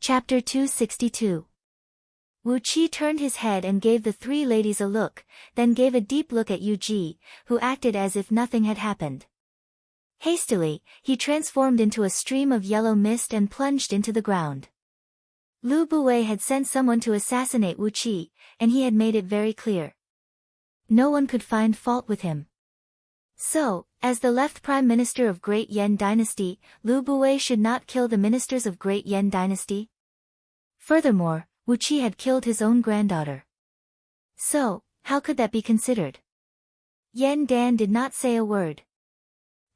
Chapter 262. Wu Qi turned his head and gave the three ladies a look, then gave a deep look at Yu Ji, who acted as if nothing had happened. Hastily, he transformed into a stream of yellow mist and plunged into the ground. Lu Buwei had sent someone to assassinate Wu Qi, and he had made it very clear. No one could find fault with him. So, as the left Prime Minister of Great Yan Dynasty, Lu Buwei should not kill the ministers of Great Yan Dynasty? Furthermore, Wu Qi had killed his own granddaughter. So, how could that be considered? Yan Dan did not say a word.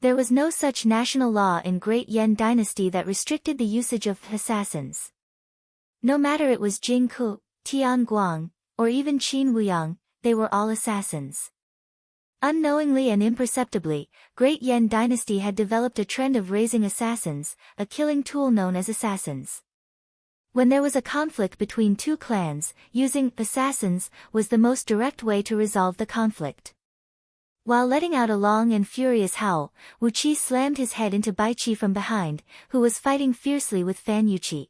There was no such national law in Great Yan Dynasty that restricted the usage of assassins. No matter it was Jing Ku, Tian Guang, or even Qin Wuyang, they were all assassins. Unknowingly and imperceptibly, Great Yan Dynasty had developed a trend of raising assassins, a killing tool known as assassins. When there was a conflict between two clans, using assassins was the most direct way to resolve the conflict. While letting out a long and furious howl, Wu Qi slammed his head into Bai Qi from behind, who was fighting fiercely with Fan Yuqi.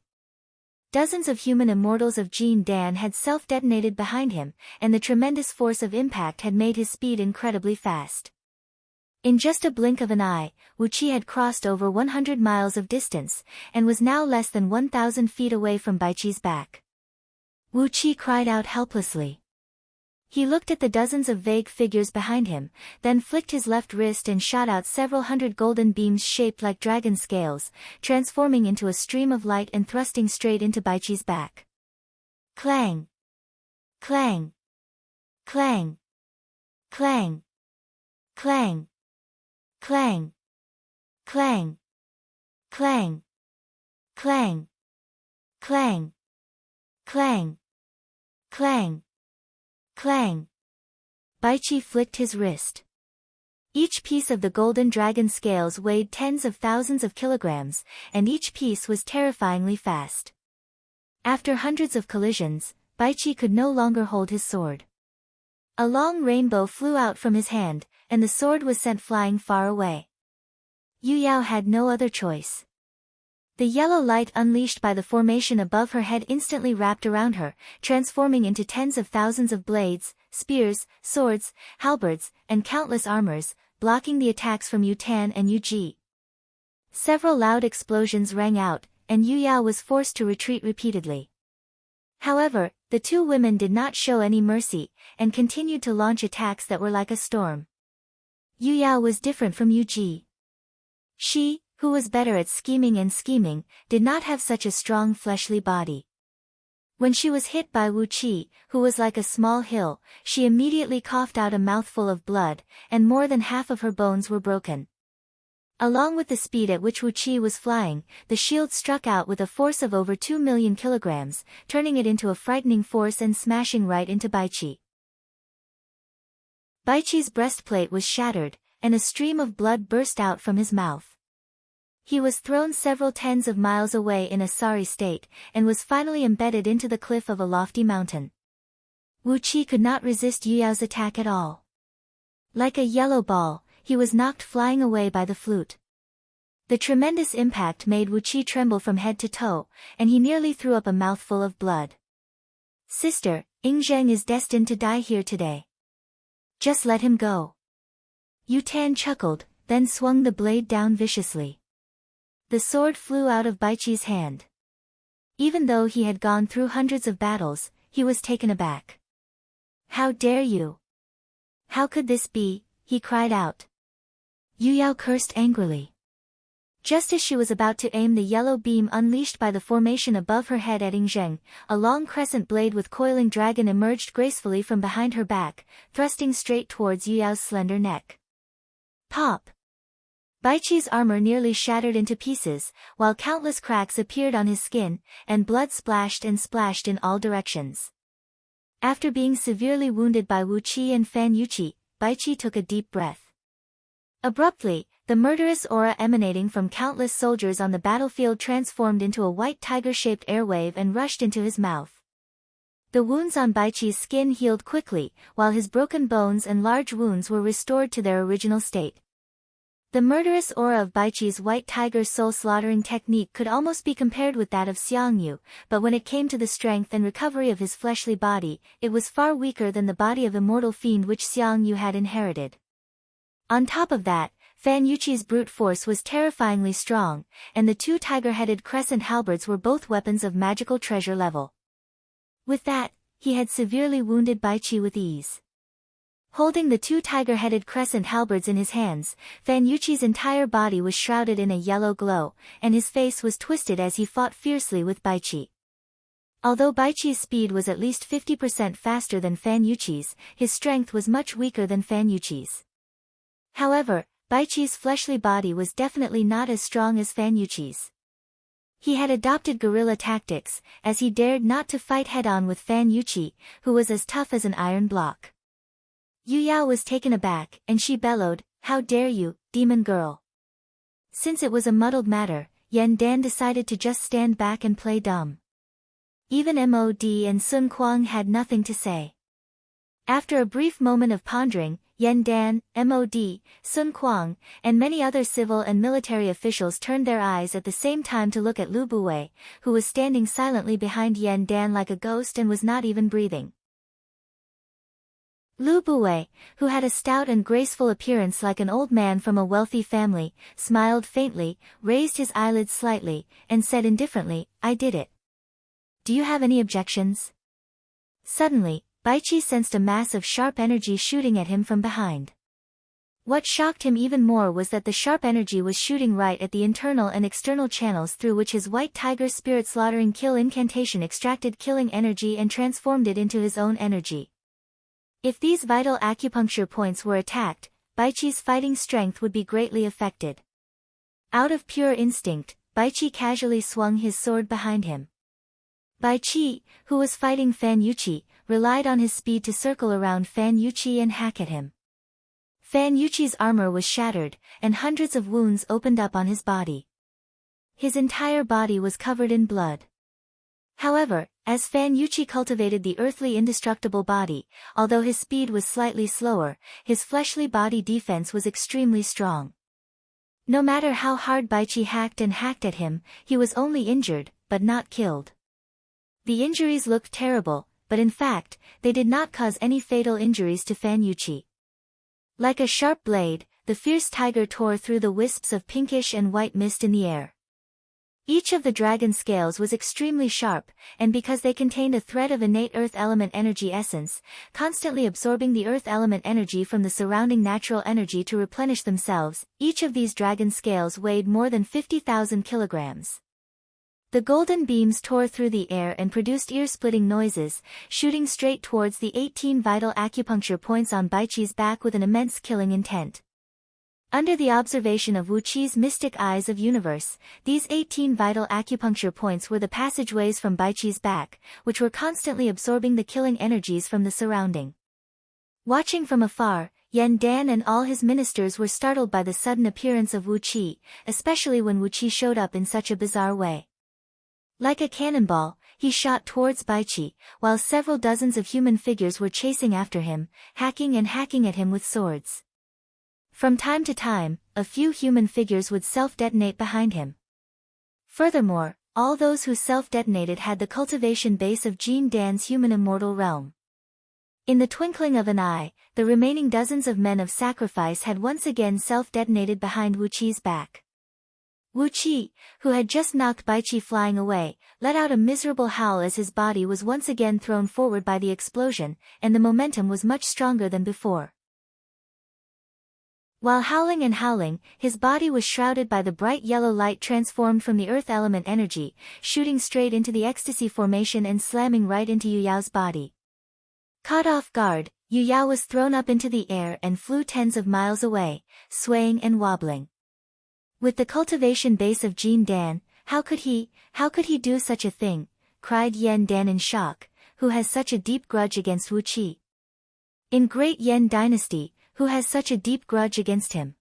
Dozens of human immortals of Jin Dan had self-detonated behind him, and the tremendous force of impact had made his speed incredibly fast. In just a blink of an eye, Wu Qi had crossed over 100 miles of distance, and was now less than 1,000 feet away from Bai Qi's back. Wu Qi cried out helplessly. He looked at the dozens of vague figures behind him, then flicked his left wrist and shot out several hundred golden beams shaped like dragon scales, transforming into a stream of light and thrusting straight into Bai Qi's back. Clang! Clang! Clang! Clang! Clang! Clang! Clang! Clang! Clang! Clang! Clang! Clang! Clang! Bai Qi flicked his wrist. Each piece of the golden dragon scales weighed tens of thousands of kilograms, and each piece was terrifyingly fast. After hundreds of collisions, Bai Qi could no longer hold his sword. A long rainbow flew out from his hand, and the sword was sent flying far away. Yu Yao had no other choice. The yellow light unleashed by the formation above her head instantly wrapped around her, transforming into tens of thousands of blades, spears, swords, halberds, and countless armors, blocking the attacks from Yu Tan and Yu Ji. Several loud explosions rang out, and Yu Yao was forced to retreat repeatedly. However, the two women did not show any mercy, and continued to launch attacks that were like a storm. Yu Yao was different from Yu Ji. She, who was better at scheming, did not have such a strong fleshly body. When she was hit by Wu Qi, who was like a small hill, she immediately coughed out a mouthful of blood, and more than half of her bones were broken. Along with the speed at which Wu Qi was flying, the shield struck out with a force of over 2 million kilograms, turning it into a frightening force and smashing right into Bai Qi. Bai Qi's breastplate was shattered, and a stream of blood burst out from his mouth. He was thrown several tens of miles away in a sorry state, and was finally embedded into the cliff of a lofty mountain. Wu Qi could not resist Yu Yao's attack at all. Like a yellow ball, he was knocked flying away by the flute. The tremendous impact made Wu Qi tremble from head to toe, and he nearly threw up a mouthful of blood. "Sister, Yingzheng is destined to die here today. Just let him go." Yu Tan chuckled, then swung the blade down viciously. The sword flew out of Bai Qi's hand. Even though he had gone through hundreds of battles, he was taken aback. "How dare you? How could this be?" he cried out. Yu Yao cursed angrily. Just as she was about to aim the yellow beam unleashed by the formation above her head at Yingzheng, a long crescent blade with coiling dragon emerged gracefully from behind her back, thrusting straight towards Yu Yao's slender neck. Pop! Bai Qi's armor nearly shattered into pieces, while countless cracks appeared on his skin, and blood splashed and splashed in all directions. After being severely wounded by Wu Qi and Fan Yuqi, Bai Qi took a deep breath. Abruptly, the murderous aura emanating from countless soldiers on the battlefield transformed into a white tiger-shaped airwave and rushed into his mouth. The wounds on Bai Qi's skin healed quickly, while his broken bones and large wounds were restored to their original state. The murderous aura of Baiqi's white tiger soul-slaughtering technique could almost be compared with that of Xiangyu, but when it came to the strength and recovery of his fleshly body, it was far weaker than the body of immortal fiend which Xiangyu had inherited. On top of that, Fan Yuqi's brute force was terrifyingly strong, and the two tiger-headed crescent halberds were both weapons of magical treasure level. With that, he had severely wounded Baiqi with ease. Holding the two tiger-headed crescent halberds in his hands, Fan Yuqi's entire body was shrouded in a yellow glow, and his face was twisted as he fought fiercely with Baiqi. Although Baiqi's speed was at least 50% faster than Fan Yuqi's, his strength was much weaker than Fan Yuqi's. However, Baiqi's fleshly body was definitely not as strong as Fan Yuqi's. He had adopted guerrilla tactics, as he dared not to fight head-on with Fan Yuqi, who was as tough as an iron block. Yu Yao was taken aback, and she bellowed, "How dare you, demon girl!" Since it was a muddled matter, Yan Dan decided to just stand back and play dumb. Even Mod and Sun Kuang had nothing to say. After a brief moment of pondering, Yan Dan, Mod, Sun Kuang, and many other civil and military officials turned their eyes at the same time to look at Lu Buwei, who was standing silently behind Yan Dan like a ghost and was not even breathing. Lu Buwei, who had a stout and graceful appearance like an old man from a wealthy family, smiled faintly, raised his eyelids slightly, and said indifferently, "I did it. Do you have any objections?" Suddenly, Baiqi sensed a mass of sharp energy shooting at him from behind. What shocked him even more was that the sharp energy was shooting right at the internal and external channels through which his white tiger spirit slaughtering kill incantation extracted killing energy and transformed it into his own energy. If these vital acupuncture points were attacked, Baiqi's fighting strength would be greatly affected. Out of pure instinct, Baiqi casually swung his sword behind him. Baiqi, who was fighting Fan Yuqi, relied on his speed to circle around Fan Yuqi and hack at him. Fan Yuqi's armor was shattered, and hundreds of wounds opened up on his body. His entire body was covered in blood. However, as Fan Yuqi cultivated the earthly indestructible body, although his speed was slightly slower, his fleshly body defense was extremely strong. No matter how hard Baiqi hacked at him, he was only injured, but not killed. The injuries looked terrible, but in fact, they did not cause any fatal injuries to Fan Yuqi. Like a sharp blade, the fierce tiger tore through the wisps of pinkish and white mist in the air. Each of the dragon scales was extremely sharp, and because they contained a thread of innate earth element energy essence, constantly absorbing the earth element energy from the surrounding natural energy to replenish themselves, each of these dragon scales weighed more than 50,000 kilograms. The golden beams tore through the air and produced ear-splitting noises, shooting straight towards the 18 vital acupuncture points on Baiqi's back with an immense killing intent. Under the observation of Wu Qi's mystic eyes of universe, these 18 vital acupuncture points were the passageways from Baiqi's back, which were constantly absorbing the killing energies from the surrounding. Watching from afar, Yan Dan and all his ministers were startled by the sudden appearance of Wu Qi, especially when Wu Qi showed up in such a bizarre way. Like a cannonball, he shot towards Baiqi, while several dozens of human figures were chasing after him, hacking at him with swords. From time to time, a few human figures would self-detonate behind him. Furthermore, all those who self-detonated had the cultivation base of Jin Dan's human immortal realm. In the twinkling of an eye, the remaining dozens of men of sacrifice had once again self-detonated behind Wu Qi's back. Wu Qi, who had just knocked Baiqi flying away, let out a miserable howl as his body was once again thrown forward by the explosion, and the momentum was much stronger than before. While howling, his body was shrouded by the bright yellow light transformed from the earth element energy, shooting straight into the ecstasy formation and slamming right into Yu Yao's body. Caught off guard, Yu Yao was thrown up into the air and flew tens of miles away, swaying and wobbling. With the cultivation base of Jin Dan, how could he do such a thing? Cried Yan Dan in shock, who has such a deep grudge against Wu Qi. In Great Yan Dynasty, who has such a deep grudge against him?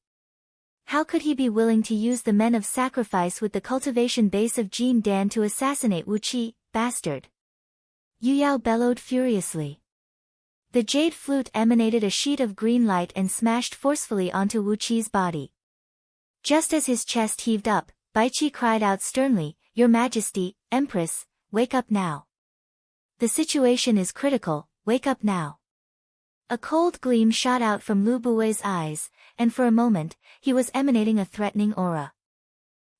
How could he be willing to use the men of sacrifice with the cultivation base of Jin Dan to assassinate Wu Qi, bastard? Yu Yao bellowed furiously. The jade flute emanated a sheet of green light and smashed forcefully onto Wu Qi's body. Just as his chest heaved up, Baiqi cried out sternly, "Your Majesty, Empress, wake up now. The situation is critical, wake up now." A cold gleam shot out from Lu Buwei's eyes, and for a moment, he was emanating a threatening aura.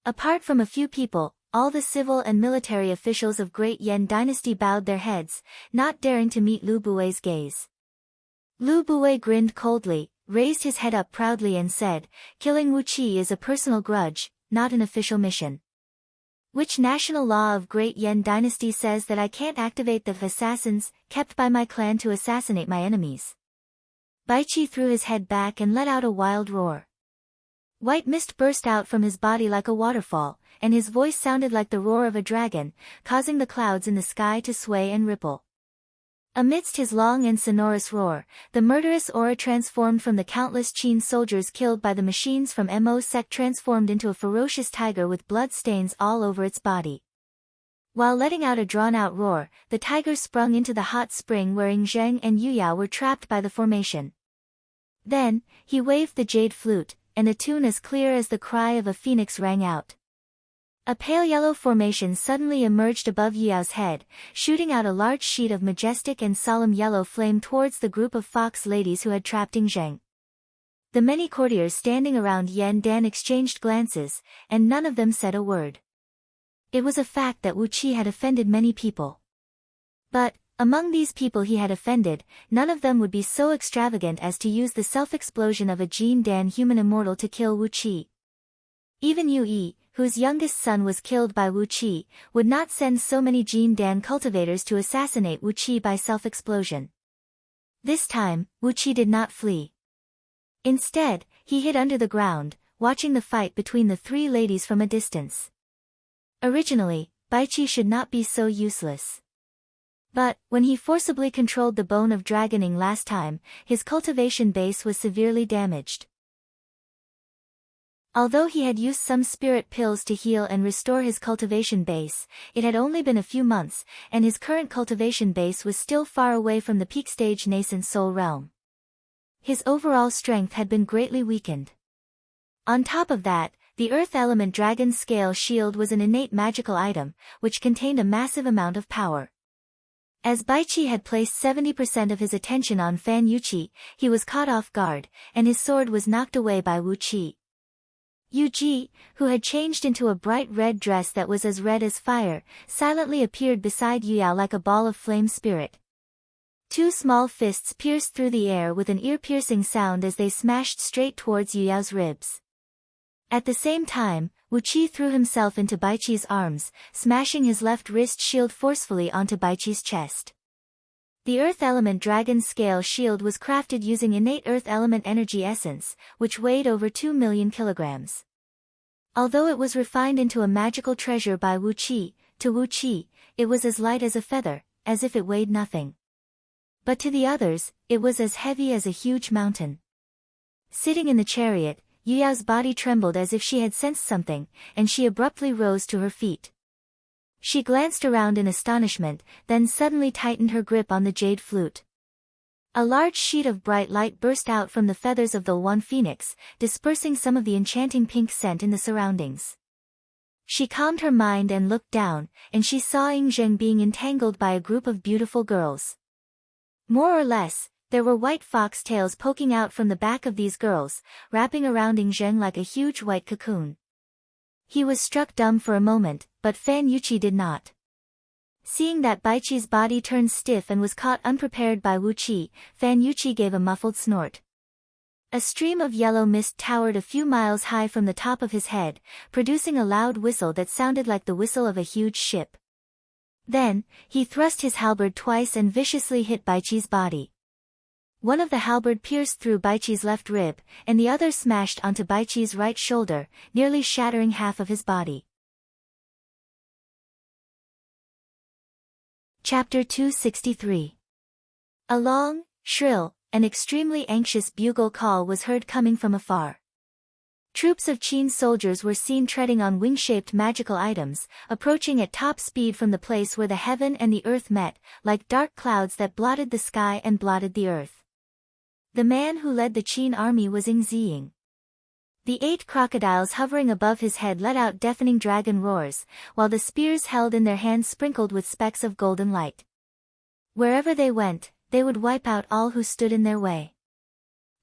Apart from a few people, all the civil and military officials of Great Yan Dynasty bowed their heads, not daring to meet Lu Buwei's gaze. Lu Buwei grinned coldly, raised his head up proudly and said, "Killing Wu Qi is a personal grudge, not an official mission. Which national law of Great Yan Dynasty says that I can't activate the assassins kept by my clan to assassinate my enemies?" Baiqi threw his head back and let out a wild roar. White mist burst out from his body like a waterfall, and his voice sounded like the roar of a dragon, causing the clouds in the sky to sway and ripple. Amidst his long and sonorous roar, the murderous aura transformed from the countless Qin soldiers killed by the machines from Mo sect transformed into a ferocious tiger with blood stains all over its body. While letting out a drawn-out roar, the tiger sprung into the hot spring where Ing Zheng and Yu Yao were trapped by the formation. Then, he waved the jade flute, and a tune as clear as the cry of a phoenix rang out. A pale yellow formation suddenly emerged above Yu Yao's head, shooting out a large sheet of majestic and solemn yellow flame towards the group of fox ladies who had trapped Ing Zheng. The many courtiers standing around Yan Dan exchanged glances, and none of them said a word. It was a fact that Wu Qi had offended many people. But, among these people he had offended, none of them would be so extravagant as to use the self-explosion of a Jin Dan human immortal to kill Wu Qi. Even Yu Yi, whose youngest son was killed by Wu Qi, would not send so many Jin Dan cultivators to assassinate Wu Qi by self-explosion. This time, Wu Qi did not flee. Instead, he hid under the ground, watching the fight between the three ladies from a distance. Originally, Baiqi should not be so useless. But, when he forcibly controlled the bone of dragoning last time, his cultivation base was severely damaged. Although he had used some spirit pills to heal and restore his cultivation base, it had only been a few months, and his current cultivation base was still far away from the peak stage nascent soul realm. His overall strength had been greatly weakened. On top of that, the Earth Element Dragon Scale Shield was an innate magical item, which contained a massive amount of power. As Baiqi had placed 70% of his attention on Fan Yuqi, he was caught off guard, and his sword was knocked away by Wu Qi. Yu Ji, who had changed into a bright red dress that was as red as fire, silently appeared beside Yu Yao like a ball of flame spirit. Two small fists pierced through the air with an ear-piercing sound as they smashed straight towards Yu Yao's ribs. At the same time, Wu Qi threw himself into Baiqi's arms, smashing his left wrist shield forcefully onto Baiqi's chest. The Earth Element Dragon Scale Shield was crafted using innate Earth Element Energy Essence, which weighed over 2 million kilograms. Although it was refined into a magical treasure by Wu Qi, to Wu Qi, it was as light as a feather, as if it weighed nothing. But to the others, it was as heavy as a huge mountain. Sitting in the chariot, Yu Yao's body trembled as if she had sensed something, and she abruptly rose to her feet. She glanced around in astonishment, then suddenly tightened her grip on the jade flute. A large sheet of bright light burst out from the feathers of the one phoenix, dispersing some of the enchanting pink scent in the surroundings. She calmed her mind and looked down, and she saw Ing Zheng being entangled by a group of beautiful girls. More or less, there were white fox tails poking out from the back of these girls, wrapping around Ing Zheng like a huge white cocoon. He was struck dumb for a moment, but Fan Yuqi did not. Seeing that Baiqi's body turned stiff and was caught unprepared by Wu Qi, Fan Yuqi gave a muffled snort. A stream of yellow mist towered a few miles high from the top of his head, producing a loud whistle that sounded like the whistle of a huge ship. Then, he thrust his halberd twice and viciously hit Baiqi's body. One of the halberd pierced through Baiqi's left rib, and the other smashed onto Baiqi's right shoulder, nearly shattering half of his body. Chapter 263. A long, shrill, and extremely anxious bugle call was heard coming from afar. Troops of Qin soldiers were seen treading on wing-shaped magical items, approaching at top speed from the place where the heaven and the earth met, like dark clouds that blotted the sky and blotted the earth. The man who led the Qin army was Ing Ziying. The 8 crocodiles hovering above his head let out deafening dragon roars, while the spears held in their hands sprinkled with specks of golden light. Wherever they went, they would wipe out all who stood in their way.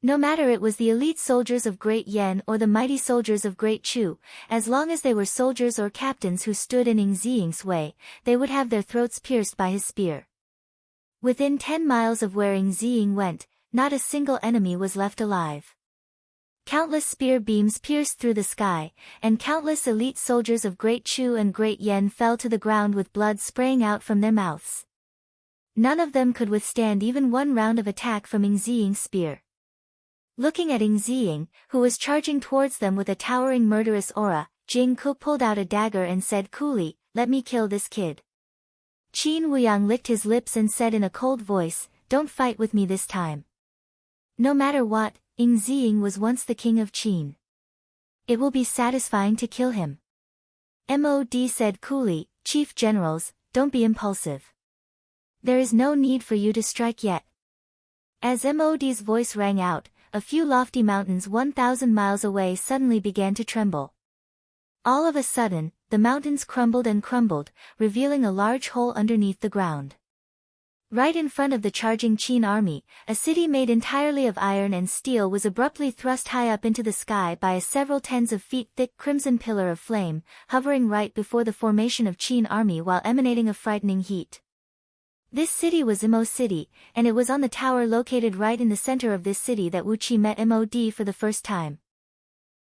No matter it was the elite soldiers of Great Yen or the mighty soldiers of Great Chu, as long as they were soldiers or captains who stood in Ing Ziying's way, they would have their throats pierced by his spear. Within 10 miles of where Ing Ziying went, not a single enemy was left alive. Countless spear beams pierced through the sky, and countless elite soldiers of Great Chu and Great Yen fell to the ground with blood spraying out from their mouths. None of them could withstand even one round of attack from Ing Ziying's spear. Looking at Ing Ziying, who was charging towards them with a towering murderous aura, Jing Ke pulled out a dagger and said coolly, "Let me kill this kid." Qin Wuyang licked his lips and said in a cold voice, "Don't fight with me this time." No matter what, Ing Ziying was once the king of Qin. It will be satisfying to kill him. Mod said coolly, "Chief generals, don't be impulsive. There is no need for you to strike yet." As Mod's voice rang out, a few lofty mountains 1,000 miles away suddenly began to tremble. All of a sudden, the mountains crumbled and crumbled, revealing a large hole underneath the ground. Right in front of the charging Qin army, a city made entirely of iron and steel was abruptly thrust high up into the sky by a several tens of feet thick crimson pillar of flame, hovering right before the formation of Qin army while emanating a frightening heat. This city was Imo City, and it was on the tower located right in the center of this city that Wu Qi met Mod for the first time.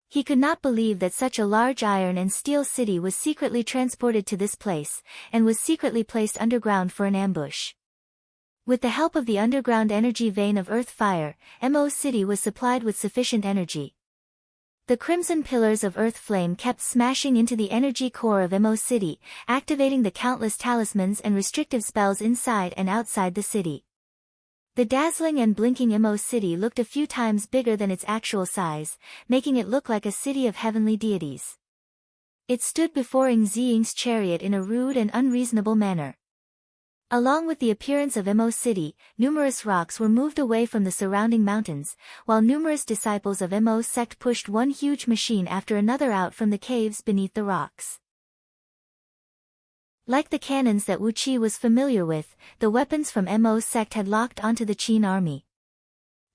He could not believe that such a large iron and steel city was secretly transported to this place, and was secretly placed underground for an ambush. With the help of the underground energy vein of earth fire, Mo City was supplied with sufficient energy. The crimson pillars of earth flame kept smashing into the energy core of Mo City, activating the countless talismans and restrictive spells inside and outside the city. The dazzling and blinking Mo City looked a few times bigger than its actual size, making it look like a city of heavenly deities. It stood before Ing Ziying's chariot in a rude and unreasonable manner. Along with the appearance of Mo City, numerous rocks were moved away from the surrounding mountains, while numerous disciples of Mo's sect pushed one huge machine after another out from the caves beneath the rocks. Like the cannons that Wu Qi was familiar with, the weapons from Mo's sect had locked onto the Qin army.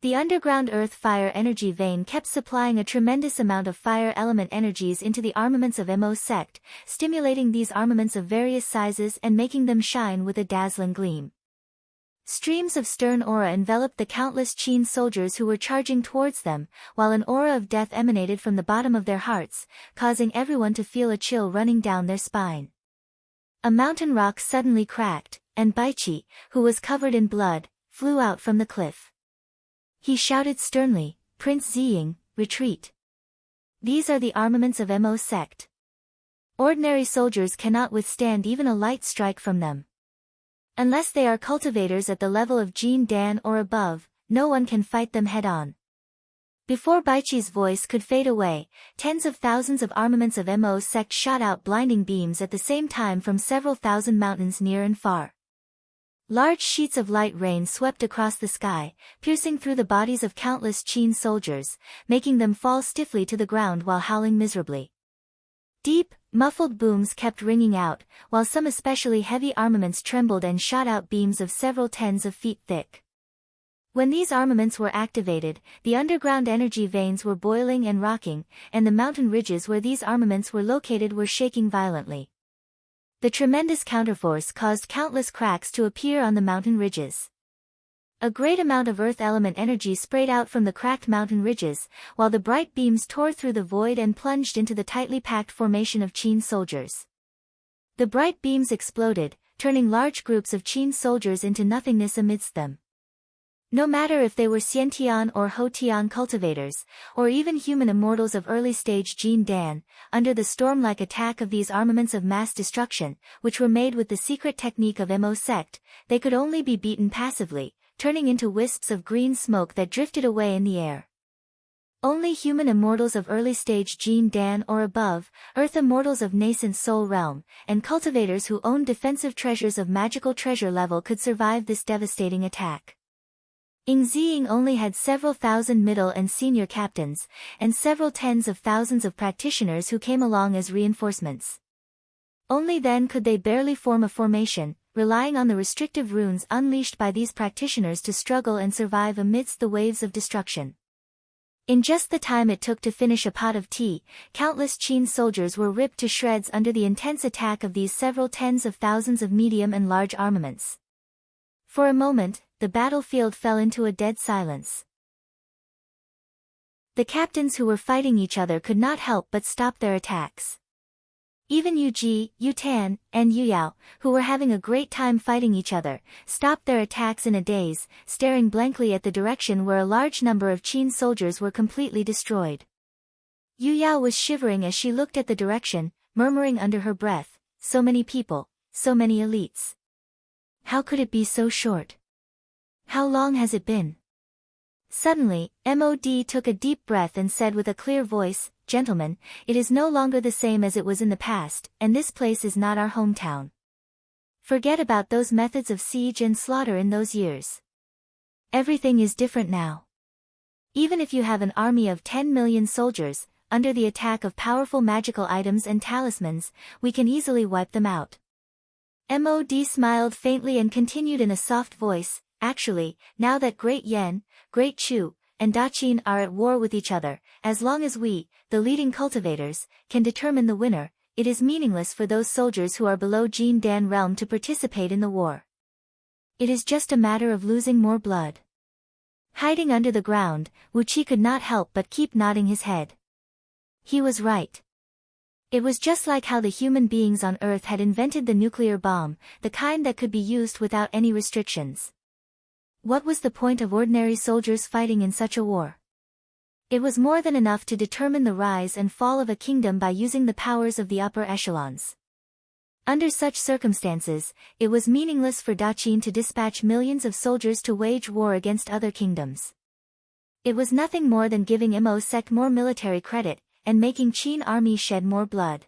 The underground earth fire energy vein kept supplying a tremendous amount of fire element energies into the armaments of Mo's sect, stimulating these armaments of various sizes and making them shine with a dazzling gleam. Streams of stern aura enveloped the countless Qin soldiers who were charging towards them, while an aura of death emanated from the bottom of their hearts, causing everyone to feel a chill running down their spine. A mountain rock suddenly cracked, and Baiqi, who was covered in blood, flew out from the cliff. He shouted sternly, "Prince Ziying, retreat. These are the armaments of Mo's sect. Ordinary soldiers cannot withstand even a light strike from them. Unless they are cultivators at the level of Jin Dan or above, no one can fight them head-on." Before Baiqi's voice could fade away, tens of thousands of armaments of Mo's sect shot out blinding beams at the same time from several thousand mountains near and far. Large sheets of light rain swept across the sky, piercing through the bodies of countless Qin soldiers, making them fall stiffly to the ground while howling miserably. Deep, muffled booms kept ringing out, while some especially heavy armaments trembled and shot out beams of several tens of feet thick. When these armaments were activated, the underground energy veins were boiling and rocking, and the mountain ridges where these armaments were located were shaking violently. The tremendous counterforce caused countless cracks to appear on the mountain ridges. A great amount of earth element energy sprayed out from the cracked mountain ridges, while the bright beams tore through the void and plunged into the tightly packed formation of Qin soldiers. The bright beams exploded, turning large groups of Qin soldiers into nothingness amidst them. No matter if they were Xiantian or Hotian cultivators, or even human immortals of early-stage Jin Dan, under the storm-like attack of these armaments of mass destruction, which were made with the secret technique of Mo sect, they could only be beaten passively, turning into wisps of green smoke that drifted away in the air. Only human immortals of early-stage Jin Dan or above, earth immortals of nascent soul realm, and cultivators who owned defensive treasures of magical treasure level could survive this devastating attack. Ying Ziying only had several thousand middle and senior captains, and several tens of thousands of practitioners who came along as reinforcements. Only then could they barely form a formation, relying on the restrictive runes unleashed by these practitioners to struggle and survive amidst the waves of destruction. In just the time it took to finish a pot of tea, countless Qin soldiers were ripped to shreds under the intense attack of these several tens of thousands of medium and large armaments. For a moment, the battlefield fell into a dead silence. The captains who were fighting each other could not help but stop their attacks. Even Yu Ji, Yu Tan, and Yu Yao, who were having a great time fighting each other, stopped their attacks in a daze, staring blankly at the direction where a large number of Qin soldiers were completely destroyed. Yu Yao was shivering as she looked at the direction, murmuring under her breath, "So many people, so many elites. How could it be so short? How long has it been?" Suddenly, Mod took a deep breath and said with a clear voice, "Gentlemen, it is no longer the same as it was in the past, and this place is not our hometown. Forget about those methods of siege and slaughter in those years. Everything is different now. Even if you have an army of 10 million soldiers, under the attack of powerful magical items and talismans, we can easily wipe them out." Mod smiled faintly and continued in a soft voice, "Actually, now that Great Yan, Great Chu, and Daqin are at war with each other, as long as we, the leading cultivators, can determine the winner, it is meaningless for those soldiers who are below Jin Dan realm to participate in the war. It is just a matter of losing more blood." Hiding under the ground, Wu Qi could not help but keep nodding his head. He was right. It was just like how the human beings on Earth had invented the nuclear bomb, the kind that could be used without any restrictions. What was the point of ordinary soldiers fighting in such a war? It was more than enough to determine the rise and fall of a kingdom by using the powers of the upper echelons. Under such circumstances, it was meaningless for Daqin to dispatch millions of soldiers to wage war against other kingdoms. It was nothing more than giving Mo sect more military credit, and making Qin army shed more blood.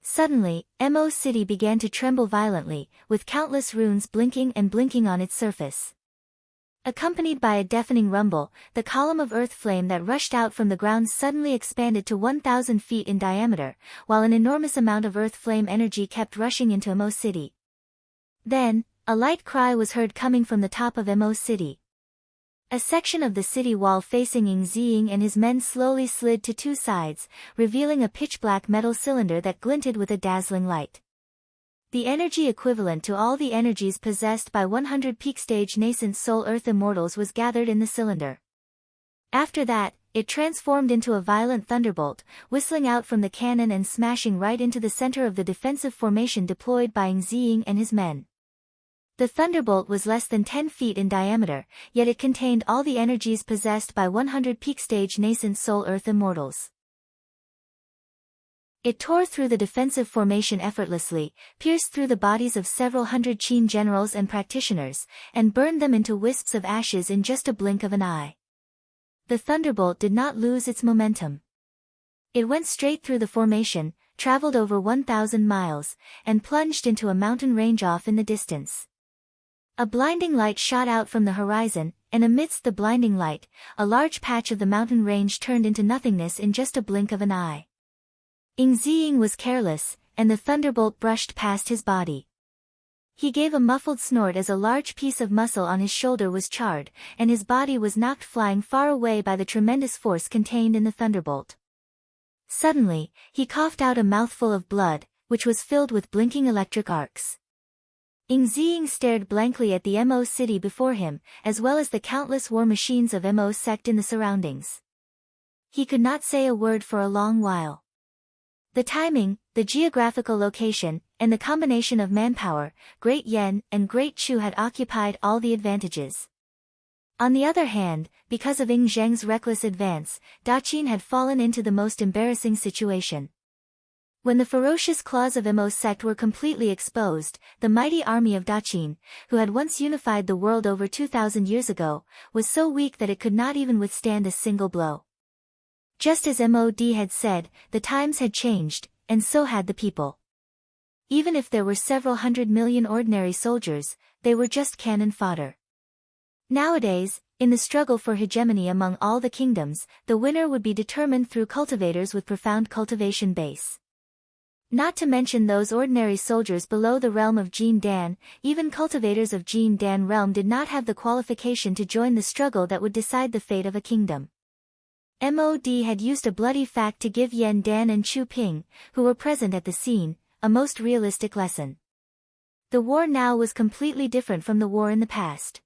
Suddenly, Mo city began to tremble violently, with countless runes blinking and blinking on its surface. Accompanied by a deafening rumble, the column of earth flame that rushed out from the ground suddenly expanded to 1,000 feet in diameter, while an enormous amount of earth flame energy kept rushing into Mo city. Then, a light cry was heard coming from the top of Mo city. A section of the city wall facing Ying Ziying and his men slowly slid to two sides, revealing a pitch-black metal cylinder that glinted with a dazzling light. The energy equivalent to all the energies possessed by 100 peak stage nascent soul earth immortals was gathered in the cylinder. After that, it transformed into a violent thunderbolt, whistling out from the cannon and smashing right into the center of the defensive formation deployed by Ying Ziying and his men. The thunderbolt was less than 10 feet in diameter, yet it contained all the energies possessed by 100 peak stage nascent soul earth immortals. It tore through the defensive formation effortlessly, pierced through the bodies of several hundred Qin generals and practitioners, and burned them into wisps of ashes in just a blink of an eye. The thunderbolt did not lose its momentum. It went straight through the formation, traveled over 1,000 miles, and plunged into a mountain range off in the distance. A blinding light shot out from the horizon, and amidst the blinding light, a large patch of the mountain range turned into nothingness in just a blink of an eye. Ying Ziying was careless, and the thunderbolt brushed past his body. He gave a muffled snort as a large piece of muscle on his shoulder was charred, and his body was knocked flying far away by the tremendous force contained in the thunderbolt. Suddenly, he coughed out a mouthful of blood, which was filled with blinking electric arcs. Ying Ziying stared blankly at the Mo city before him, as well as the countless war machines of Mo sect in the surroundings. He could not say a word for a long while. The timing, the geographical location, and the combination of manpower, Great Yan and Great Chu had occupied all the advantages. On the other hand, because of Ying Zheng's reckless advance, Daqin had fallen into the most embarrassing situation. When the ferocious claws of Mo sect were completely exposed, the mighty army of Daqin, who had once unified the world over 2,000 years ago, was so weak that it could not even withstand a single blow. Just as Mod had said, the times had changed, and so had the people. Even if there were several 100 million ordinary soldiers, they were just cannon fodder. Nowadays, in the struggle for hegemony among all the kingdoms, the winner would be determined through cultivators with profound cultivation base. Not to mention those ordinary soldiers below the realm of Jin Dan, even cultivators of Jin Dan realm did not have the qualification to join the struggle that would decide the fate of a kingdom. Mod had used a bloody fact to give Yan Dan and Chu Ping, who were present at the scene, a most realistic lesson. The war now was completely different from the war in the past.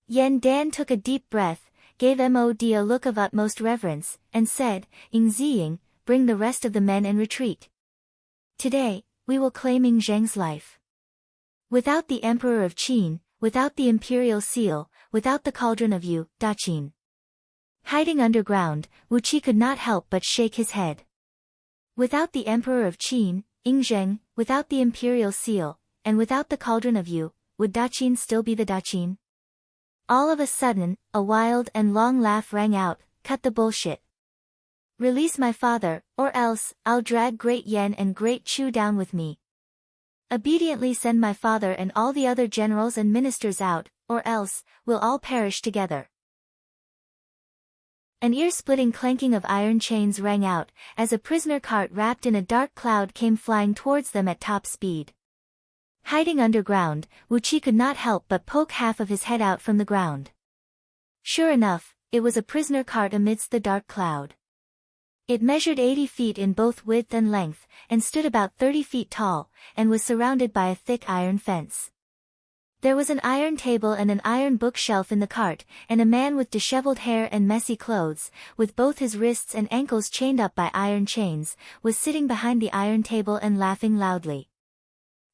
Yan Dan took a deep breath, gave Mod a look of utmost reverence, and said, "Ing Ziying, bring the rest of the men and retreat. Today, we will claim Ing Zheng's life." Without the Emperor of Qin, without the Imperial Seal, without the Cauldron of Yu, Daqin. Hiding underground, Wu Qi could not help but shake his head. Without the Emperor of Qin, Ing Zheng, without the Imperial Seal, and without the Cauldron of Yu, would Daqin still be the Daqin? All of a sudden, a wild and long laugh rang out, "Cut the bullshit. Release my father, or else, I'll drag Great Yen and Great Chu down with me. Obediently send my father and all the other generals and ministers out, or else, we'll all perish together." An ear-splitting clanking of iron chains rang out, as a prisoner cart wrapped in a dark cloud came flying towards them at top speed. Hiding underground, Wu Qi could not help but poke half of his head out from the ground. Sure enough, it was a prisoner cart amidst the dark cloud. It measured 80 feet in both width and length, and stood about 30 feet tall, and was surrounded by a thick iron fence. There was an iron table and an iron bookshelf in the cart, and a man with disheveled hair and messy clothes, with both his wrists and ankles chained up by iron chains, was sitting behind the iron table and laughing loudly.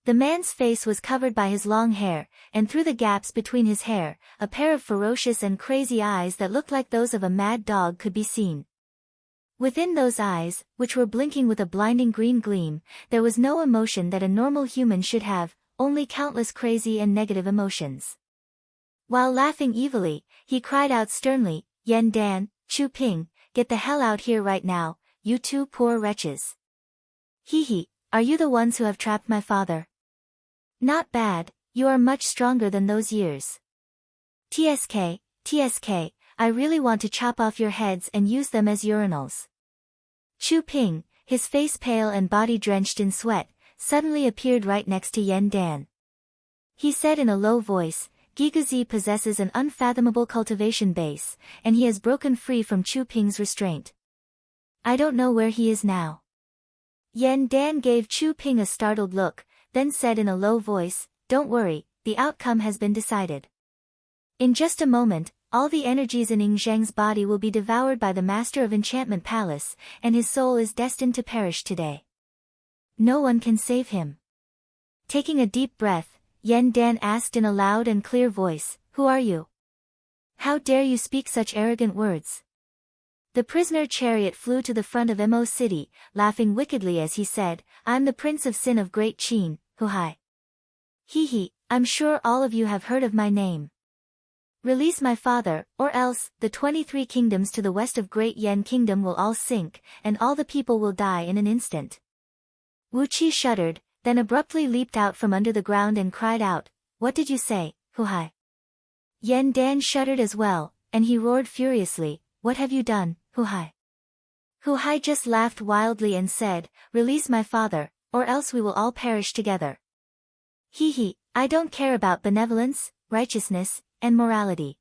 The man's face was covered by his long hair, and through the gaps between his hair, a pair of ferocious and crazy eyes that looked like those of a mad dog could be seen. Within those eyes, which were blinking with a blinding green gleam, there was no emotion that a normal human should have, only countless crazy and negative emotions. While laughing evilly, he cried out sternly, "Yan Dan, Chu Ping, get the hell out here right now, you two poor wretches. Hee, are you the ones who have trapped my father? Not bad, you are much stronger than those years. TSK, I really want to chop off your heads and use them as urinals." Chu Ping, his face pale and body drenched in sweat, suddenly appeared right next to Yan Dan. He said in a low voice, "Gigazi possesses an unfathomable cultivation base, and he has broken free from Chu Ping's restraint. I don't know where he is now." Yan Dan gave Chu Ping a startled look, then said in a low voice, "Don't worry, the outcome has been decided. In just a moment, all the energies in Ing Zheng's body will be devoured by the Master of Enchantment Palace, and his soul is destined to perish today. No one can save him." Taking a deep breath, Yan Dan asked in a loud and clear voice, "Who are you? How dare you speak such arrogant words?" The prisoner chariot flew to the front of Mo City, laughing wickedly as he said, "I'm the Prince of Sin of Great Qin, Hu Hai. Hee, I'm sure all of you have heard of my name. Release my father, or else, the 23 kingdoms to the west of Great Yen Kingdom will all sink, and all the people will die in an instant." Wu Qi shuddered, then abruptly leaped out from under the ground and cried out, "What did you say, Hu Hai?" Yan Dan shuddered as well, and he roared furiously, "What have you done, Hu Hai?" Hu Hai just laughed wildly and said, "Release my father, or else we will all perish together. Hee, I don't care about benevolence, righteousness, and morality.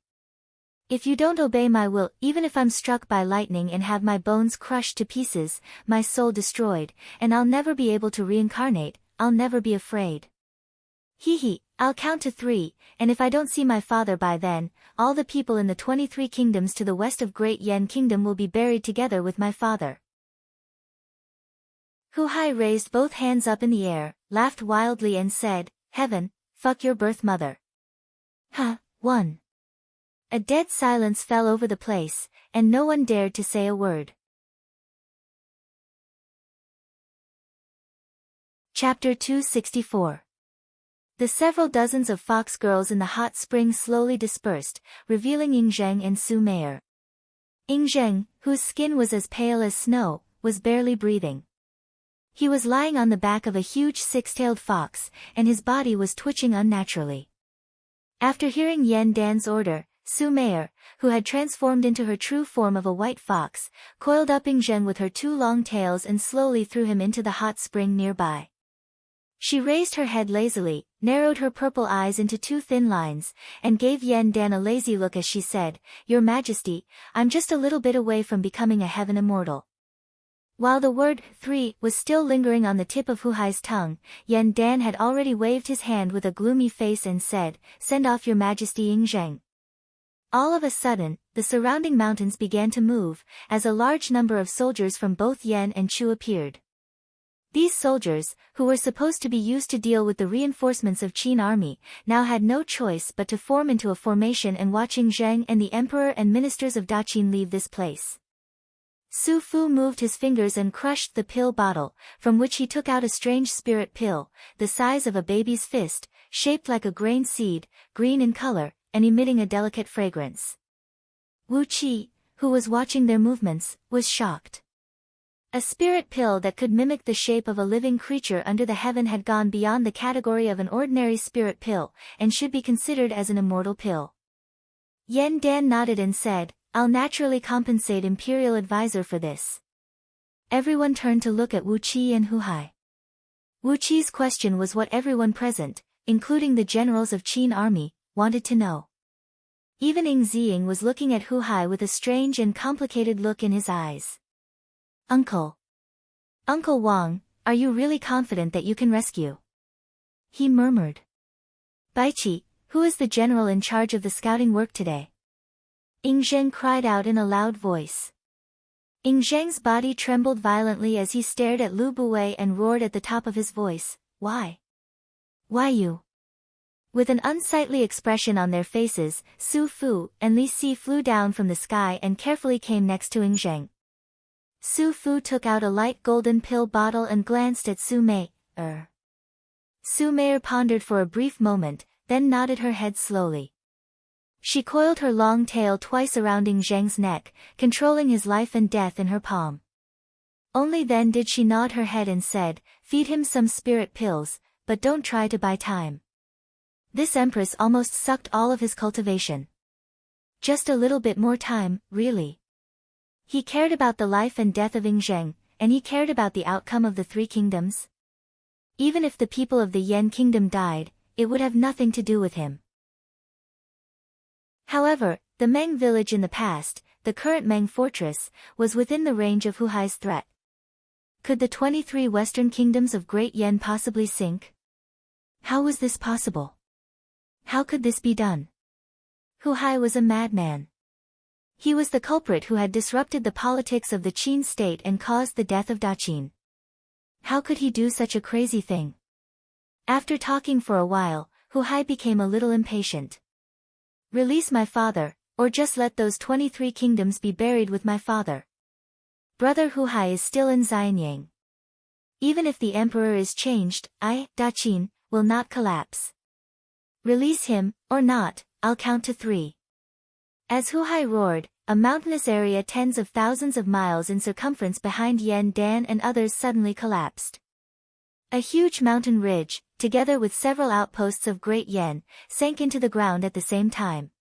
If you don't obey my will, even if I'm struck by lightning and have my bones crushed to pieces, my soul destroyed, and I'll never be able to reincarnate, I'll never be afraid. Hee, I'll count to 3, and if I don't see my father by then, all the people in the 23 kingdoms to the west of Great Yen Kingdom will be buried together with my father." Hu Hai raised both hands up in the air, laughed wildly and said, "Heaven, fuck your birth mother." Huh, 1. A dead silence fell over the place, and no one dared to say a word. Chapter 264. The several dozens of fox girls in the hot spring slowly dispersed, revealing Ing Zheng and Su Meier. Ing Zheng, whose skin was as pale as snow, was barely breathing. He was lying on the back of a huge six-tailed fox, and his body was twitching unnaturally. After hearing Yan Dan's order, Su Mei, who had transformed into her true form of a white fox, coiled up Ing Zheng with her two long tails and slowly threw him into the hot spring nearby. She raised her head lazily, narrowed her purple eyes into two thin lines, and gave Yan Dan a lazy look as she said, "Your Majesty, I'm just a little bit away from becoming a heaven immortal." While the word 3 was still lingering on the tip of Hu Hai's tongue, Yan Dan had already waved his hand with a gloomy face and said, "Send off Your Majesty Ing Zheng." All of a sudden, the surrounding mountains began to move, as a large number of soldiers from both Yan and Chu appeared. These soldiers, who were supposed to be used to deal with the reinforcements of Qin army, now had no choice but to form into a formation and watch Ing Zheng and the emperor and ministers of Daqin leave this place. Su Fu moved his fingers and crushed the pill bottle, from which he took out a strange spirit pill, the size of a baby's fist, shaped like a grain seed, green in color, and emitting a delicate fragrance. Wu Qi, who was watching their movements, was shocked. A spirit pill that could mimic the shape of a living creature under the heaven had gone beyond the category of an ordinary spirit pill, and should be considered as an immortal pill. Yan Dan nodded and said, "I'll naturally compensate Imperial Advisor for this." Everyone turned to look at Wu Qi and Hu Hai. Wu Qi's question was what everyone present, including the generals of Qin army, wanted to know. Even Ing Ziying was looking at Hu Hai with a strange and complicated look in his eyes. Uncle Wang, are you really confident that you can rescue?" he murmured. "Baiqi, who is the general in charge of the scouting work today?" Ing Zheng cried out in a loud voice. Ing Zheng's body trembled violently as he stared at Lu Buwei and roared at the top of his voice, "Why? Why you?" With an unsightly expression on their faces, Su Fu and Li Si flew down from the sky and carefully came next to Ing Zheng. Su Fu took out a light golden pill bottle and glanced at Su Mei. Su Mei pondered for a brief moment, then nodded her head slowly. She coiled her long tail twice around Ing Zheng's neck, controlling his life and death in her palm. Only then did she nod her head and said, "Feed him some spirit pills, but don't try to buy time. This empress almost sucked all of his cultivation. Just a little bit more time, really." He cared about the life and death of Ing Zheng, and he cared about the outcome of the Three Kingdoms. Even if the people of the Yan Kingdom died, it would have nothing to do with him. However, the Meng village in the past, the current Meng fortress, was within the range of Hu Hai's threat. Could the 23 western kingdoms of Great Yan possibly sink? How was this possible? How could this be done? Hu Hai was a madman. He was the culprit who had disrupted the politics of the Qin state and caused the death of Daqin. How could he do such a crazy thing? After talking for a while, Hu Hai became a little impatient. "Release my father, or just let those 23 kingdoms be buried with my father. Brother Hu Hai is still in Xianyang. Even if the emperor is changed, Daqin, will not collapse. Release him, or not, I'll count to 3. As Hu Hai roared, a mountainous area tens of thousands of miles in circumference behind Yan Dan and others suddenly collapsed. A huge mountain ridge, together with several outposts of Great Yan, sank into the ground at the same time.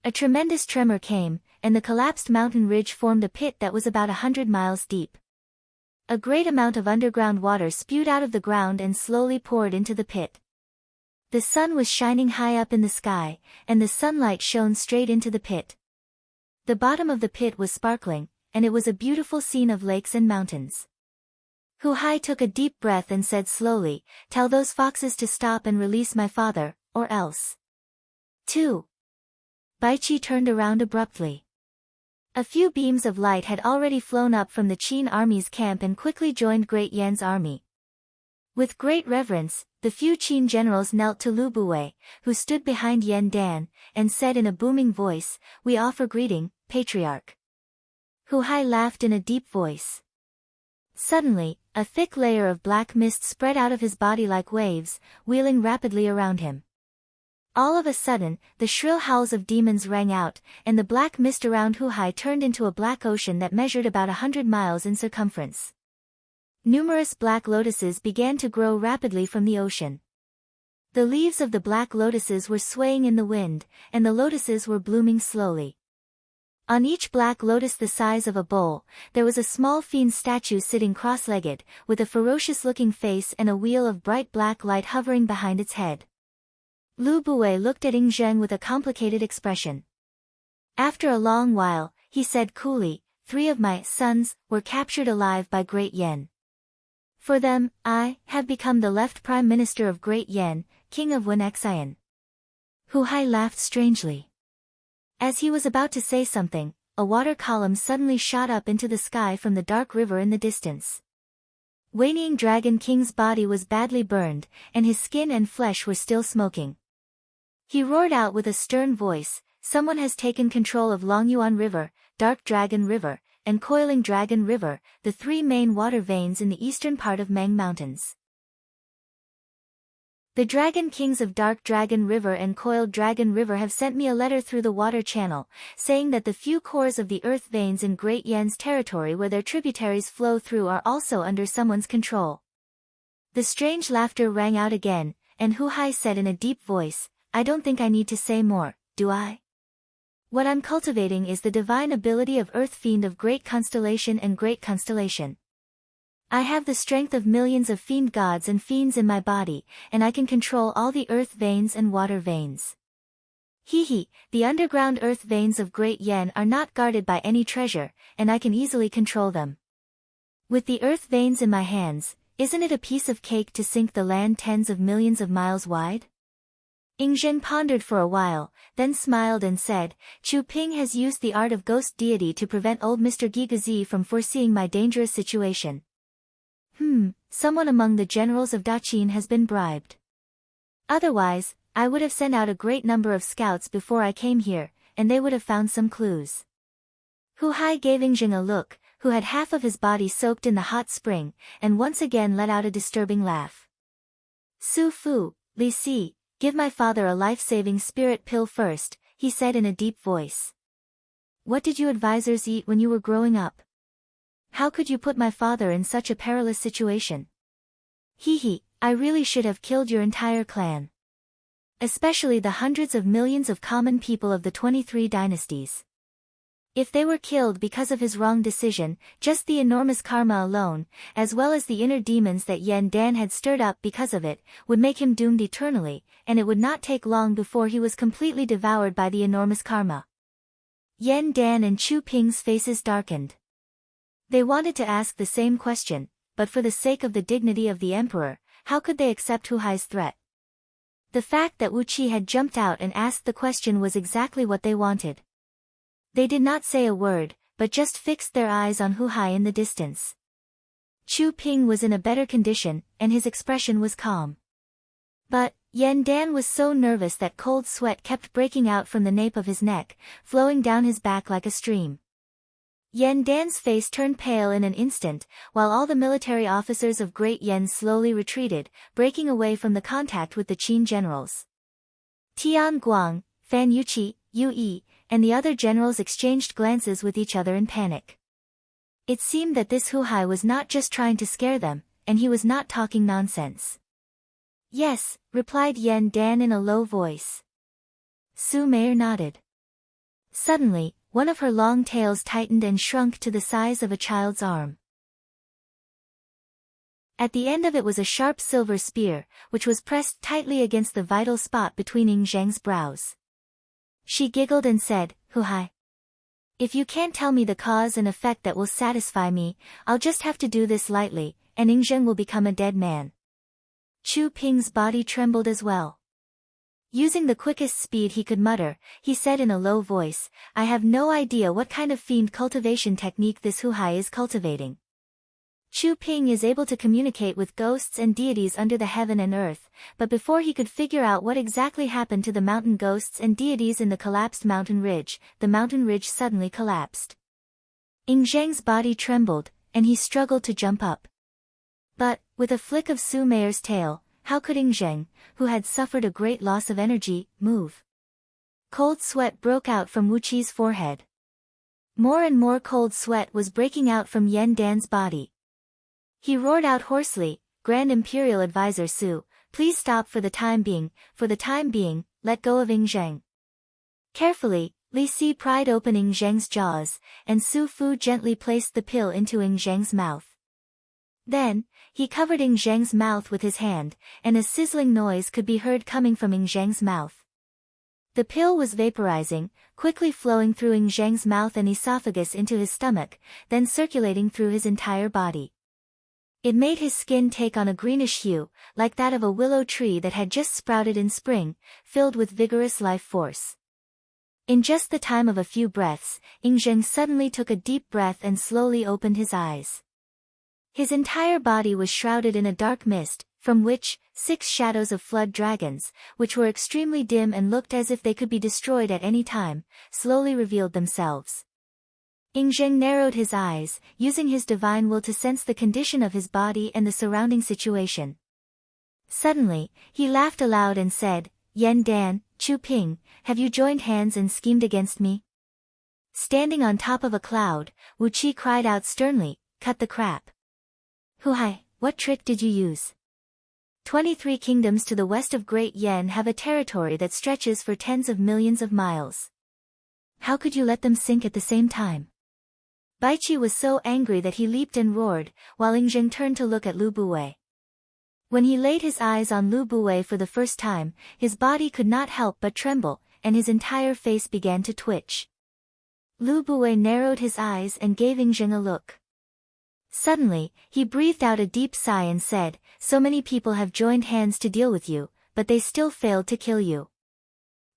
A tremendous tremor came, and the collapsed mountain ridge formed a pit that was about 100 miles deep. A great amount of underground water spewed out of the ground and slowly poured into the pit. The sun was shining high up in the sky, and the sunlight shone straight into the pit. The bottom of the pit was sparkling, and it was a beautiful scene of lakes and mountains. Hu Hai took a deep breath and said slowly, "Tell those foxes to stop and release my father, or else." 2. Baiqi turned around abruptly. A few beams of light had already flown up from the Qin army's camp and quickly joined Great Yan's army. With great reverence, the few Qin generals knelt to Lu Buwei, who stood behind Yan Dan, and said in a booming voice, "We offer greeting, Patriarch." Hu Hai laughed in a deep voice. Suddenly, a thick layer of black mist spread out of his body like waves, wheeling rapidly around him. All of a sudden, the shrill howls of demons rang out, and the black mist around Hu Hai turned into a black ocean that measured about 100 miles in circumference. Numerous black lotuses began to grow rapidly from the ocean. The leaves of the black lotuses were swaying in the wind, and the lotuses were blooming slowly. On each black lotus the size of a bowl, there was a small fiend statue sitting cross-legged, with a ferocious-looking face and a wheel of bright black light hovering behind its head. Lu Buwei looked at Ing Zheng with a complicated expression. After a long while, he said coolly, 3 of my sons were captured alive by Great Yen. For them, I have become the left Prime Minister of Great Yen, King of Wenxian. Hu Hai laughed strangely. As he was about to say something, a water column suddenly shot up into the sky from the dark river in the distance. Wanying Dragon King's body was badly burned, and his skin and flesh were still smoking. He roared out with a stern voice, someone has taken control of Longyuan River, Dark Dragon River, and Coiling Dragon River, the 3 main water veins in the eastern part of Meng Mountains. The Dragon Kings of Dark Dragon River and Coiled Dragon River have sent me a letter through the water channel, saying that the few cores of the earth veins in Great Yen's territory where their tributaries flow through are also under someone's control. The strange laughter rang out again, and Hu Hai said in a deep voice, I don't think I need to say more, do I? What I'm cultivating is the divine ability of Earth Fiend of Great Constellation and Great Constellation. I have the strength of millions of fiend gods and fiends in my body, and I can control all the earth veins and water veins. The underground earth veins of Great Yen are not guarded by any treasure, and I can easily control them. With the earth veins in my hands, isn't it a piece of cake to sink the land tens of millions of miles wide? Ing Zheng pondered for a while, then smiled and said, Chu Ping has used the art of ghost deity to prevent old Mr. Gigazi from foreseeing my dangerous situation. Someone among the generals of Daqin has been bribed. Otherwise, I would have sent out a great number of scouts before I came here, and they would have found some clues. Hu Hai gave Ing Zheng a look, who had half of his body soaked in the hot spring, and once again let out a disturbing laugh. Su Fu, Li Si, give my father a life-saving spirit pill first, he said in a deep voice. What did you advisors eat when you were growing up? How could you put my father in such a perilous situation? I really should have killed your entire clan. Especially the hundreds of millions of common people of the 23 dynasties. If they were killed because of his wrong decision, just the enormous karma alone, as well as the inner demons that Yen Dan had stirred up because of it, would make him doomed eternally, and it would not take long before he was completely devoured by the enormous karma. Yen Dan and Chu Ping's faces darkened. They wanted to ask the same question, but for the sake of the dignity of the emperor, how could they accept Hu Hai's threat? The fact that Wu Qi had jumped out and asked the question was exactly what they wanted. They did not say a word, but just fixed their eyes on Hu Hai in the distance. Chu Ping was in a better condition, and his expression was calm. But Yen Dan was so nervous that cold sweat kept breaking out from the nape of his neck, flowing down his back like a stream. Yen Dan's face turned pale in an instant, while all the military officers of Great Yen slowly retreated, breaking away from the contact with the Qin generals. Tian Guang, Fan Yuqi, Yu Yi, and the other generals exchanged glances with each other in panic. It seemed that this Hu Hai was not just trying to scare them, and he was not talking nonsense. Yes, replied Yen Dan in a low voice. Su Meier nodded. Suddenly, one of her long tails tightened and shrunk to the size of a child's arm. At the end of it was a sharp silver spear, which was pressed tightly against the vital spot between Ing Zheng's brows. She giggled and said, Hu Hai, if you can't tell me the cause and effect that will satisfy me, I'll just have to do this lightly, and Ing Zheng will become a dead man. Chu Ping's body trembled as well. Using the quickest speed he could mutter, he said in a low voice, I have no idea what kind of fiend cultivation technique this Hu Hai is cultivating. Chu Ping is able to communicate with ghosts and deities under the heaven and earth, but before he could figure out what exactly happened to the mountain ghosts and deities in the collapsed mountain ridge, the mountain ridge suddenly collapsed. Ing Zheng's body trembled, and he struggled to jump up. But, with a flick of Su Meier's tail, how could Ing Zheng, who had suffered a great loss of energy, move? Cold sweat broke out from Wu Qi's forehead. More and more cold sweat was breaking out from Yen Dan's body. He roared out hoarsely, Grand Imperial Advisor Su, please stop for the time being, let go of Ing Zheng. Carefully, Li Si pried open Ing Zheng's jaws, and Su Fu gently placed the pill into Ing Zheng's mouth. Then, he covered Ing Zheng's mouth with his hand, and a sizzling noise could be heard coming from Ing Zheng's mouth. The pill was vaporizing, quickly flowing through Ing Zheng's mouth and esophagus into his stomach, then circulating through his entire body. It made his skin take on a greenish hue, like that of a willow tree that had just sprouted in spring, filled with vigorous life force. In just the time of a few breaths, Ing Zheng suddenly took a deep breath and slowly opened his eyes. His entire body was shrouded in a dark mist, from which 6 shadows of flood dragons, which were extremely dim and looked as if they could be destroyed at any time, slowly revealed themselves. Ing Zheng narrowed his eyes, using his divine will to sense the condition of his body and the surrounding situation. Suddenly, he laughed aloud and said, "Yan Dan, Chu Ping, have you joined hands and schemed against me?" Standing on top of a cloud, Wu Qi cried out sternly, "Cut the crap. Hu Hai, what trick did you use? 23 kingdoms to the west of Great Yen have a territory that stretches for tens of millions of miles. How could you let them sink at the same time?" Baichi was so angry that he leaped and roared, while Ing Zheng turned to look at Lu Buwei. When he laid his eyes on Lu Buwei for the first time, his body could not help but tremble, and his entire face began to twitch. Lu Buwei narrowed his eyes and gave Ing Zheng a look. Suddenly, he breathed out a deep sigh and said, "So many people have joined hands to deal with you, but they still failed to kill you.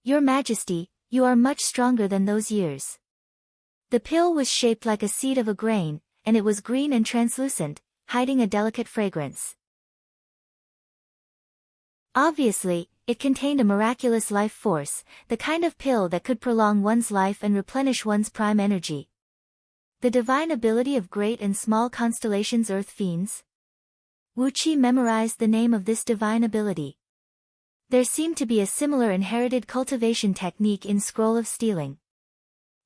Your Majesty, you are much stronger than those years." The pill was shaped like a seed of a grain, and it was green and translucent, hiding a delicate fragrance. Obviously, it contained a miraculous life force, the kind of pill that could prolong one's life and replenish one's prime energy. The divine ability of great and small constellations Earth Fiends? Wu Qi memorized the name of this divine ability. There seemed to be a similar inherited cultivation technique in Scroll of Stealing.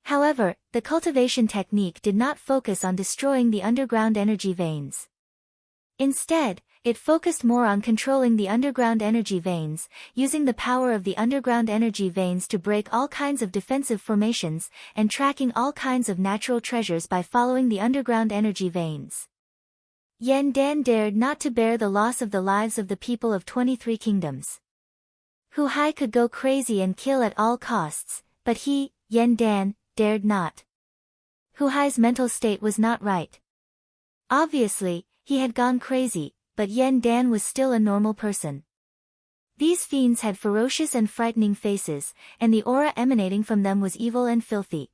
However, the cultivation technique did not focus on destroying the underground energy veins. Instead, it focused more on controlling the underground energy veins, using the power of the underground energy veins to break all kinds of defensive formations, and tracking all kinds of natural treasures by following the underground energy veins. Yan Dan dared not to bear the loss of the lives of the people of 23 kingdoms. Hu Hai could go crazy and kill at all costs, but he, Yan Dan, dared not. Hu Hai's mental state was not right. Obviously, he had gone crazy, but Yan Dan was still a normal person. These fiends had ferocious and frightening faces, and the aura emanating from them was evil and filthy.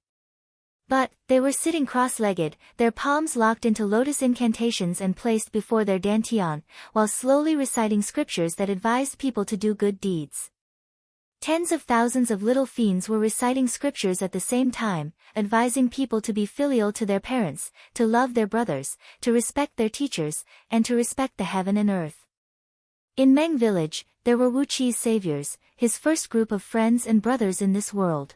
But, they were sitting cross-legged, their palms locked into lotus incantations and placed before their dantian, while slowly reciting scriptures that advised people to do good deeds. Tens of thousands of little fiends were reciting scriptures at the same time, advising people to be filial to their parents, to love their brothers, to respect their teachers, and to respect the heaven and earth. In Meng village, there were Wu Qi's saviors, his first group of friends and brothers in this world.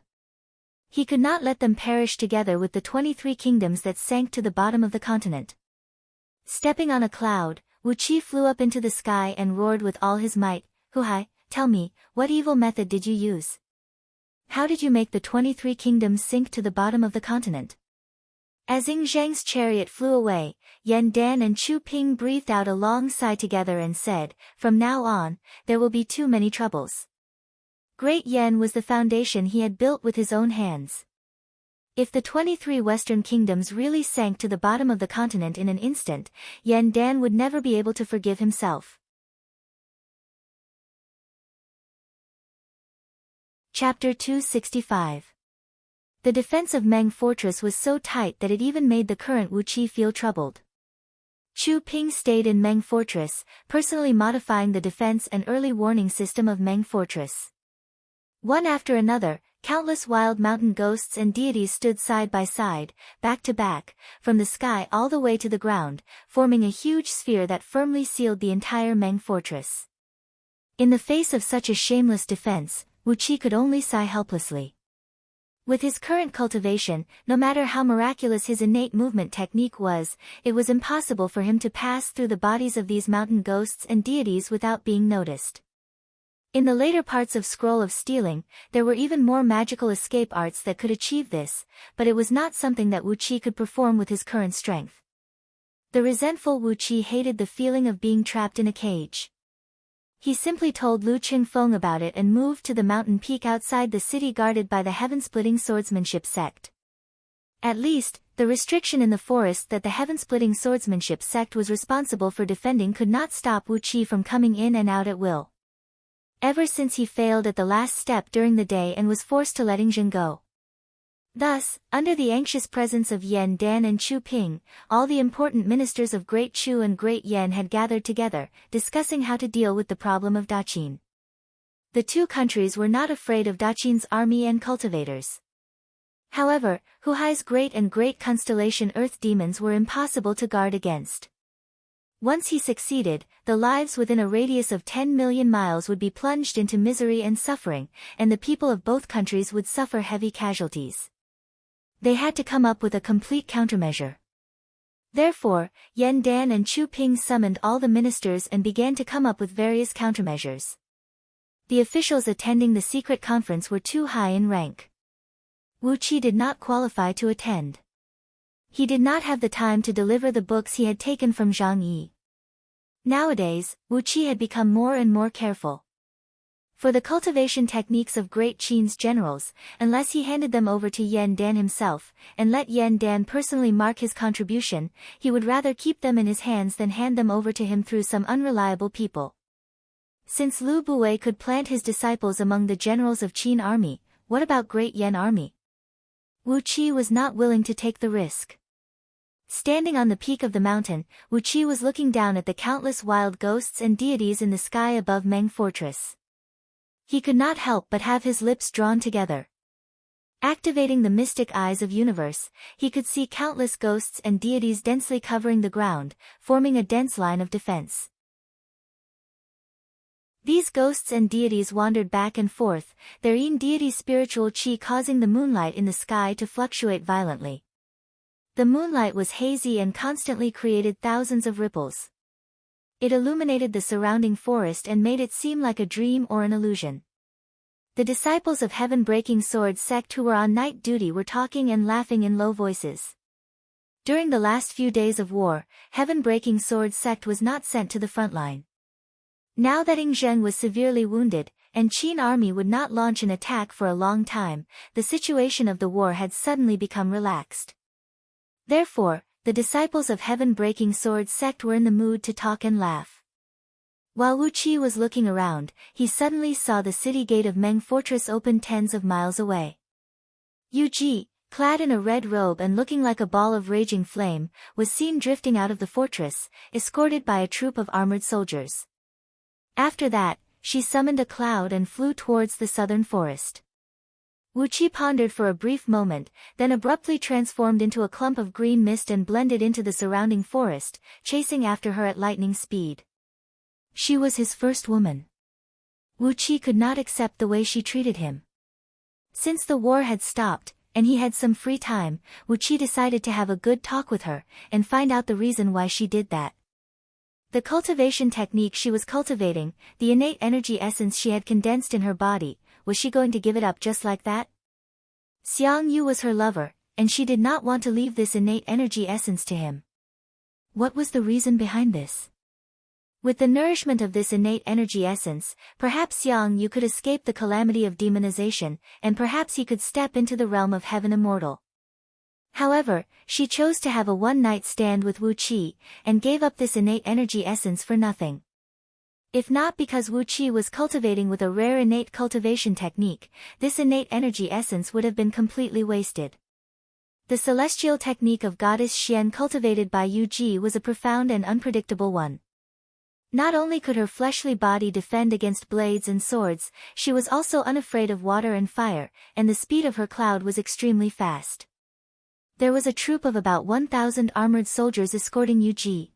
He could not let them perish together with the 23 kingdoms that sank to the bottom of the continent. Stepping on a cloud, Wu Qi flew up into the sky and roared with all his might, "Hu Hai, tell me, what evil method did you use? How did you make the 23 kingdoms sink to the bottom of the continent?" As Ing Zheng's chariot flew away, Yan Dan and Chu Ping breathed out a long sigh together and said, "From now on, there will be too many troubles." Great Yen was the foundation he had built with his own hands. If the 23 western kingdoms really sank to the bottom of the continent in an instant, Yan Dan would never be able to forgive himself. Chapter 265. The defense of Meng Fortress was so tight that it even made the current Wu Qi feel troubled. Chu Ping stayed in Meng Fortress, personally modifying the defense and early warning system of Meng Fortress. One after another, countless wild mountain ghosts and deities stood side by side, back to back, from the sky all the way to the ground, forming a huge sphere that firmly sealed the entire Meng Fortress. In the face of such a shameless defense, Wu Qi could only sigh helplessly. With his current cultivation, no matter how miraculous his innate movement technique was, it was impossible for him to pass through the bodies of these mountain ghosts and deities without being noticed. In the later parts of Scroll of Stealing, there were even more magical escape arts that could achieve this, but it was not something that Wu Qi could perform with his current strength. The resentful Wu Qi hated the feeling of being trapped in a cage. He simply told Lu Qingfeng about it and moved to the mountain peak outside the city guarded by the heaven-splitting swordsmanship sect. At least, the restriction in the forest that the heaven-splitting swordsmanship sect was responsible for defending could not stop Wu Qi from coming in and out at will. Ever since he failed at the last step during the day and was forced to letting Zheng go. Thus, under the anxious presence of Yan Dan and Chu Ping, all the important ministers of Great Chu and Great Yan had gathered together, discussing how to deal with the problem of Daqin. The two countries were not afraid of Daqin's army and cultivators. However, Huhai's great and great constellation Earth demons were impossible to guard against. Once he succeeded, the lives within a radius of 10 million miles would be plunged into misery and suffering, and the people of both countries would suffer heavy casualties. They had to come up with a complete countermeasure. Therefore, Yan Dan and Chu Ping summoned all the ministers and began to come up with various countermeasures. The officials attending the secret conference were too high in rank. Wu Qi did not qualify to attend. He did not have the time to deliver the books he had taken from Zhang Yi. Nowadays, Wu Qi had become more and more careful. For the cultivation techniques of Great Qin's generals, unless he handed them over to Yan Dan himself, and let Yan Dan personally mark his contribution, he would rather keep them in his hands than hand them over to him through some unreliable people. Since Lu Buwei could plant his disciples among the generals of Qin army, what about Great Yan army? Wu Qi was not willing to take the risk. Standing on the peak of the mountain, Wu Qi was looking down at the countless wild ghosts and deities in the sky above Meng Fortress. He could not help but have his lips drawn together. Activating the mystic eyes of universe, he could see countless ghosts and deities densely covering the ground, forming a dense line of defense. These ghosts and deities wandered back and forth, their Yin deity's spiritual qi causing the moonlight in the sky to fluctuate violently. The moonlight was hazy and constantly created thousands of ripples. It illuminated the surrounding forest and made it seem like a dream or an illusion. The disciples of Heaven-Breaking Sword sect who were on night duty were talking and laughing in low voices. During the last few days of war, Heaven-Breaking Sword sect was not sent to the front line. Now that Ing Zheng was severely wounded, and Qin army would not launch an attack for a long time, the situation of the war had suddenly become relaxed. Therefore, the disciples of Heaven-Breaking Sword sect were in the mood to talk and laugh. While Wu Qi was looking around, he suddenly saw the city gate of Meng Fortress open tens of miles away. Yu Ji, clad in a red robe and looking like a ball of raging flame, was seen drifting out of the fortress, escorted by a troop of armored soldiers. After that, she summoned a cloud and flew towards the southern forest. Wu Qi pondered for a brief moment, then abruptly transformed into a clump of green mist and blended into the surrounding forest, chasing after her at lightning speed. She was his first woman. Wu Qi could not accept the way she treated him. Since the war had stopped, and he had some free time, Wu Qi decided to have a good talk with her, and find out the reason why she did that. The cultivation technique she was cultivating, the innate energy essence she had condensed in her body, was she going to give it up just like that? Xiang Yu was her lover, and she did not want to leave this innate energy essence to him. What was the reason behind this? With the nourishment of this innate energy essence, perhaps Xiang Yu could escape the calamity of demonization, and perhaps he could step into the realm of heaven immortal. However, she chose to have a one-night stand with Wu Qi, and gave up this innate energy essence for nothing. If not because Wu Qi was cultivating with a rare innate cultivation technique, this innate energy essence would have been completely wasted. The celestial technique of goddess Xian cultivated by Yu Ji was a profound and unpredictable one. Not only could her fleshly body defend against blades and swords, she was also unafraid of water and fire, and the speed of her cloud was extremely fast. There was a troop of about 1,000 armored soldiers escorting Yu Ji.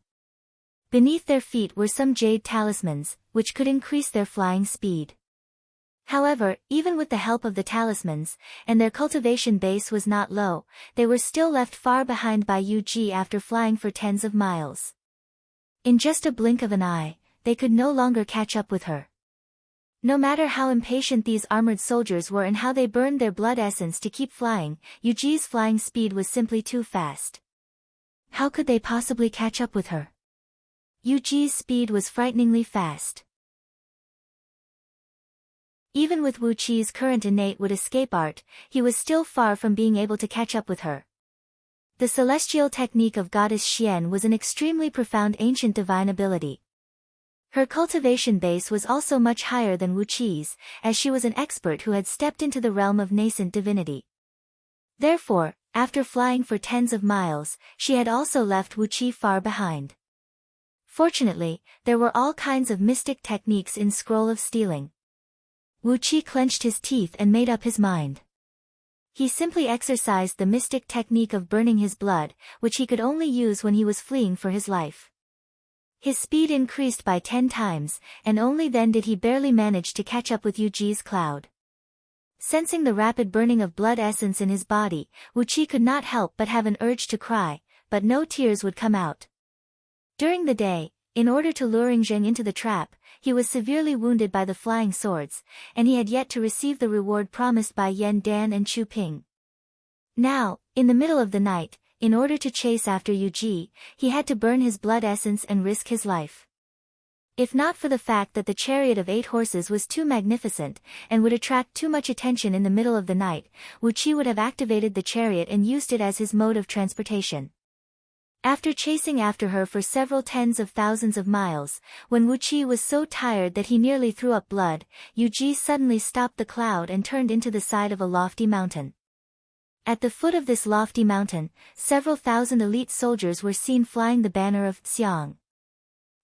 Beneath their feet were some jade talismans, which could increase their flying speed. However, even with the help of the talismans, and their cultivation base was not low, they were still left far behind by Yu after flying for tens of miles. In just a blink of an eye, they could no longer catch up with her. No matter how impatient these armored soldiers were and how they burned their blood essence to keep flying, Yuji's flying speed was simply too fast. How could they possibly catch up with her? Yuji's speed was frighteningly fast. Even with Wu Qi's current innate would escape art, he was still far from being able to catch up with her. The celestial technique of goddess Xian was an extremely profound ancient divine ability. Her cultivation base was also much higher than Wu Qi's, as she was an expert who had stepped into the realm of nascent divinity. Therefore, after flying for tens of miles, she had also left Wu Qi far behind. Fortunately, there were all kinds of mystic techniques in Scroll of Stealing. Wu Qi clenched his teeth and made up his mind. He simply exercised the mystic technique of burning his blood, which he could only use when he was fleeing for his life. His speed increased by 10 times, and only then did he barely manage to catch up with Yuji's cloud. Sensing the rapid burning of blood essence in his body, Wu Qi could not help but have an urge to cry, but no tears would come out. During the day, in order to lure Zheng into the trap, he was severely wounded by the flying swords, and he had yet to receive the reward promised by Yan Dan and Chu Ping. Now, in the middle of the night, in order to chase after Yuji, he had to burn his blood essence and risk his life. If not for the fact that the chariot of 8 horses was too magnificent, and would attract too much attention in the middle of the night, Wu Qi would have activated the chariot and used it as his mode of transportation. After chasing after her for several tens of thousands of miles, when Wu Qi was so tired that he nearly threw up blood, Yuji suddenly stopped the cloud and turned into the side of a lofty mountain. At the foot of this lofty mountain, several thousand elite soldiers were seen flying the banner of Xiang.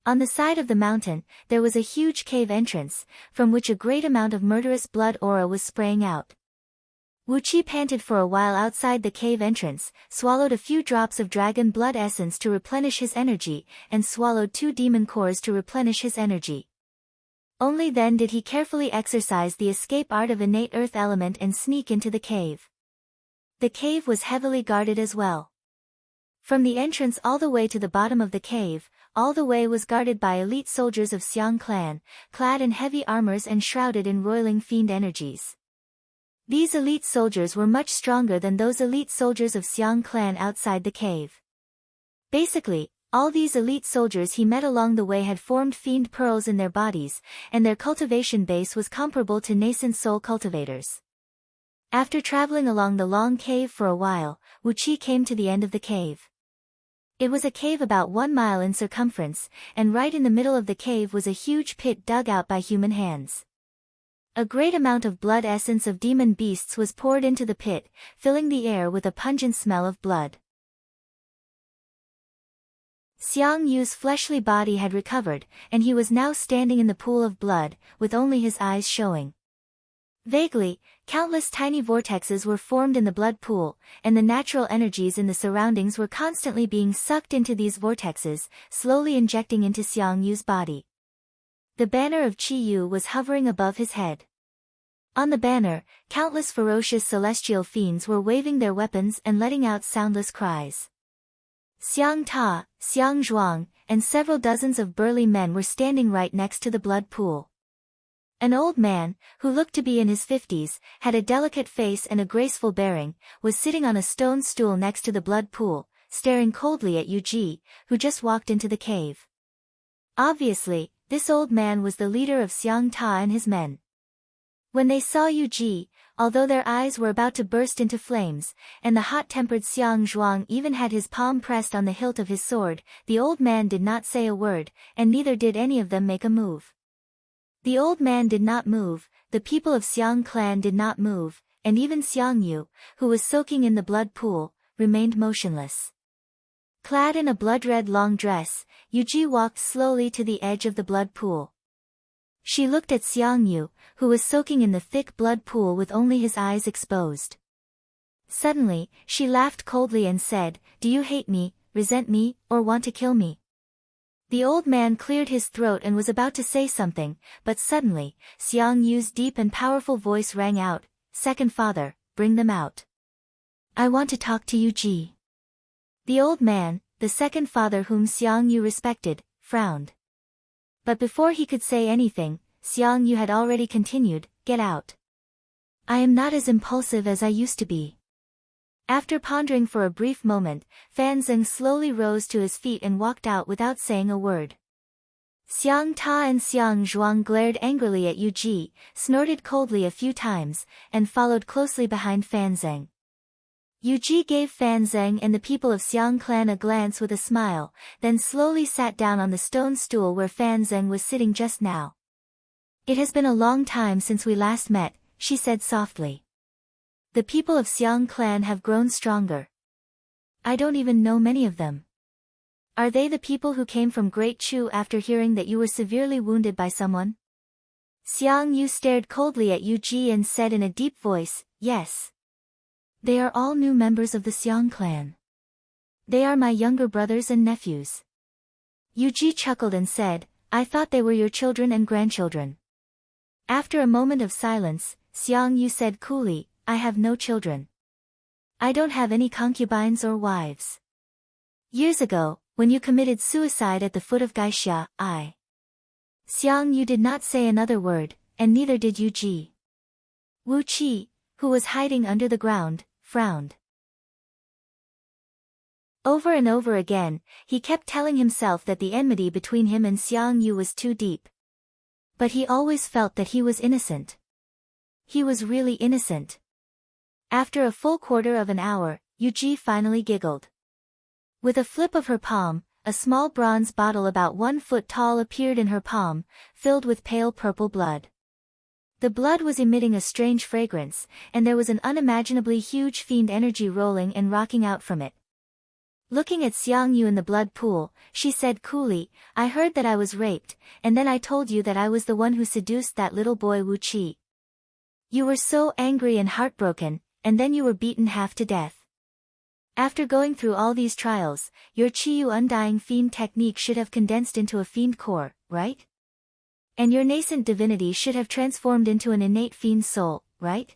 On the side of the mountain, there was a huge cave entrance, from which a great amount of murderous blood aura was spraying out. Wu Qi panted for a while outside the cave entrance, swallowed a few drops of dragon blood essence to replenish his energy, and swallowed 2 demon cores to replenish his energy. Only then did he carefully exercise the escape art of innate earth element and sneak into the cave. The cave was heavily guarded as well. From the entrance all the way to the bottom of the cave, all the way was guarded by elite soldiers of Xiang clan, clad in heavy armors and shrouded in roiling fiend energies. These elite soldiers were much stronger than those elite soldiers of Xiang clan outside the cave. Basically, all these elite soldiers he met along the way had formed fiend pearls in their bodies, and their cultivation base was comparable to nascent soul cultivators. After traveling along the long cave for a while, Wu Qi came to the end of the cave. It was a cave about 1 mile in circumference, and right in the middle of the cave was a huge pit dug out by human hands. A great amount of blood essence of demon beasts was poured into the pit, filling the air with a pungent smell of blood. Xiang Yu's fleshly body had recovered, and he was now standing in the pool of blood, with only his eyes showing. Vaguely, countless tiny vortexes were formed in the blood pool, and the natural energies in the surroundings were constantly being sucked into these vortexes, slowly injecting into Xiang Yu's body. The banner of Qi Yu was hovering above his head. On the banner, countless ferocious celestial fiends were waving their weapons and letting out soundless cries. Xiang Ta, Xiang Zhuang, and several dozens of burly men were standing right next to the blood pool. An old man, who looked to be in his 50s, had a delicate face and a graceful bearing, was sitting on a stone stool next to the blood pool, staring coldly at Yuji, who just walked into the cave. Obviously, this old man was the leader of Xiang Ta and his men. When they saw Yuji, although their eyes were about to burst into flames, and the hot-tempered Xiang Zhuang even had his palm pressed on the hilt of his sword, the old man did not say a word, and neither did any of them make a move. The old man did not move, the people of Xiang clan did not move, and even Xiang Yu, who was soaking in the blood pool, remained motionless. Clad in a blood-red long dress, Yuji walked slowly to the edge of the blood pool. She looked at Xiang Yu, who was soaking in the thick blood pool with only his eyes exposed. Suddenly, she laughed coldly and said, "Do you hate me, resent me, or want to kill me?" The old man cleared his throat and was about to say something, but suddenly, Xiang Yu's deep and powerful voice rang out, "Second father, bring them out. I want to talk to Yu Ji." The old man, the second father whom Xiang Yu respected, frowned. But before he could say anything, Xiang Yu had already continued, "Get out. I am not as impulsive as I used to be." After pondering for a brief moment, Fan Zeng slowly rose to his feet and walked out without saying a word. Xiang Ta and Xiang Zhuang glared angrily at Yu Ji, snorted coldly a few times, and followed closely behind Fan Zeng. Yu Ji gave Fan Zeng and the people of Xiang clan a glance with a smile, then slowly sat down on the stone stool where Fan Zeng was sitting just now. "It has been a long time since we last met," she said softly. "The people of Xiang clan have grown stronger. I don't even know many of them. Are they the people who came from Great Chu after hearing that you were severely wounded by someone?" Xiang Yu stared coldly at Yu Ji and said in a deep voice, "Yes. They are all new members of the Xiang clan. They are my younger brothers and nephews." Yu Ji chuckled and said, "I thought they were your children and grandchildren." After a moment of silence, Xiang Yu said coolly, "I have no children. I don't have any concubines or wives. Years ago, when you committed suicide at the foot of Gaixia, Xiang Yu did not say another word, and neither did Yu Ji. Wu Qi, who was hiding under the ground, frowned. Over and over again, he kept telling himself that the enmity between him and Xiang Yu was too deep. But he always felt that he was innocent. He was really innocent. After a full quarter of an hour, Yu Ji finally giggled. With a flip of her palm, a small bronze bottle about 1 foot tall appeared in her palm, filled with pale purple blood. The blood was emitting a strange fragrance, and there was an unimaginably huge fiend energy rolling and rocking out from it. Looking at Xiang Yu in the blood pool, she said coolly, "I heard that I was raped, and then I told you that I was the one who seduced that little boy Wu Qi. You were so angry and heartbroken, and then you were beaten half to death. After going through all these trials, your Qiyu undying fiend technique should have condensed into a fiend core, right? And your nascent divinity should have transformed into an innate fiend soul, right?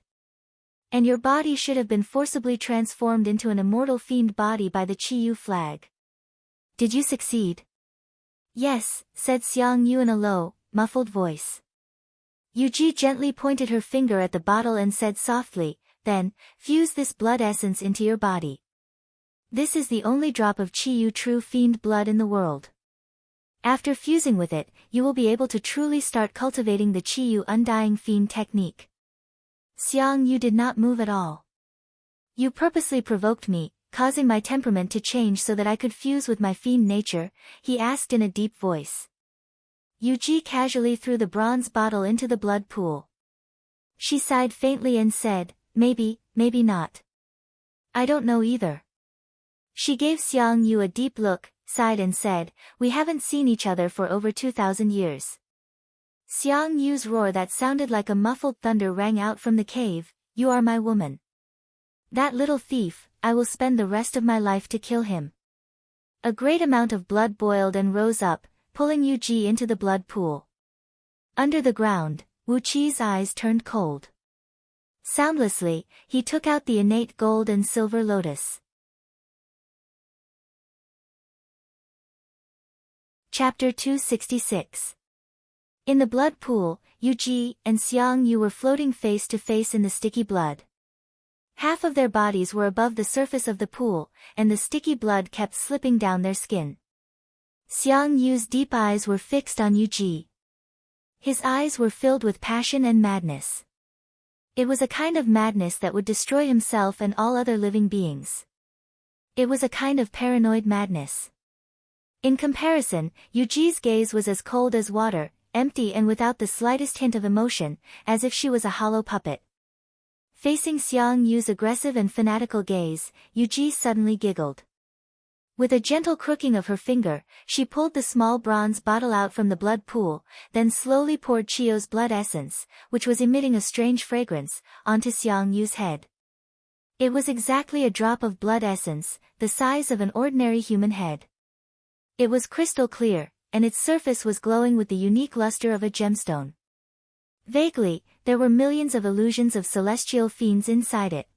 And your body should have been forcibly transformed into an immortal fiend body by the Qiyu flag. Did you succeed?" "Yes," said Xiang Yu in a low, muffled voice. Yu Ji gently pointed her finger at the bottle and said softly, "Then, fuse this blood essence into your body. This is the only drop of Qiyu true fiend blood in the world. After fusing with it, you will be able to truly start cultivating the Qiyu undying fiend technique." Xiang Yu did not move at all. "You purposely provoked me, causing my temperament to change so that I could fuse with my fiend nature?" he asked in a deep voice. Yu Ji casually threw the bronze bottle into the blood pool. She sighed faintly and said, "Maybe, maybe not. I don't know either." She gave Xiang Yu a deep look, sighed and said, "We haven't seen each other for over 2,000 years. Xiang Yu's roar that sounded like a muffled thunder rang out from the cave, "You are my woman. That little thief, I will spend the rest of my life to kill him." A great amount of blood boiled and rose up, pulling Yu Ji into the blood pool. Under the ground, Wu Qi's eyes turned cold. Soundlessly, he took out the innate gold and silver lotus. Chapter 266. In the blood pool, Yu Ji and Xiang Yu were floating face to face in the sticky blood. Half of their bodies were above the surface of the pool, and the sticky blood kept slipping down their skin. Xiang Yu's deep eyes were fixed on Yu Ji. His eyes were filled with passion and madness. It was a kind of madness that would destroy himself and all other living beings. It was a kind of paranoid madness. In comparison, Yu Ji's gaze was as cold as water, empty and without the slightest hint of emotion, as if she was a hollow puppet. Facing Xiang Yu's aggressive and fanatical gaze, Yu Ji suddenly giggled. With a gentle crooking of her finger, she pulled the small bronze bottle out from the blood pool, then slowly poured Chio's blood essence, which was emitting a strange fragrance, onto Xiang Yu's head. It was exactly a drop of blood essence, the size of an ordinary human head. It was crystal clear, and its surface was glowing with the unique luster of a gemstone. Vaguely, there were millions of illusions of celestial fiends inside it.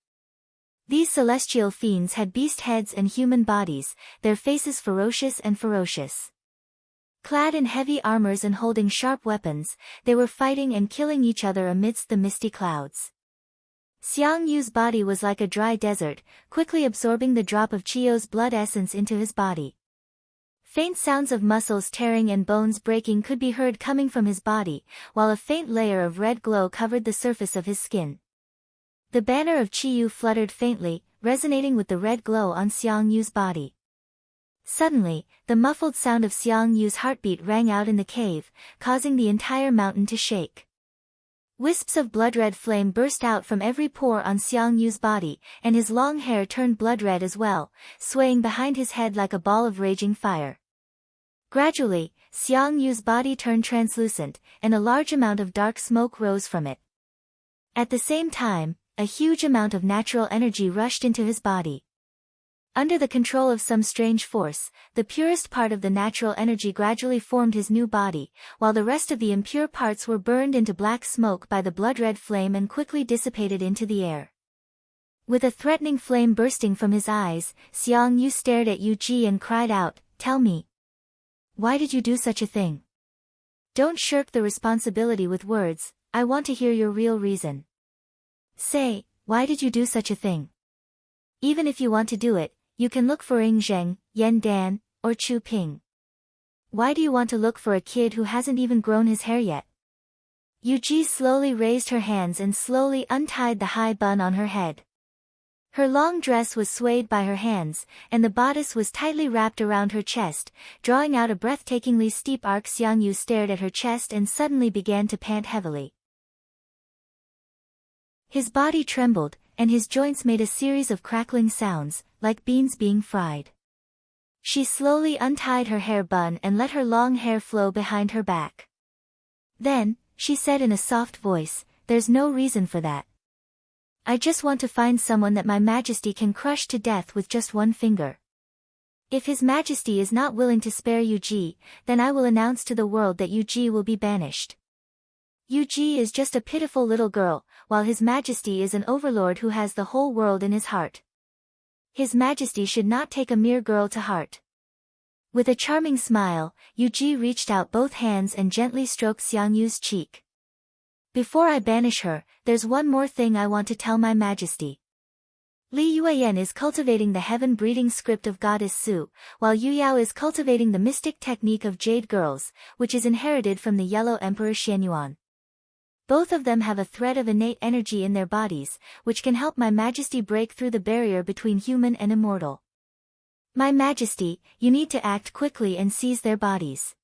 These celestial fiends had beast heads and human bodies, their faces ferocious and ferocious. Clad in heavy armors and holding sharp weapons, they were fighting and killing each other amidst the misty clouds. Xiang Yu's body was like a dry desert, quickly absorbing the drop of Chiyo's blood essence into his body. Faint sounds of muscles tearing and bones breaking could be heard coming from his body, while a faint layer of red glow covered the surface of his skin. The banner of Chiyu fluttered faintly, resonating with the red glow on Xiang Yu's body. Suddenly, the muffled sound of Xiang Yu's heartbeat rang out in the cave, causing the entire mountain to shake. Wisps of blood-red flame burst out from every pore on Xiang Yu's body, and his long hair turned blood-red as well, swaying behind his head like a ball of raging fire. Gradually, Xiang Yu's body turned translucent, and a large amount of dark smoke rose from it. At the same time, a huge amount of natural energy rushed into his body. Under the control of some strange force, the purest part of the natural energy gradually formed his new body, while the rest of the impure parts were burned into black smoke by the blood-red flame and quickly dissipated into the air. With a threatening flame bursting from his eyes, Xiang Yu stared at Yu Ji and cried out, "Tell me. Why did you do such a thing? Don't shirk the responsibility with words, I want to hear your real reason. Say, why did you do such a thing? Even if you want to do it, you can look for Ying Zheng, Yan Dan, or Chu Ping. Why do you want to look for a kid who hasn't even grown his hair yet?" Yu Ji slowly raised her hands and slowly untied the high bun on her head. Her long dress was swayed by her hands, and the bodice was tightly wrapped around her chest, drawing out a breathtakingly steep arc. Xiang Yu stared at her chest and suddenly began to pant heavily. His body trembled, and his joints made a series of crackling sounds, like beans being fried. She slowly untied her hair bun and let her long hair flow behind her back. Then, she said in a soft voice, "There's no reason for that. I just want to find someone that my Majesty can crush to death with just one finger. If His Majesty is not willing to spare Yu Ji, then I will announce to the world that Yu Ji will be banished. Yu Ji is just a pitiful little girl, while His Majesty is an overlord who has the whole world in his heart. His Majesty should not take a mere girl to heart." With a charming smile, Yu Ji reached out both hands and gently stroked Xiang Yu's cheek. "Before I banish her, there's one more thing I want to tell my Majesty. Li Yuan is cultivating the heaven-breeding script of Goddess Su, while Yu Yao is cultivating the mystic technique of Jade Girls, which is inherited from the Yellow Emperor Xianyuan. Both of them have a thread of innate energy in their bodies, which can help my Majesty break through the barrier between human and immortal. My Majesty, you need to act quickly and seize their bodies."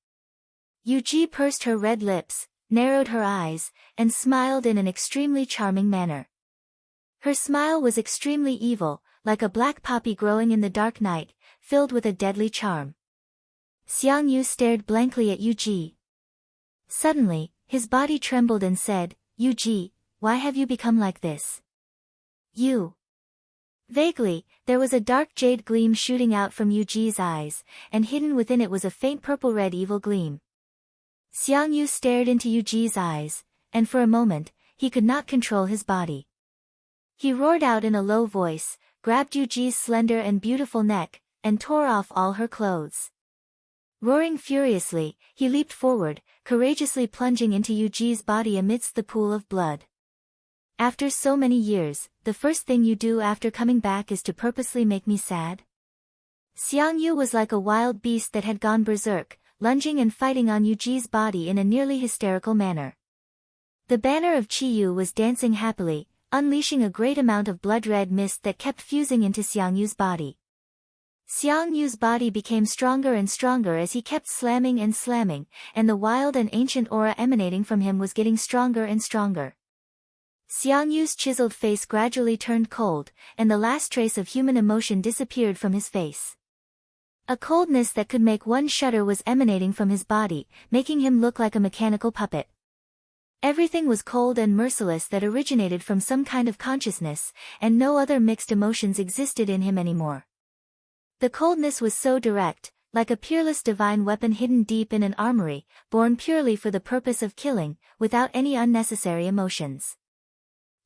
Yu Ji pursed her red lips, narrowed her eyes, and smiled in an extremely charming manner. Her smile was extremely evil, like a black poppy growing in the dark night, filled with a deadly charm. Xiang Yu stared blankly at Yu Ji. Suddenly, his body trembled and said, "Yu Ji, why have you become like this? You." Vaguely, there was a dark jade gleam shooting out from Yu Ji's eyes, and hidden within it was a faint purple-red evil gleam. Xiang Yu stared into Yu Ji's eyes, and for a moment, he could not control his body. He roared out in a low voice, grabbed Yu Ji's slender and beautiful neck, and tore off all her clothes. Roaring furiously, he leaped forward, courageously plunging into Yu Ji's body amidst the pool of blood. "After so many years, the first thing you do after coming back is to purposely make me sad?" Xiang Yu was like a wild beast that had gone berserk, lunging and fighting on Yu Ji's body in a nearly hysterical manner. The banner of Chiyu was dancing happily, unleashing a great amount of blood-red mist that kept fusing into Xiang Yu's body. Xiang Yu's body became stronger and stronger as he kept slamming and slamming, and the wild and ancient aura emanating from him was getting stronger and stronger. Xiang Yu's chiseled face gradually turned cold, and the last trace of human emotion disappeared from his face. A coldness that could make one shudder was emanating from his body, making him look like a mechanical puppet. Everything was cold and merciless that originated from some kind of consciousness, and no other mixed emotions existed in him anymore. The coldness was so direct, like a peerless divine weapon hidden deep in an armory, born purely for the purpose of killing, without any unnecessary emotions.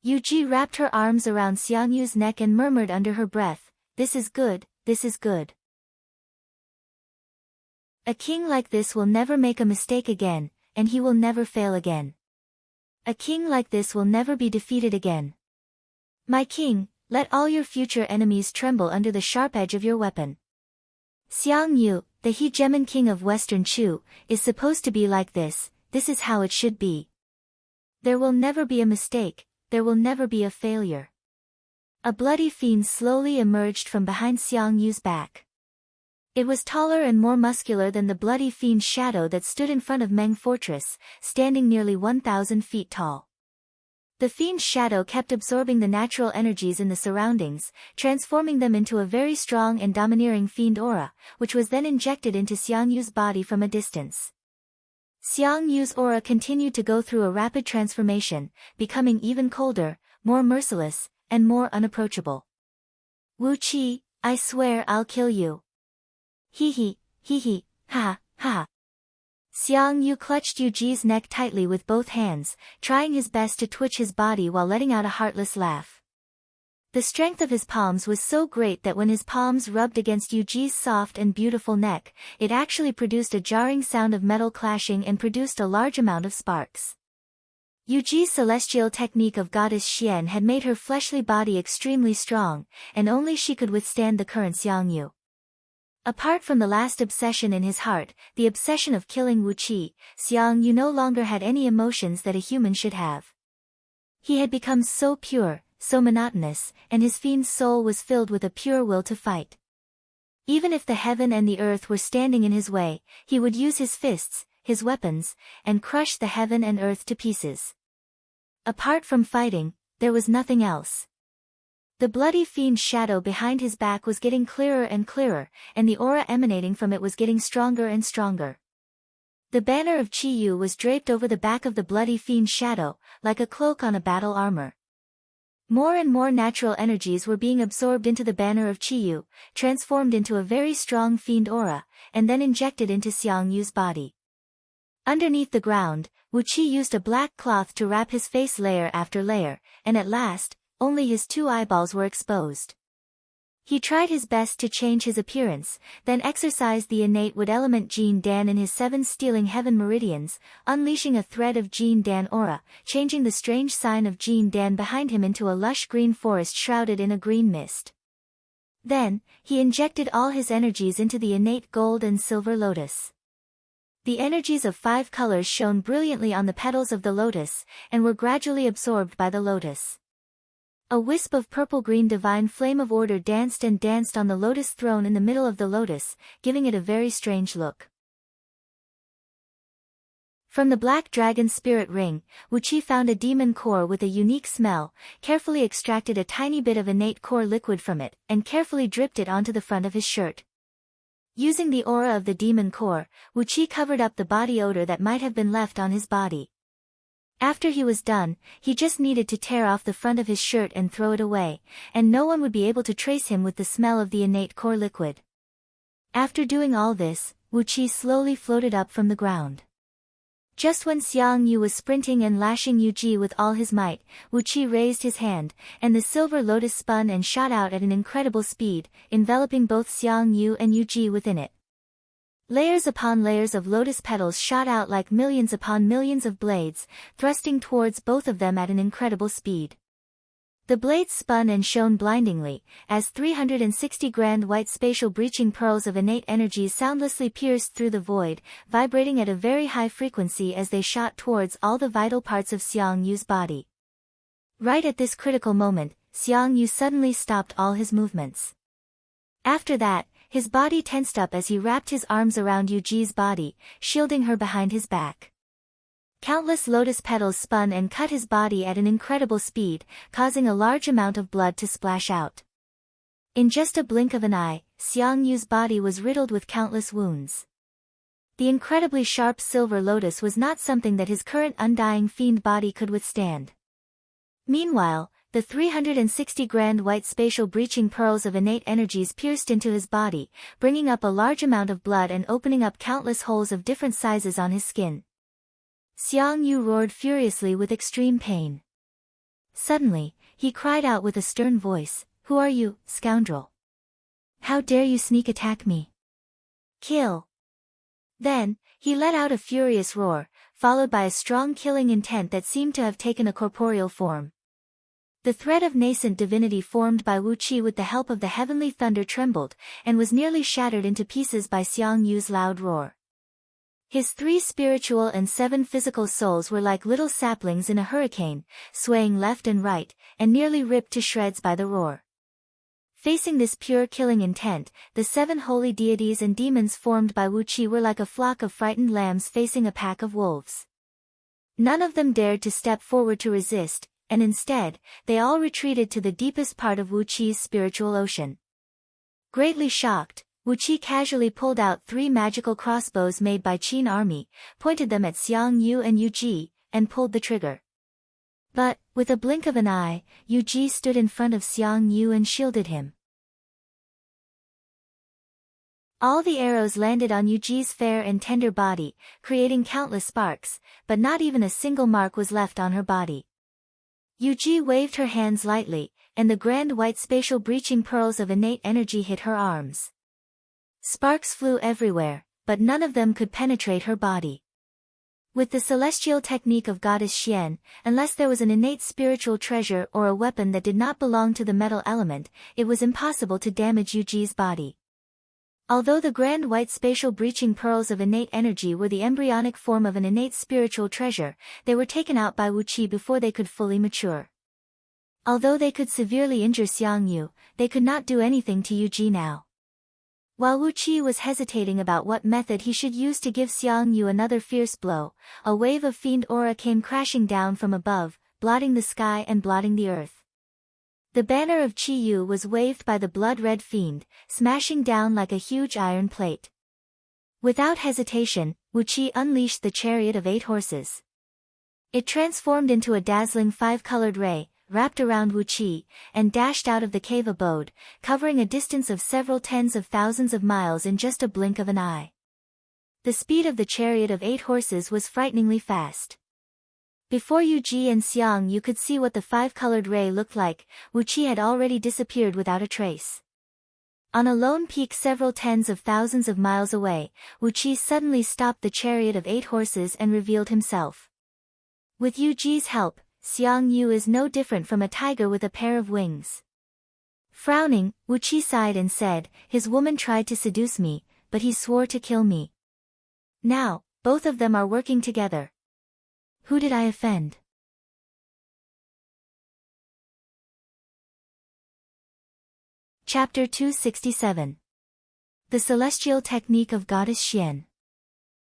Yuji wrapped her arms around Xiangyu's neck and murmured under her breath, "This is good, this is good. A king like this will never make a mistake again, and he will never fail again. A king like this will never be defeated again. My king, let all your future enemies tremble under the sharp edge of your weapon." Xiangyu, the hegemon king of Western Chu, is supposed to be like this. This is how it should be. There will never be a mistake, there will never be a failure. A bloody fiend slowly emerged from behind Xiangyu's back. It was taller and more muscular than the bloody fiend's shadow that stood in front of Meng Fortress, standing nearly 1,000 feet tall. The fiend's shadow kept absorbing the natural energies in the surroundings, transforming them into a very strong and domineering fiend aura, which was then injected into Xiangyu's body from a distance. Xiangyu's aura continued to go through a rapid transformation, becoming even colder, more merciless, and more unapproachable. "Wu Qi, I swear I'll kill you." Hee, ha, ha. Xiangyu clutched Yuji's neck tightly with both hands, trying his best to twitch his body while letting out a heartless laugh. The strength of his palms was so great that when his palms rubbed against Yuji's soft and beautiful neck, it actually produced a jarring sound of metal clashing and produced a large amount of sparks. Yuji's celestial technique of goddess Xian had made her fleshly body extremely strong, and only she could withstand the current Xiangyu. Apart from the last obsession in his heart, the obsession of killing Wu Qi, Xiangyu no longer had any emotions that a human should have. He had become so pure, so monotonous, and his fiend's soul was filled with a pure will to fight. Even if the heaven and the earth were standing in his way, he would use his fists, his weapons, and crush the heaven and earth to pieces. Apart from fighting, there was nothing else. The bloody fiend's shadow behind his back was getting clearer and clearer, and the aura emanating from it was getting stronger and stronger. The banner of Qiyu was draped over the back of the bloody fiend's shadow, like a cloak on a battle armor. More and more natural energies were being absorbed into the banner of Qiyu, transformed into a very strong fiend aura, and then injected into Xiangyu's body. Underneath the ground, Wu Qi used a black cloth to wrap his face layer after layer, and at last, only his 2 eyeballs were exposed. He tried his best to change his appearance, then exercised the innate wood element Jin Dan in his 7 stealing heaven meridians, unleashing a thread of Jin Dan aura, changing the strange sign of Jin Dan behind him into a lush green forest shrouded in a green mist. Then, he injected all his energies into the innate gold and silver lotus. The energies of 5 colors shone brilliantly on the petals of the lotus, and were gradually absorbed by the lotus. A wisp of purple-green divine flame of order danced and danced on the lotus throne in the middle of the lotus, giving it a very strange look. From the black dragon spirit ring, Wu Qi found a demon core with a unique smell, carefully extracted a tiny bit of innate core liquid from it, and carefully dripped it onto the front of his shirt. Using the aura of the demon core, Wu Qi covered up the body odor that might have been left on his body. After he was done, he just needed to tear off the front of his shirt and throw it away, and no one would be able to trace him with the smell of the innate core liquid. After doing all this, Wu Qi slowly floated up from the ground. Just when Xiangyu was sprinting and lashing Yuji with all his might, Wu Qi raised his hand, and the silver lotus spun and shot out at an incredible speed, enveloping both Xiangyu and Yuji within it. Layers upon layers of lotus petals shot out like millions upon millions of blades, thrusting towards both of them at an incredible speed. The blades spun and shone blindingly, as 360 grand white spatial breaching pearls of innate energy soundlessly pierced through the void, vibrating at a very high frequency as they shot towards all the vital parts of Xiangyu's body. Right at this critical moment, Xiangyu suddenly stopped all his movements. After that, his body tensed up as he wrapped his arms around Yuji's body, shielding her behind his back. Countless lotus petals spun and cut his body at an incredible speed, causing a large amount of blood to splash out. In just a blink of an eye, Xiangyu's body was riddled with countless wounds. The incredibly sharp silver lotus was not something that his current undying fiend body could withstand. Meanwhile, the 360 grand white spatial breaching pearls of innate energies pierced into his body, bringing up a large amount of blood and opening up countless holes of different sizes on his skin. Xiang Yu roared furiously with extreme pain. Suddenly, he cried out with a stern voice, "Who are you, scoundrel? How dare you sneak attack me? Kill!" Then, he let out a furious roar, followed by a strong killing intent that seemed to have taken a corporeal form. The thread of nascent divinity formed by Wu Qi with the help of the heavenly thunder trembled, and was nearly shattered into pieces by Xiang Yu's loud roar. His 3 spiritual and 7 physical souls were like little saplings in a hurricane, swaying left and right, and nearly ripped to shreds by the roar. Facing this pure killing intent, the 7 holy deities and demons formed by Wu Qi were like a flock of frightened lambs facing a pack of wolves. None of them dared to step forward to resist, and instead, they all retreated to the deepest part of Wu Qi's spiritual ocean. Greatly shocked, Wu Qi casually pulled out 3 magical crossbows made by Qin army, pointed them at Xiang Yu and Yu Ji, and pulled the trigger. But, with a blink of an eye, Yu Ji stood in front of Xiang Yu and shielded him. All the arrows landed on Yu Ji's fair and tender body, creating countless sparks, but not even a single mark was left on her body. Yu Ji waved her hands lightly, and the grand white spatial breaching pearls of innate energy hit her arms. Sparks flew everywhere, but none of them could penetrate her body. With the celestial technique of goddess Xian, unless there was an innate spiritual treasure or a weapon that did not belong to the metal element, it was impossible to damage Yu Ji's body. Although the grand white spatial breaching pearls of innate energy were the embryonic form of an innate spiritual treasure, they were taken out by Wu Qi before they could fully mature. Although they could severely injure Xiang Yu, they could not do anything to Yu Ji now. While Wu Qi was hesitating about what method he should use to give Xiang Yu another fierce blow, a wave of fiend aura came crashing down from above, blotting the sky and blotting the earth. The banner of Qi Yu was waved by the blood-red fiend, smashing down like a huge iron plate. Without hesitation, Wu Qi unleashed the chariot of 8 horses. It transformed into a dazzling 5-colored ray, wrapped around Wu Qi, and dashed out of the cave abode, covering a distance of several tens of thousands of miles in just a blink of an eye. The speed of the chariot of 8 horses was frighteningly fast. Before Yu Ji and Xiang Yu could see what the 5-colored ray looked like, Wu Qi had already disappeared without a trace. On a lone peak several tens of thousands of miles away, Wu Qi suddenly stopped the chariot of 8 horses and revealed himself. With Yu Ji's help, Xiang Yu is no different from a tiger with a pair of wings. Frowning, Wu Qi sighed and said, "His woman tried to seduce me, but he swore to kill me. Now, both of them are working together. Who did I offend?" Chapter 267. The Celestial Technique of Goddess Xian.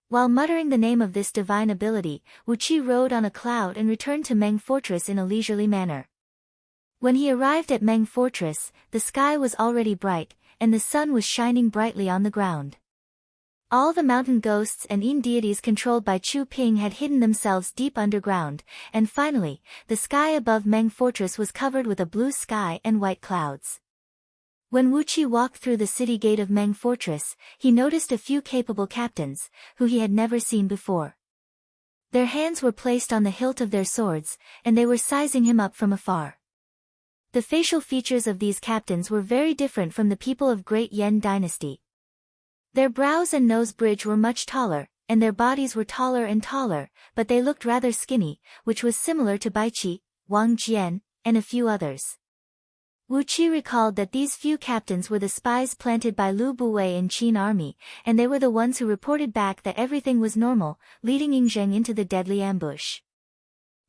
While muttering the name of this divine ability, Wu Qi rode on a cloud and returned to Meng Fortress in a leisurely manner. When he arrived at Meng Fortress, the sky was already bright, and the sun was shining brightly on the ground. All the mountain ghosts and Yin deities controlled by Chu Ping had hidden themselves deep underground, and finally, the sky above Meng Fortress was covered with a blue sky and white clouds. When Wu Qi walked through the city gate of Meng Fortress, he noticed a few capable captains, who he had never seen before. Their hands were placed on the hilt of their swords, and they were sizing him up from afar. The facial features of these captains were very different from the people of Great Yan Dynasty. Their brows and nose bridge were much taller, and their bodies were taller and taller, but they looked rather skinny, which was similar to Baiqi, Wang Jian, and a few others. Wu Qi recalled that these few captains were the spies planted by Lu Buwei in Qin army, and they were the ones who reported back that everything was normal, leading Yingzheng into the deadly ambush.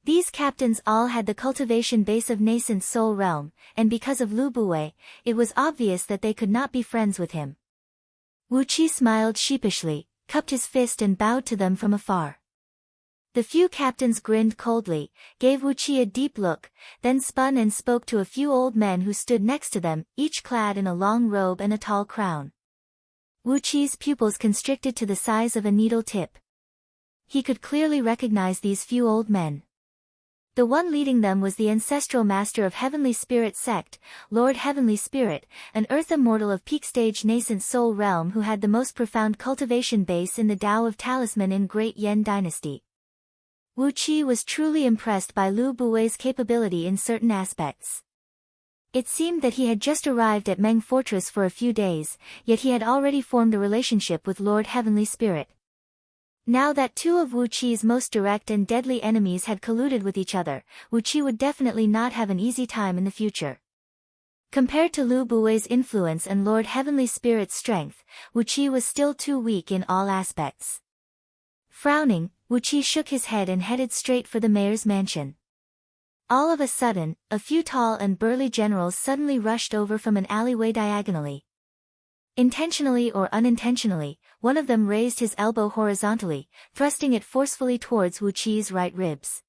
These captains all had the cultivation base of nascent soul realm, and because of Lu Buwei, it was obvious that they could not be friends with him. Wu Qi smiled sheepishly, cupped his fist and bowed to them from afar. The few captains grinned coldly, gave Wu Qi a deep look, then spun and spoke to a few old men who stood next to them, each clad in a long robe and a tall crown. Wu Qi's pupils constricted to the size of a needle tip. He could clearly recognize these few old men. The one leading them was the ancestral master of Heavenly Spirit sect, Lord Heavenly Spirit, an earth immortal of peak stage nascent soul realm who had the most profound cultivation base in the Tao of Talisman in Great Yen Dynasty. Wu Qi was truly impressed by Lu Buwei's capability in certain aspects. It seemed that he had just arrived at Meng Fortress for a few days, yet he had already formed a relationship with Lord Heavenly Spirit. Now that two of Wu Qi's most direct and deadly enemies had colluded with each other, Wu Qi would definitely not have an easy time in the future. Compared to Lu Buwei's influence and Lord Heavenly Spirit's strength, Wu Qi was still too weak in all aspects. Frowning, Wu Qi shook his head and headed straight for the mayor's mansion. All of a sudden, a few tall and burly generals suddenly rushed over from an alleyway diagonally. Intentionally or unintentionally, one of them raised his elbow horizontally, thrusting it forcefully towards Wu Qi's right ribs.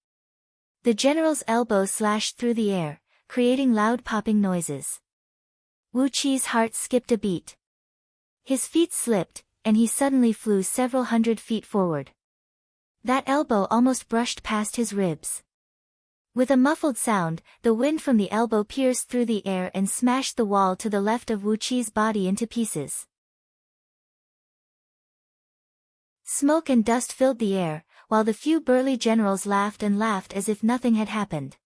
The general's elbow slashed through the air, creating loud popping noises. Wu Qi's heart skipped a beat. His feet slipped, and he suddenly flew several hundred feet forward. That elbow almost brushed past his ribs. With a muffled sound, the wind from the elbow pierced through the air and smashed the wall to the left of Wu Qi's body into pieces. Smoke and dust filled the air, while the few burly generals laughed and laughed as if nothing had happened.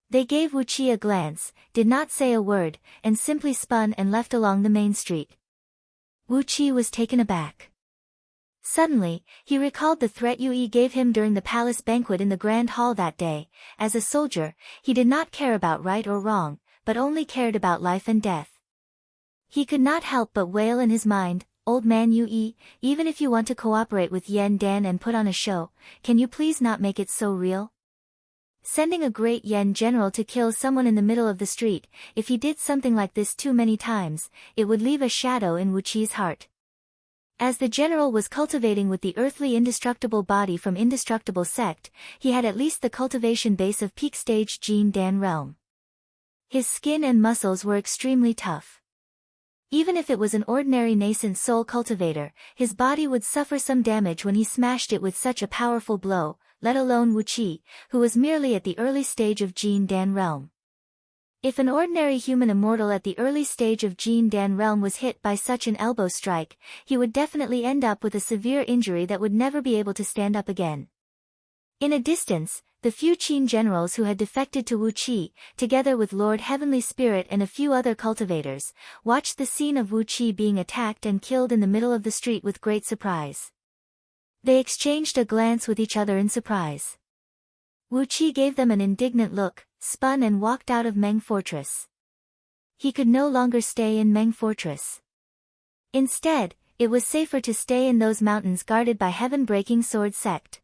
They gave Wu Qi a glance, did not say a word, and simply spun and left along the main street. Wu Qi was taken aback. Suddenly, he recalled the threat Yue gave him during the palace banquet in the Grand Hall that day. As a soldier, he did not care about right or wrong, but only cared about life and death. He could not help but wail in his mind, "Old man Yue, even if you want to cooperate with Yen Dan and put on a show, can you please not make it so real?" Sending a great Yen general to kill someone in the middle of the street, if he did something like this too many times, it would leave a shadow in Wu Qi's heart. As the general was cultivating with the earthly indestructible body from indestructible sect, he had at least the cultivation base of peak stage Jin Dan realm. His skin and muscles were extremely tough. Even if it was an ordinary nascent soul cultivator, his body would suffer some damage when he smashed it with such a powerful blow, let alone Wu Qi, who was merely at the early stage of Jin Dan realm. If an ordinary human immortal at the early stage of Jin Dan realm was hit by such an elbow strike, he would definitely end up with a severe injury that would never be able to stand up again. In a distance, the few Qin generals who had defected to Wu Qi, together with Lord Heavenly Spirit and a few other cultivators, watched the scene of Wu Qi being attacked and killed in the middle of the street with great surprise. They exchanged a glance with each other in surprise. Wu Qi gave them an indignant look, spun and walked out of Meng Fortress. He could no longer stay in Meng Fortress. Instead, it was safer to stay in those mountains guarded by heaven-breaking sword sect.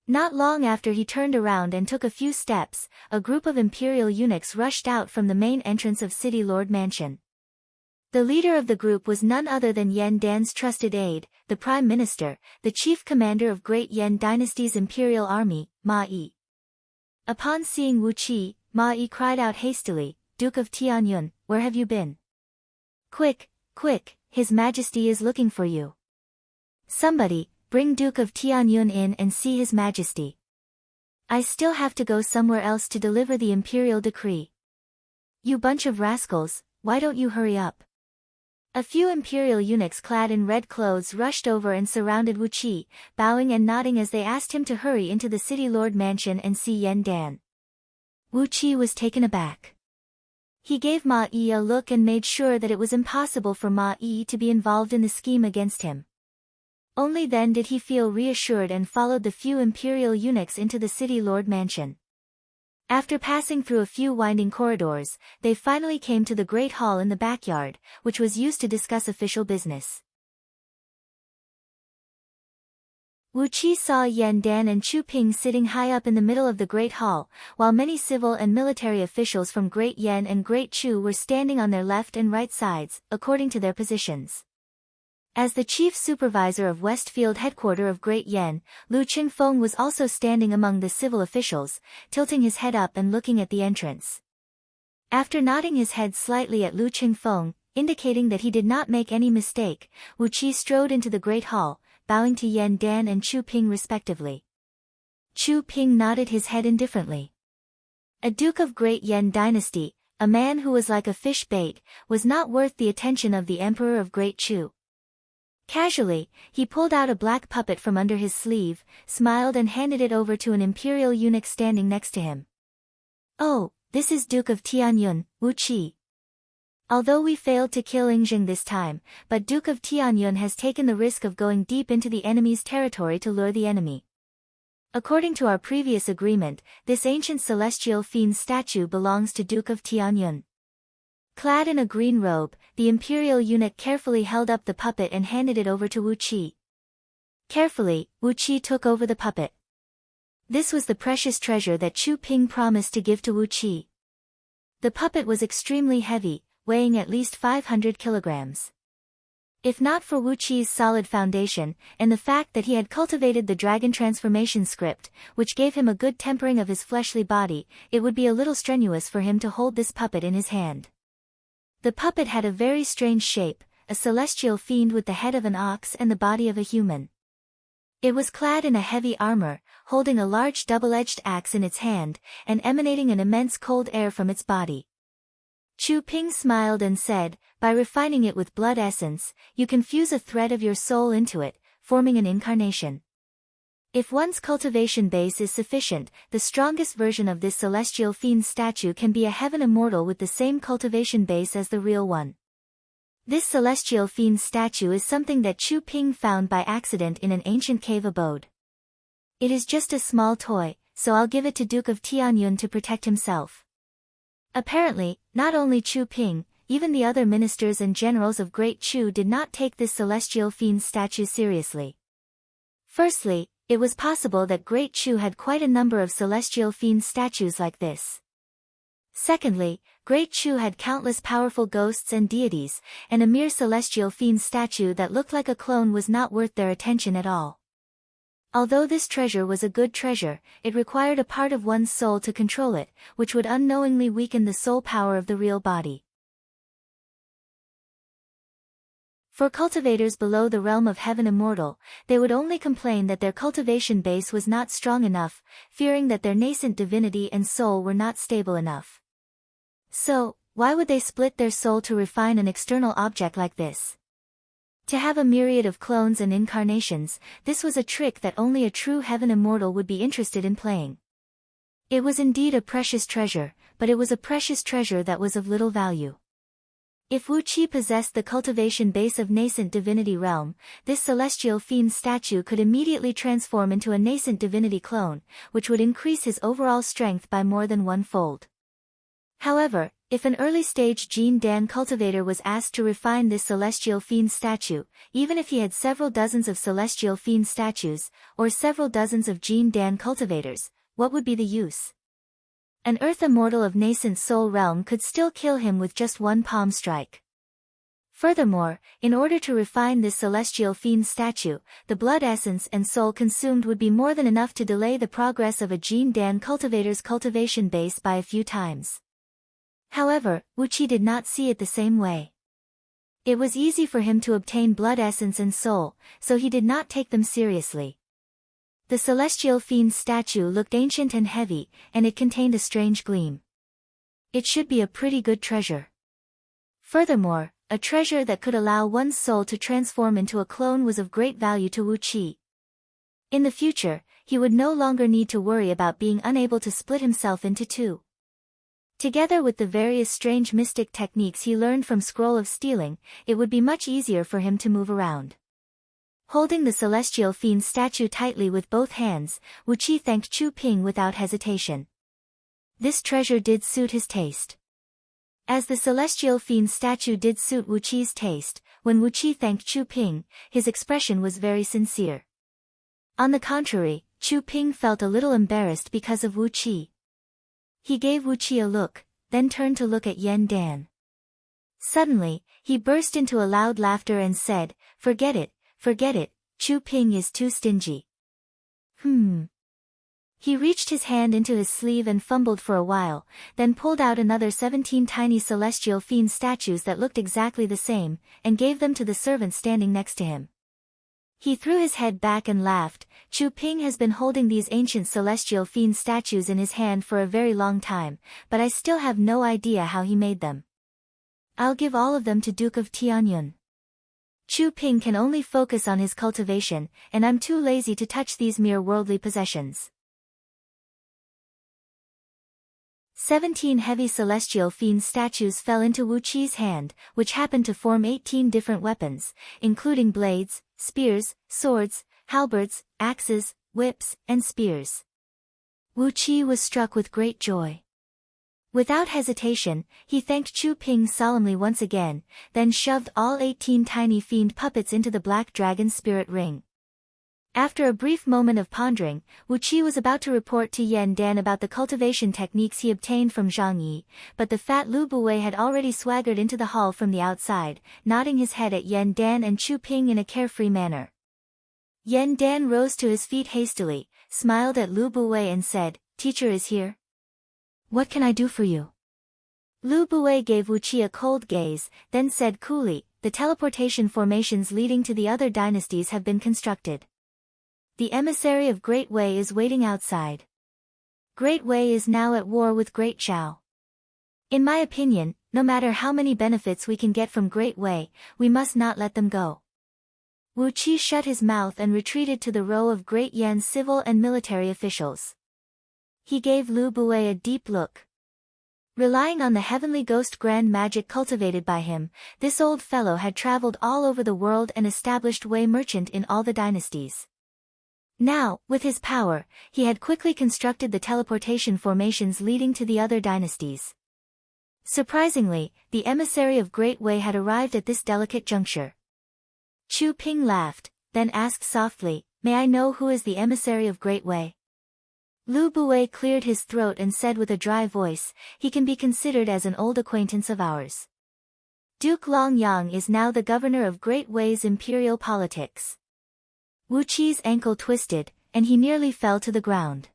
Not long after he turned around and took a few steps, a group of imperial eunuchs rushed out from the main entrance of City Lord Mansion. The leader of the group was none other than Yen Dan's trusted aide, the Prime Minister, the chief commander of Great Yen Dynasty's imperial army, Ma Yi. Upon seeing Wu Qi, Ma Yi cried out hastily, "Duke of Tianyun, where have you been? Quick, quick, His Majesty is looking for you. Somebody, bring Duke of Tianyun in and see His Majesty. I still have to go somewhere else to deliver the imperial decree. You bunch of rascals, why don't you hurry up?" A few imperial eunuchs clad in red clothes rushed over and surrounded Wu Qi, bowing and nodding as they asked him to hurry into the City Lord Mansion and see Yen Dan. Wu Qi was taken aback. He gave Ma Yi a look and made sure that it was impossible for Ma Yi to be involved in the scheme against him. Only then did he feel reassured and followed the few imperial eunuchs into the City Lord Mansion. After passing through a few winding corridors, they finally came to the Great Hall in the backyard, which was used to discuss official business. Wu Qi saw Yen Dan and Chu Ping sitting high up in the middle of the Great Hall, while many civil and military officials from Great Yen and Great Chu were standing on their left and right sides, according to their positions. As the chief supervisor of Westfield headquarters of Great Yen, Lu Qingfeng was also standing among the civil officials, tilting his head up and looking at the entrance. After nodding his head slightly at Lu Qingfeng, indicating that he did not make any mistake, Wu Qi strode into the Great Hall, bowing to Yen Dan and Chu Ping respectively. Chu Ping nodded his head indifferently. A duke of Great Yan dynasty, a man who was like a fish bait, was not worth the attention of the emperor of Great Chu. Casually, he pulled out a black puppet from under his sleeve, smiled and handed it over to an imperial eunuch standing next to him. "Oh, this is Duke of Tianyun, Wu Qi. Although we failed to kill Yingzheng this time, but Duke of Tianyun has taken the risk of going deep into the enemy's territory to lure the enemy. According to our previous agreement, this ancient celestial fiend statue belongs to Duke of Tianyun." Clad in a green robe, the imperial eunuch carefully held up the puppet and handed it over to Wu Qi. Carefully, Wu Qi took over the puppet. This was the precious treasure that Chu Ping promised to give to Wu Qi. The puppet was extremely heavy, weighing at least 500 kilograms. If not for Wu Qi's solid foundation, and the fact that he had cultivated the dragon transformation script, which gave him a good tempering of his fleshly body, it would be a little strenuous for him to hold this puppet in his hand. The puppet had a very strange shape, a celestial fiend with the head of an ox and the body of a human. It was clad in a heavy armor, holding a large double-edged axe in its hand, and emanating an immense cold air from its body. Chu Ping smiled and said, "By refining it with blood essence, you can fuse a thread of your soul into it, forming an incarnation. If one's cultivation base is sufficient, the strongest version of this celestial fiend statue can be a heaven immortal with the same cultivation base as the real one." This celestial fiend statue is something that Chu Ping found by accident in an ancient cave abode. "It is just a small toy, so I'll give it to Duke of Tianyun to protect himself." Apparently, not only Chu Ping, even the other ministers and generals of Great Chu did not take this celestial fiend statue seriously. Firstly, it was possible that Great Chu had quite a number of celestial fiend statues like this. Secondly, Great Chu had countless powerful ghosts and deities, and a mere celestial fiend statue that looked like a clone was not worth their attention at all. Although this treasure was a good treasure, it required a part of one's soul to control it, which would unknowingly weaken the soul power of the real body. For cultivators below the realm of heaven immortal, they would only complain that their cultivation base was not strong enough, fearing that their nascent divinity and soul were not stable enough. So, why would they split their soul to refine an external object like this? To have a myriad of clones and incarnations, this was a trick that only a true heaven immortal would be interested in playing. It was indeed a precious treasure, but it was a precious treasure that was of little value. If Wu Qi possessed the cultivation base of nascent divinity realm, this celestial fiend statue could immediately transform into a nascent divinity clone, which would increase his overall strength by more than one-fold. However, if an early-stage Jin Dan cultivator was asked to refine this celestial fiend statue, even if he had several dozens of celestial fiend statues, or several dozens of Jin Dan cultivators, what would be the use? An earth immortal of nascent soul realm could still kill him with just one palm strike. Furthermore, in order to refine this celestial fiend statue, the blood essence and soul consumed would be more than enough to delay the progress of a Jin Dan cultivator's cultivation base by a few times. However, Wu Qi did not see it the same way. It was easy for him to obtain blood essence and soul, so he did not take them seriously. The celestial fiend statue looked ancient and heavy, and it contained a strange gleam. It should be a pretty good treasure. Furthermore, a treasure that could allow one's soul to transform into a clone was of great value to Wu Qi. In the future, he would no longer need to worry about being unable to split himself into two. Together with the various strange mystic techniques he learned from Scroll of Stealing, it would be much easier for him to move around. Holding the celestial fiend statue tightly with both hands, Wu Qi thanked Chu Ping without hesitation. This treasure did suit his taste. As the celestial fiend statue did suit Wu Qi's taste, when Wu Qi thanked Chu Ping, his expression was very sincere. On the contrary, Chu Ping felt a little embarrassed because of Wu Qi. He gave Wu Qi a look, then turned to look at Yan Dan. Suddenly, he burst into a loud laughter and said, Forget it, Chu Ping is too stingy." He reached his hand into his sleeve and fumbled for a while, then pulled out another 17 tiny celestial fiend statues that looked exactly the same, and gave them to the servant standing next to him. He threw his head back and laughed. Chu Ping has been holding these ancient celestial fiend statues in his hand for a very long time, but I still have no idea how he made them. I'll give all of them to Duke of Tianyun. Chu Ping can only focus on his cultivation, and I'm too lazy to touch these mere worldly possessions. 17 heavy celestial fiend statues fell into Wu Qi's hand, which happened to form 18 different weapons, including blades, spears, swords, halberds, axes, whips, and spears. Wu Qi was struck with great joy. Without hesitation, he thanked Chu Ping solemnly once again, then shoved all 18 tiny fiend puppets into the black dragon spirit ring. After a brief moment of pondering, Wu Qi was about to report to Yan Dan about the cultivation techniques he obtained from Zhang Yi, but the fat Lu Buwei had already swaggered into the hall from the outside, nodding his head at Yan Dan and Chu Ping in a carefree manner. Yan Dan rose to his feet hastily, smiled at Lu Buwei and said, "Teacher is here? What can I do for you?" Lu Buwei gave Wu Qi a cold gaze, then said coolly, "The teleportation formations leading to the other dynasties have been constructed. The emissary of Great Wei is waiting outside. Great Wei is now at war with Great Zhao. In my opinion, no matter how many benefits we can get from Great Wei, we must not let them go." Wu Qi shut his mouth and retreated to the row of Great Yan's civil and military officials. He gave Lu Buwei a deep look. Relying on the heavenly ghost grand magic cultivated by him, this old fellow had traveled all over the world and established Wei merchant in all the dynasties. Now, with his power, he had quickly constructed the teleportation formations leading to the other dynasties. Surprisingly, the emissary of Great Wei had arrived at this delicate juncture. Chu Ping laughed, then asked softly, "May I know who is the emissary of Great Wei?" Lu Buwei cleared his throat and said with a dry voice, "He can be considered as an old acquaintance of ours. Duke Long Yang is now the governor of Great Wei's imperial politics." Wu Qi's ankle twisted, and he nearly fell to the ground.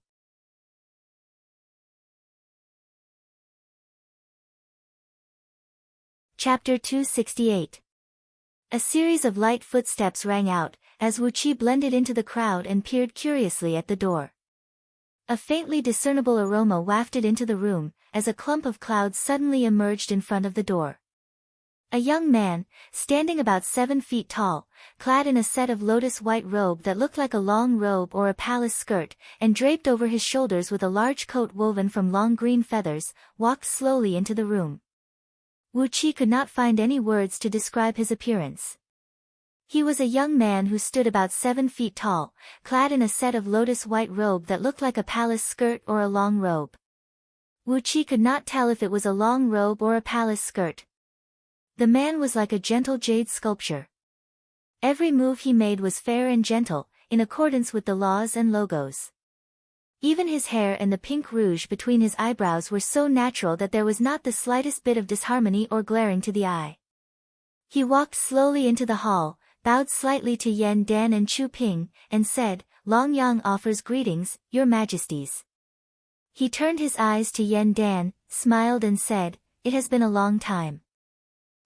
Chapter 268. A series of light footsteps rang out, as Wu Qi blended into the crowd and peered curiously at the door. A faintly discernible aroma wafted into the room, as a clump of clouds suddenly emerged in front of the door. A young man, standing about 7 feet tall, clad in a set of lotus-white robe that looked like a long robe or a palace skirt, and draped over his shoulders with a large coat woven from long green feathers, walked slowly into the room. Wu Qi could not find any words to describe his appearance. He was a young man who stood about 7 feet tall, clad in a set of lotus-white robe that looked like a palace skirt or a long robe. Wu Qi could not tell if it was a long robe or a palace skirt. The man was like a gentle jade sculpture. Every move he made was fair and gentle, in accordance with the laws and logos. Even his hair and the pink rouge between his eyebrows were so natural that there was not the slightest bit of disharmony or glaring to the eye. He walked slowly into the hall, bowed slightly to Yan Dan and Chu Ping, and said, "Long Yang offers greetings, your majesties." He turned his eyes to Yan Dan, smiled and said, "It has been a long time.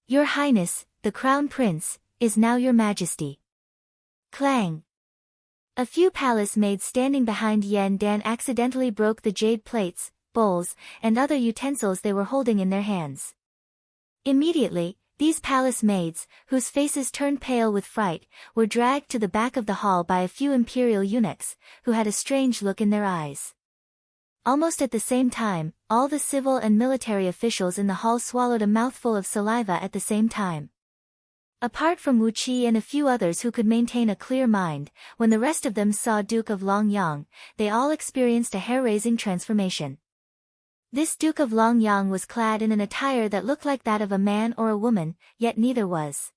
Your Highness, the Crown Prince, is now your Majesty." Clang! A few palace maids standing behind Yan Dan accidentally broke the jade plates, bowls, and other utensils they were holding in their hands. Immediately, these palace maids, whose faces turned pale with fright, were dragged to the back of the hall by a few imperial eunuchs, who had a strange look in their eyes. Almost at the same time, all the civil and military officials in the hall swallowed a mouthful of saliva at the same time. Apart from Wu Qi and a few others who could maintain a clear mind, when the rest of them saw Duke of Longyang, they all experienced a hair-raising transformation. This Duke of Longyang was clad in an attire that looked like that of a man or a woman, yet neither was.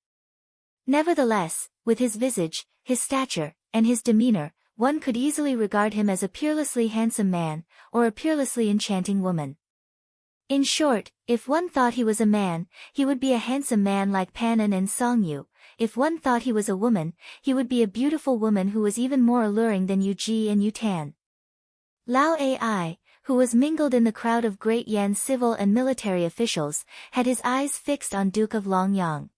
Nevertheless, with his visage, his stature, and his demeanor, one could easily regard him as a peerlessly handsome man, or a peerlessly enchanting woman. In short, if one thought he was a man, he would be a handsome man like Panan and Song Yu. If one thought he was a woman, he would be a beautiful woman who was even more alluring than Yu Ji and Yu Tan. Lao Ai, who was mingled in the crowd of Great Yan's civil and military officials, had his eyes fixed on Duke of Longyang.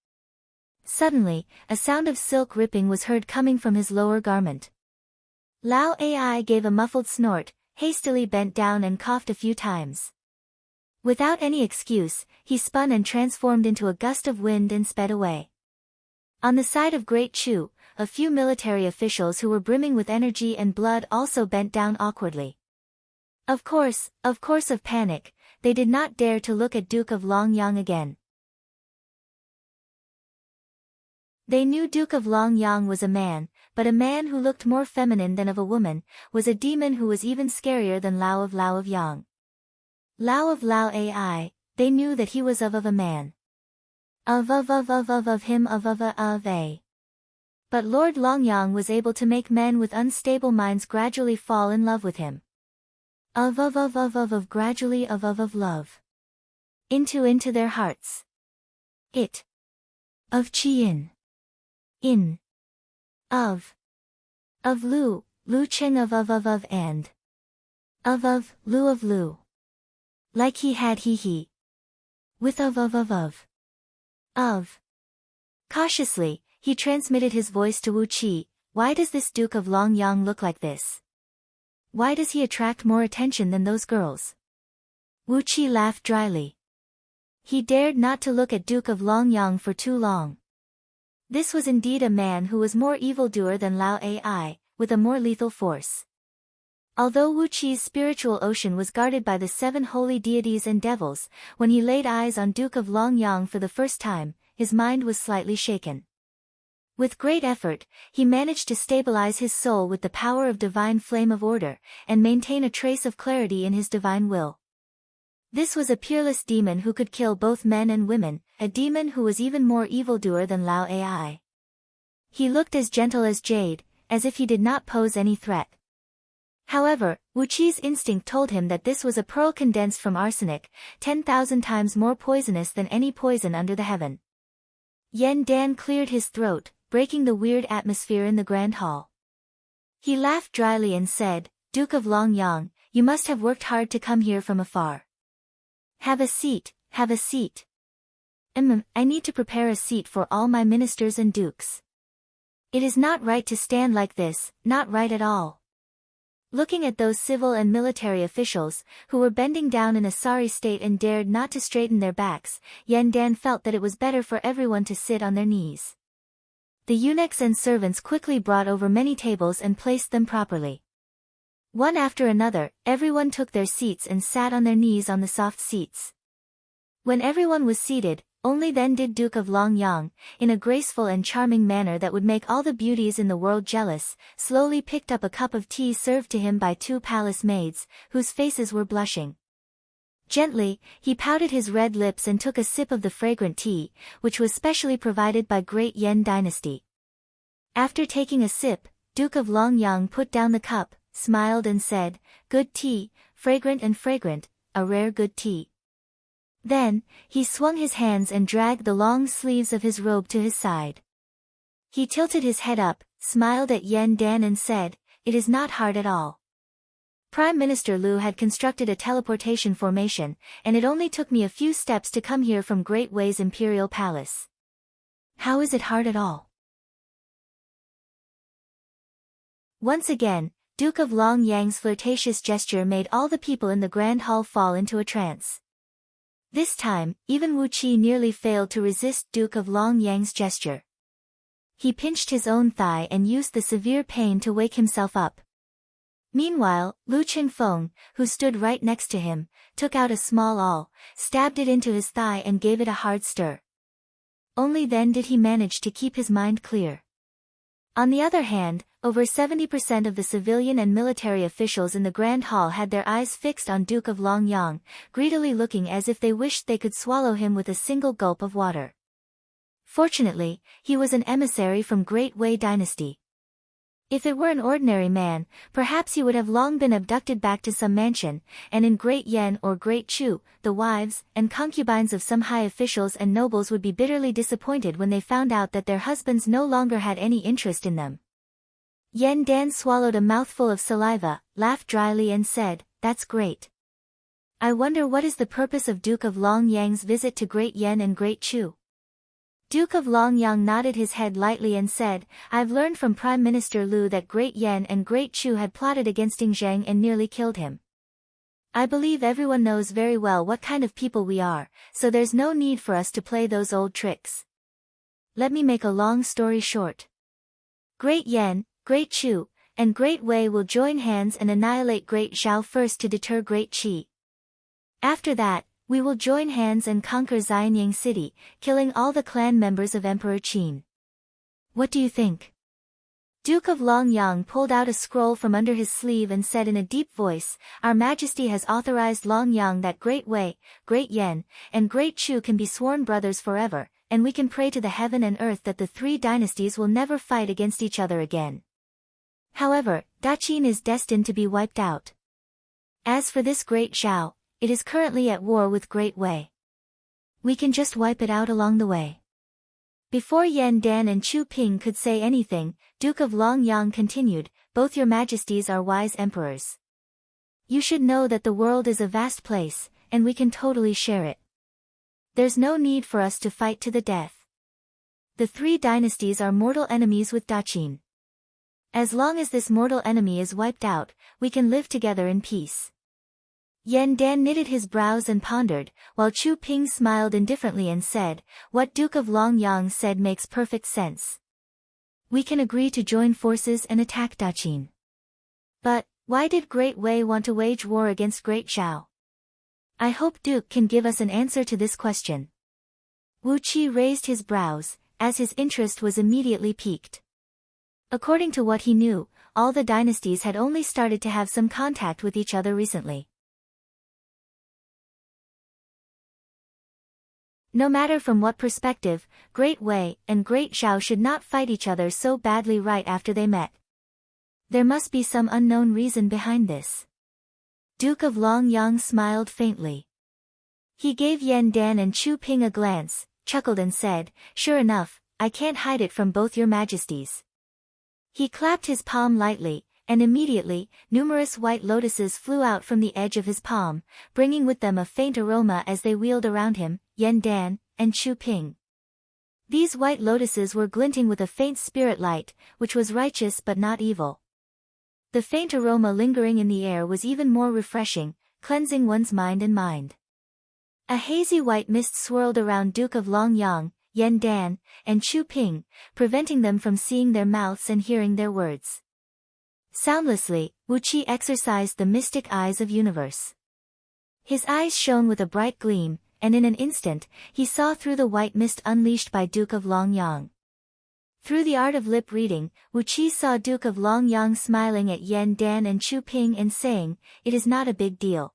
Suddenly, a sound of silk ripping was heard coming from his lower garment. Lao Ai gave a muffled snort, hastily bent down and coughed a few times. Without any excuse, he spun and transformed into a gust of wind and sped away. On the side of Great Chu, a few military officials who were brimming with energy and blood also bent down awkwardly. Of course of panic, they did not dare to look at Duke of Longyang again. They knew Duke of Longyang was a man, but a man who looked more feminine than of a woman, was a demon who was even scarier than Lao of Yang. Lao Ai, they knew that he was of a man. Of him of a. But Lord Longyang was able to make men with unstable minds gradually fall in love with him. Gradually of love. Into their hearts. It. Of Qian. In. Of Lu Cheng of and. Of Lu. Like he had he. With of. Cautiously, he transmitted his voice to Wu Qi. Why does this Duke of Longyang look like this? Why does he attract more attention than those girls? Wu Qi laughed dryly. He dared not to look at Duke of Longyang for too long. This was indeed a man who was more evildoer than Lao Ai, with a more lethal force. Although Wu Qi's spiritual ocean was guarded by the 7 holy deities and devils, when he laid eyes on Duke of Longyang for the first time, his mind was slightly shaken. With great effort, he managed to stabilize his soul with the power of divine flame of order, and maintain a trace of clarity in his divine will. This was a peerless demon who could kill both men and women, a demon who was even more evildoer than Lao Ai. He looked as gentle as jade, as if he did not pose any threat. However, Wu Qi's instinct told him that this was a pearl condensed from arsenic, 10,000 times more poisonous than any poison under the heaven. Yen Dan cleared his throat, breaking the weird atmosphere in the grand hall. He laughed dryly and said, Duke of Longyang, you must have worked hard to come here from afar. Have a seat, have a seat. I need to prepare a seat for all my ministers and dukes. It is not right to stand like this, not right at all. Looking at those civil and military officials, who were bending down in a sorry state and dared not to straighten their backs, Yen Dan felt that it was better for everyone to sit on their knees. The eunuchs and servants quickly brought over many tables and placed them properly. One after another, everyone took their seats and sat on their knees on the soft seats. When everyone was seated, only then did Duke of Longyang, in a graceful and charming manner that would make all the beauties in the world jealous, slowly picked up a cup of tea served to him by 2 palace maids, whose faces were blushing. Gently, he pouted his red lips and took a sip of the fragrant tea, which was specially provided by Great Yen Dynasty. After taking a sip, Duke of Longyang put down the cup, smiled and said, Good tea, fragrant, a rare good tea. Then, he swung his hands and dragged the long sleeves of his robe to his side. He tilted his head up, smiled at Yen Dan and said, It is not hard at all. Prime Minister Liu had constructed a teleportation formation, and it only took me a few steps to come here from Great Wei's Imperial Palace. How is it hard at all? Once again, Duke of Longyang's flirtatious gesture made all the people in the grand hall fall into a trance. This time, even Wu Qi nearly failed to resist Duke of Longyang's gesture. He pinched his own thigh and used the severe pain to wake himself up. Meanwhile, Lu Qingfeng, who stood right next to him, took out a small awl, stabbed it into his thigh and gave it a hard stir. Only then did he manage to keep his mind clear. On the other hand, over 70% of the civilian and military officials in the Grand Hall had their eyes fixed on Duke of Longyang, greedily looking as if they wished they could swallow him with a single gulp of water. Fortunately, he was an emissary from Great Wei Dynasty. If it were an ordinary man, perhaps he would have long been abducted back to some mansion, and in Great Yen or Great Chu, the wives and concubines of some high officials and nobles would be bitterly disappointed when they found out that their husbands no longer had any interest in them. Yen Dan swallowed a mouthful of saliva, laughed dryly and said, That's great. I wonder what is the purpose of Duke of Longyang's visit to Great Yen and Great Chu. Duke of Longyang nodded his head lightly and said, I've learned from Prime Minister Lu that Great Yen and Great Chu had plotted against Zheng and nearly killed him. I believe everyone knows very well what kind of people we are, so there's no need for us to play those old tricks. Let me make a long story short. Great Yen, Great Chu, and Great Wei will join hands and annihilate Great Zhao first to deter Great Qi. After that, we will join hands and conquer Xianyang City, killing all the clan members of Emperor Qin. What do you think? Duke of Longyang pulled out a scroll from under his sleeve and said in a deep voice, Our Majesty has authorized Longyang that Great Wei, Great Yen, and Great Chu can be sworn brothers forever, and we can pray to the heaven and earth that the three dynasties will never fight against each other again. However, Daqin is destined to be wiped out. As for this Great Zhao, it is currently at war with Great Wei. We can just wipe it out along the way. Before Yan Dan and Chu Ping could say anything, Duke of Longyang continued, Both your majesties are wise emperors. You should know that the world is a vast place, and we can totally share it. There's no need for us to fight to the death. The three dynasties are mortal enemies with Daqin. As long as this mortal enemy is wiped out, we can live together in peace. Yan Dan knitted his brows and pondered, while Chu Ping smiled indifferently and said, What Duke of Longyang said makes perfect sense. We can agree to join forces and attack Daqin. But, why did Great Wei want to wage war against Great Zhao? I hope Duke can give us an answer to this question. Wu Qi raised his brows, as his interest was immediately piqued. According to what he knew, all the dynasties had only started to have some contact with each other recently. No matter from what perspective, Great Wei and Great Zhao should not fight each other so badly right after they met. There must be some unknown reason behind this. Duke of Longyang smiled faintly. He gave Yan Dan and Chu Ping a glance, chuckled and said, Sure enough, I can't hide it from both your majesties. He clapped his palm lightly, and immediately, numerous white lotuses flew out from the edge of his palm, bringing with them a faint aroma as they wheeled around him, Yan Dan, and Chu Ping. These white lotuses were glinting with a faint spirit light, which was righteous but not evil. The faint aroma lingering in the air was even more refreshing, cleansing one's mind and mind. A hazy white mist swirled around Duke of Longyang, Yan Dan, and Chu Ping, preventing them from seeing their mouths and hearing their words. Soundlessly, Wu Qi exercised the mystic eyes of universe. His eyes shone with a bright gleam, and in an instant, he saw through the white mist unleashed by Duke of Longyang. Through the art of lip reading, Wu Qi saw Duke of Longyang smiling at Yan Dan and Chu Ping and saying, It is not a big deal.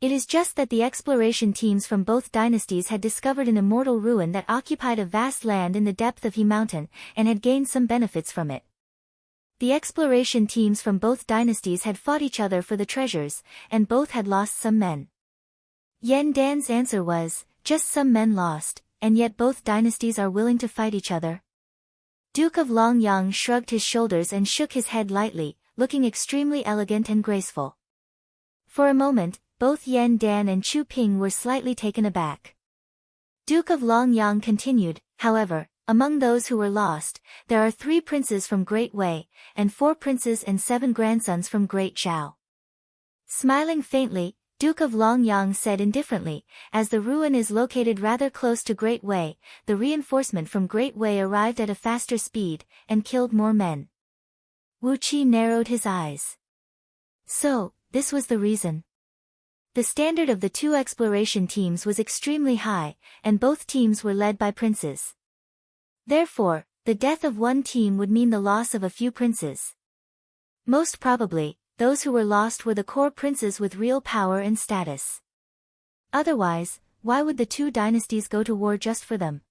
It is just that the exploration teams from both dynasties had discovered an immortal ruin that occupied a vast land in the depth of He Mountain, and had gained some benefits from it. The exploration teams from both dynasties had fought each other for the treasures, and both had lost some men. Yan Dan's answer was, just some men lost, and yet both dynasties are willing to fight each other. Duke of Longyang shrugged his shoulders and shook his head lightly, looking extremely elegant and graceful. For a moment, both Yan Dan and Chu Ping were slightly taken aback. Duke of Longyang continued, however, among those who were lost, there are 3 princes from Great Wei, and 4 princes and 7 grandsons from Great Zhao. Smiling faintly, Duke of Longyang said indifferently, as the ruin is located rather close to Great Wei, the reinforcement from Great Wei arrived at a faster speed, and killed more men. Wu Qi narrowed his eyes. So, this was the reason. The standard of the 2 exploration teams was extremely high, and both teams were led by princes. Therefore, the death of one team would mean the loss of a few princes. Most probably, those who were lost were the core princes with real power and status. Otherwise, why would the 2 dynasties go to war just for them?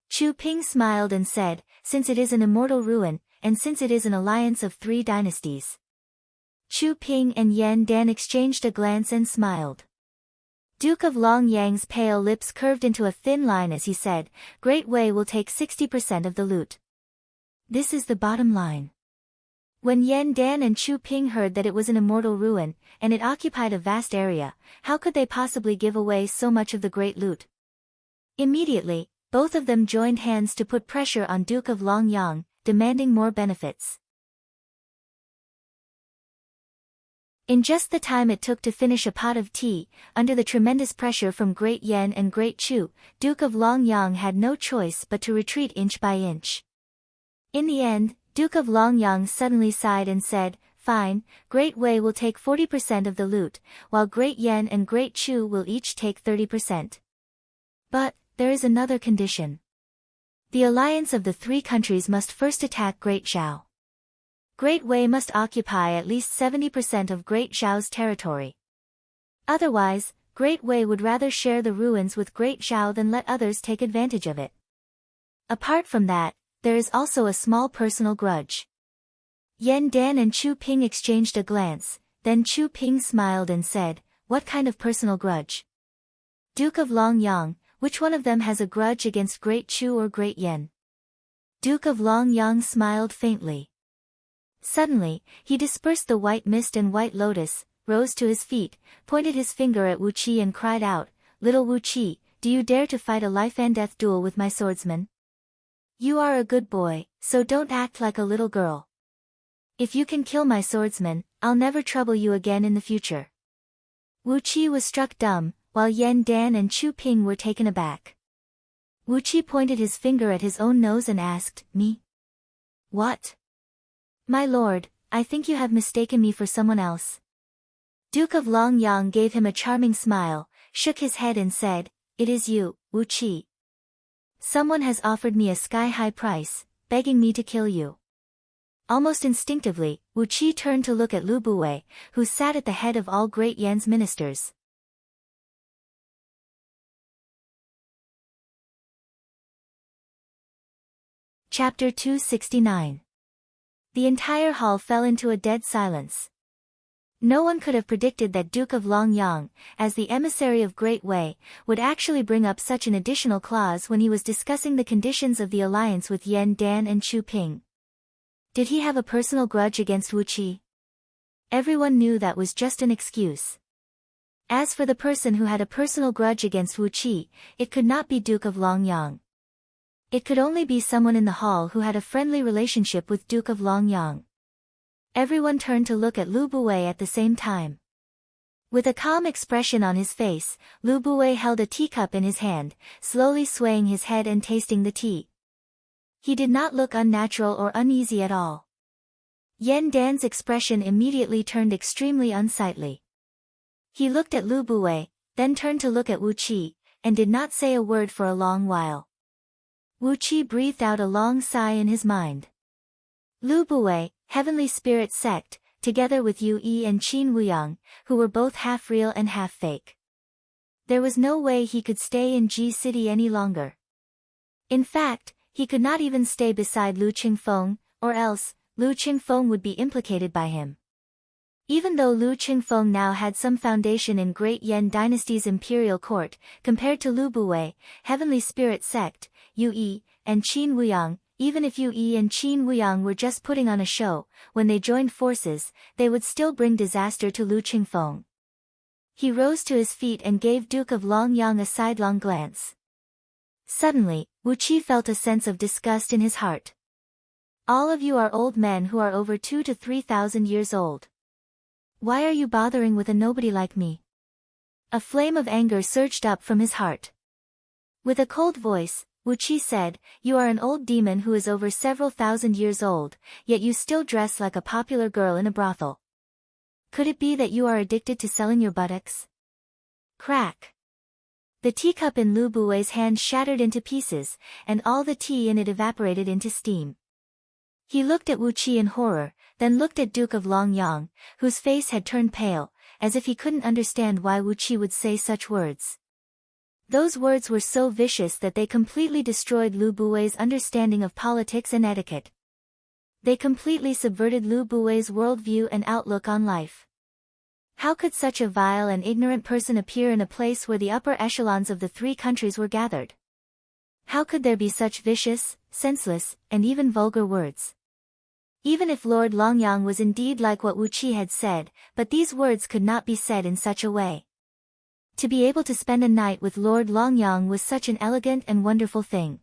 Chu Ping smiled and said, Since it is an immortal ruin, and since it is an alliance of 3 dynasties. Chu Ping and Yan Dan exchanged a glance and smiled. Duke of Longyang's pale lips curved into a thin line as he said, Great Wei will take 60% of the loot. This is the bottom line. When Yan Dan and Chu Ping heard that it was an immortal ruin, and it occupied a vast area, how could they possibly give away so much of the great loot? Immediately, both of them joined hands to put pressure on Duke of Longyang, demanding more benefits. In just the time it took to finish a pot of tea, under the tremendous pressure from Great Yen and Great Chu, Duke of Longyang had no choice but to retreat inch by inch. In the end, Duke of Longyang suddenly sighed and said, "Fine, Great Wei will take 40% of the loot, while Great Yen and Great Chu will each take 30%. But, there is another condition. The alliance of the three countries must first attack Great Zhao. Great Wei must occupy at least 70% of Great Zhao's territory. Otherwise, Great Wei would rather share the ruins with Great Zhao than let others take advantage of it. Apart from that, there is also a small personal grudge." Yan Dan and Chu Ping exchanged a glance, then Chu Ping smiled and said, "What kind of personal grudge?" "Duke of Longyang, which one of them has a grudge against Great Chu or Great Yen?" Duke of Longyang smiled faintly. Suddenly, he dispersed the white mist and white lotus, rose to his feet, pointed his finger at Wu Qi and cried out, "Little Wu Qi, do you dare to fight a life-and-death duel with my swordsman? You are a good boy, so don't act like a little girl. If you can kill my swordsman, I'll never trouble you again in the future." Wu Qi was struck dumb, while Yan Dan and Chu Ping were taken aback. Wu Qi pointed his finger at his own nose and asked, "Me? What?" "My lord, I think you have mistaken me for someone else." Duke of Longyang gave him a charming smile, shook his head and said, "It is you, Wu Qi. Someone has offered me a sky-high price, begging me to kill you." Almost instinctively, Wu Qi turned to look at Lu Buwei, who sat at the head of all Great Yan's ministers. Chapter 269. The entire hall fell into a dead silence. No one could have predicted that Duke of Longyang, as the emissary of Great Wei, would actually bring up such an additional clause when he was discussing the conditions of the alliance with Yan Dan and Chu Ping. Did he have a personal grudge against Wu Qi? Everyone knew that was just an excuse. As for the person who had a personal grudge against Wu Qi, it could not be Duke of Longyang. It could only be someone in the hall who had a friendly relationship with Duke of Longyang. Everyone turned to look at Lu Buwei at the same time. With a calm expression on his face, Lu Buwei held a teacup in his hand, slowly swaying his head and tasting the tea. He did not look unnatural or uneasy at all. Yan Dan's expression immediately turned extremely unsightly. He looked at Lu Buwei, then turned to look at Wu Qi, and did not say a word for a long while. Wu Qi breathed out a long sigh in his mind. Lu Buwei, Heavenly Spirit Sect, together with Yu Yi and Qin Wuyang, who were both half real and half fake. There was no way he could stay in Ji City any longer. In fact, he could not even stay beside Lu Qingfeng, or else, Lu Qingfeng would be implicated by him. Even though Lu Qingfeng now had some foundation in Great Yan Dynasty's imperial court, compared to Lu Buwei, Heavenly Spirit Sect, Yu Yi, and Qin Wuyang, even if Yu Yi and Qin Wuyang were just putting on a show, when they joined forces, they would still bring disaster to Lu Qingfeng. He rose to his feet and gave Duke of Longyang a sidelong glance. Suddenly, Wu Qi felt a sense of disgust in his heart. "All of you are old men who are over 2,000 to 3,000 years old. Why are you bothering with a nobody like me?" A flame of anger surged up from his heart. With a cold voice, Wu Qi said, "You are an old demon who is over several thousand years old, yet you still dress like a popular girl in a brothel. Could it be that you are addicted to selling your buttocks?" Crack! The teacup in Lu Buwei's hand shattered into pieces, and all the tea in it evaporated into steam. He looked at Wu Qi in horror, then looked at Duke of Longyang, whose face had turned pale, as if he couldn't understand why Wu Qi would say such words. Those words were so vicious that they completely destroyed Lu Buwei's understanding of politics and etiquette. They completely subverted Lu Buwei's worldview and outlook on life. How could such a vile and ignorant person appear in a place where the upper echelons of the three countries were gathered? How could there be such vicious, senseless, and even vulgar words? Even if Lord Longyang was indeed like what Wu Qi had said, but these words could not be said in such a way. To be able to spend a night with Lord Longyang was such an elegant and wonderful thing.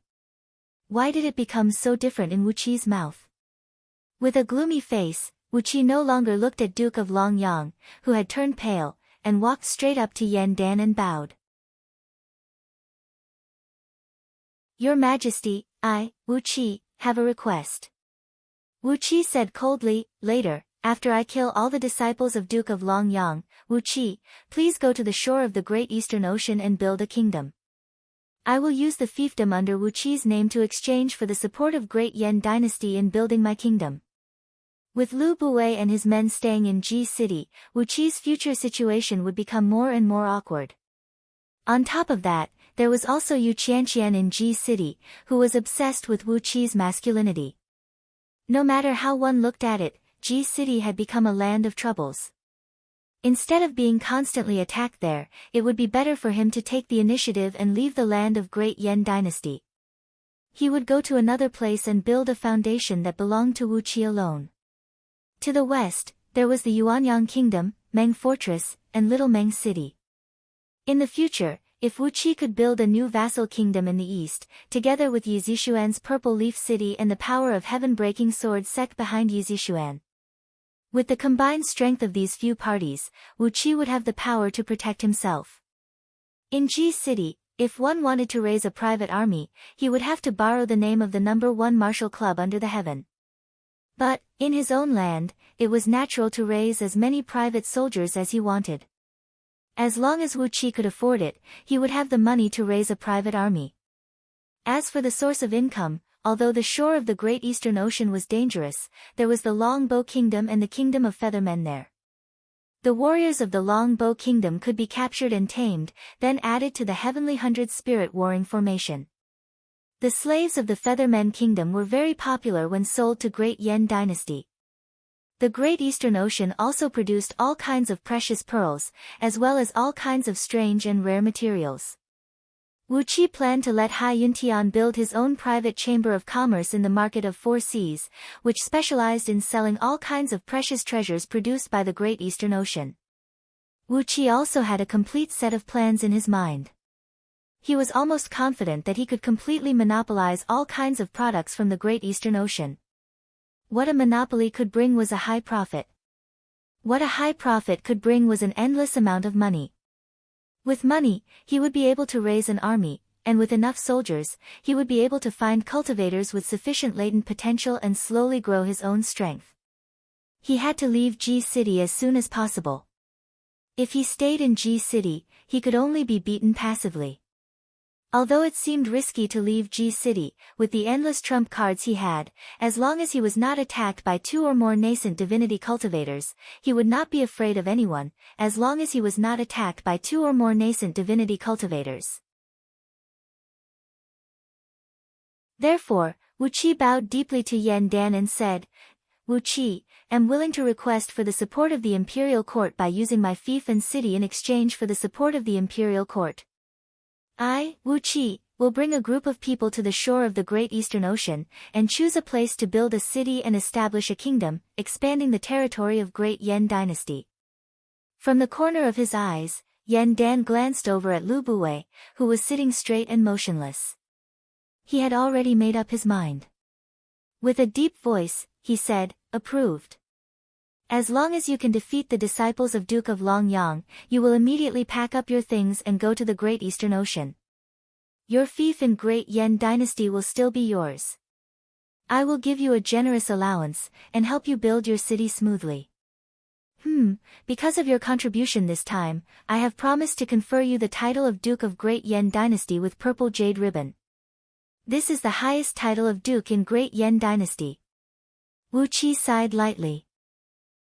Why did it become so different in Wuqi's mouth? With a gloomy face, Wuqi no longer looked at Duke of Longyang, who had turned pale, and walked straight up to Yan Dan and bowed. Your Majesty, I, Wuqi, have a request. Wuqi said coldly. Later, after I kill all the disciples of Duke of Longyang, Wuqi, please go to the shore of the Great Eastern Ocean and build a kingdom. I will use the fiefdom under Wuqi's name to exchange for the support of Great Yan Dynasty in building my kingdom. With Lu Buwei and his men staying in Ji City, Wuqi's future situation would become more and more awkward. On top of that, there was also Yu Qianqian in Ji City, who was obsessed with Wuqi's masculinity. No matter how one looked at it, Ji City had become a land of troubles. Instead of being constantly attacked there, it would be better for him to take the initiative and leave the land of Great Yan Dynasty. He would go to another place and build a foundation that belonged to Wuqi alone. To the west, there was the Yuanyang Kingdom, Meng Fortress, and Little Meng City. In the future, if Wuqi could build a new vassal kingdom in the east, together with Yizishuan's Purple Leaf City and the power of heaven-breaking sword sect behind Yizishuan. With the combined strength of these few parties, Wuqi would have the power to protect himself. In Ji City, if one wanted to raise a private army, he would have to borrow the name of the No. 1 martial club under the heaven. But, in his own land, it was natural to raise as many private soldiers as he wanted. As long as Wuqi could afford it, he would have the money to raise a private army. As for the source of income, although the shore of the Great Eastern Ocean was dangerous, there was the Longbow Kingdom and the Kingdom of Feathermen there. The warriors of the Longbow Kingdom could be captured and tamed, then added to the Heavenly Hundred Spirit warring formation. The slaves of the Feathermen Kingdom were very popular when sold to Great Yan Dynasty. The Great Eastern Ocean also produced all kinds of precious pearls, as well as all kinds of strange and rare materials. Wuqi planned to let Hai Yuntian build his own private chamber of commerce in the Market of Four Seas, which specialized in selling all kinds of precious treasures produced by the Great Eastern Ocean. Wuqi also had a complete set of plans in his mind. He was almost confident that he could completely monopolize all kinds of products from the Great Eastern Ocean. What a monopoly could bring was a high profit. What a high profit could bring was an endless amount of money. With money, he would be able to raise an army, and with enough soldiers, he would be able to find cultivators with sufficient latent potential and slowly grow his own strength. He had to leave Ji City as soon as possible. If he stayed in Ji City, he could only be beaten passively. Although it seemed risky to leave Ji City, with the endless trump cards he had, as long as he was not attacked by 2 or more nascent divinity cultivators, he would not be afraid of anyone, as long as he was not attacked by 2 or more nascent divinity cultivators. Therefore, Wuqi bowed deeply to Yan Dan and said, Wuqi, am willing to request for the support of the imperial court by using my fief and city in exchange for the support of the imperial court. I, Wuqi, will bring a group of people to the shore of the Great Eastern Ocean, and choose a place to build a city and establish a kingdom, expanding the territory of Great Yan Dynasty. From the corner of his eyes, Yan Dan glanced over at Lu Buwei, who was sitting straight and motionless. He had already made up his mind. With a deep voice, he said, approved. As long as you can defeat the disciples of Duke of Longyang, you will immediately pack up your things and go to the Great Eastern Ocean. Your fief in Great Yan Dynasty will still be yours. I will give you a generous allowance, and help you build your city smoothly. Because of your contribution this time, I have promised to confer you the title of Duke of Great Yan Dynasty with purple jade ribbon. This is the highest title of Duke in Great Yan Dynasty. Wuqi sighed lightly.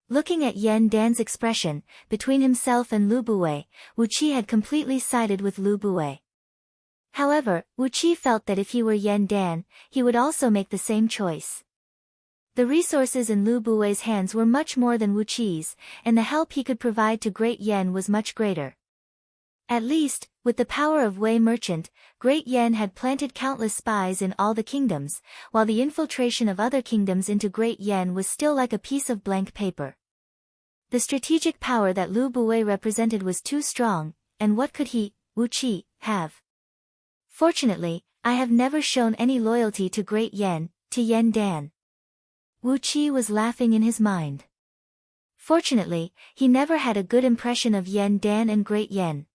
Looking at Yan Dan's expression, between himself and Lu Buwei, Wuqi had completely sided with Lu Buwei. However, Wuqi felt that if he were Yan Dan, he would also make the same choice. The resources in Lu Buwei's hands were much more than Wuqi's, and the help he could provide to Great Yan was much greater. At least, with the power of Wei Merchant, Great Yan had planted countless spies in all the kingdoms, while the infiltration of other kingdoms into Great Yan was still like a piece of blank paper. The strategic power that Lu Buwei represented was too strong, and what could he, Wu Qi, have? Fortunately, I have never shown any loyalty to Great Yan, to Yan Dan. Wu Qi was laughing in his mind. Fortunately, he never had a good impression of Yan Dan and Great Yan.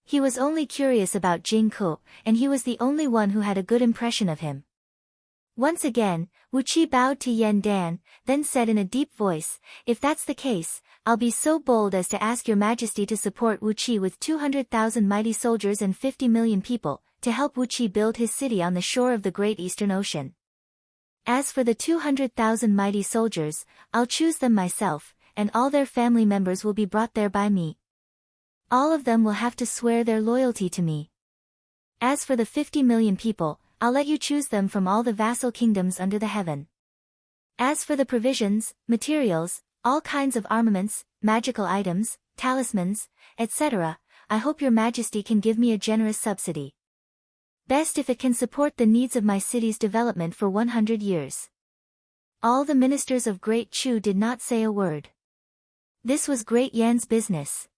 He was only curious about Jing Ke, and he was the only one who had a good impression of him. Once again, Wu Qi bowed to Yan Dan, then said in a deep voice, "If that's the case, I'll be so bold as to ask your majesty to support Wu Qi with 200,000 mighty soldiers and 50 million people, to help Wu Qi build his city on the shore of the great Eastern Ocean. As for the 200,000 mighty soldiers, I'll choose them myself, and all their family members will be brought there by me. All of them will have to swear their loyalty to me. As for the 50 million people, I'll let you choose them from all the vassal kingdoms under the heaven. As for the provisions, materials, all kinds of armaments, magical items, talismans, etc., I hope your majesty can give me a generous subsidy. Best if it can support the needs of my city's development for 100 years. All the ministers of Great Chu did not say a word. This was Great Yan's business.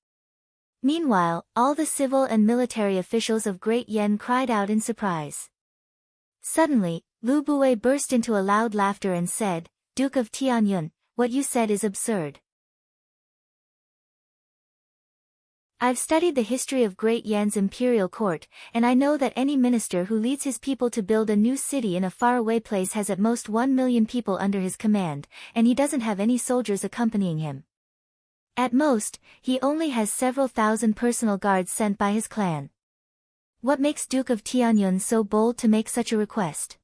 Meanwhile, all the civil and military officials of Great Yan cried out in surprise. Suddenly, Lu Bue burst into a loud laughter and said, "Duke of Tianyun, what you said is absurd. I've studied the history of Great Yan's imperial court, and I know that any minister who leads his people to build a new city in a faraway place has at most 1 million people under his command, and he doesn't have any soldiers accompanying him. At most, he only has several thousand personal guards sent by his clan. What makes Duke of Tianyun so bold to make such a request?"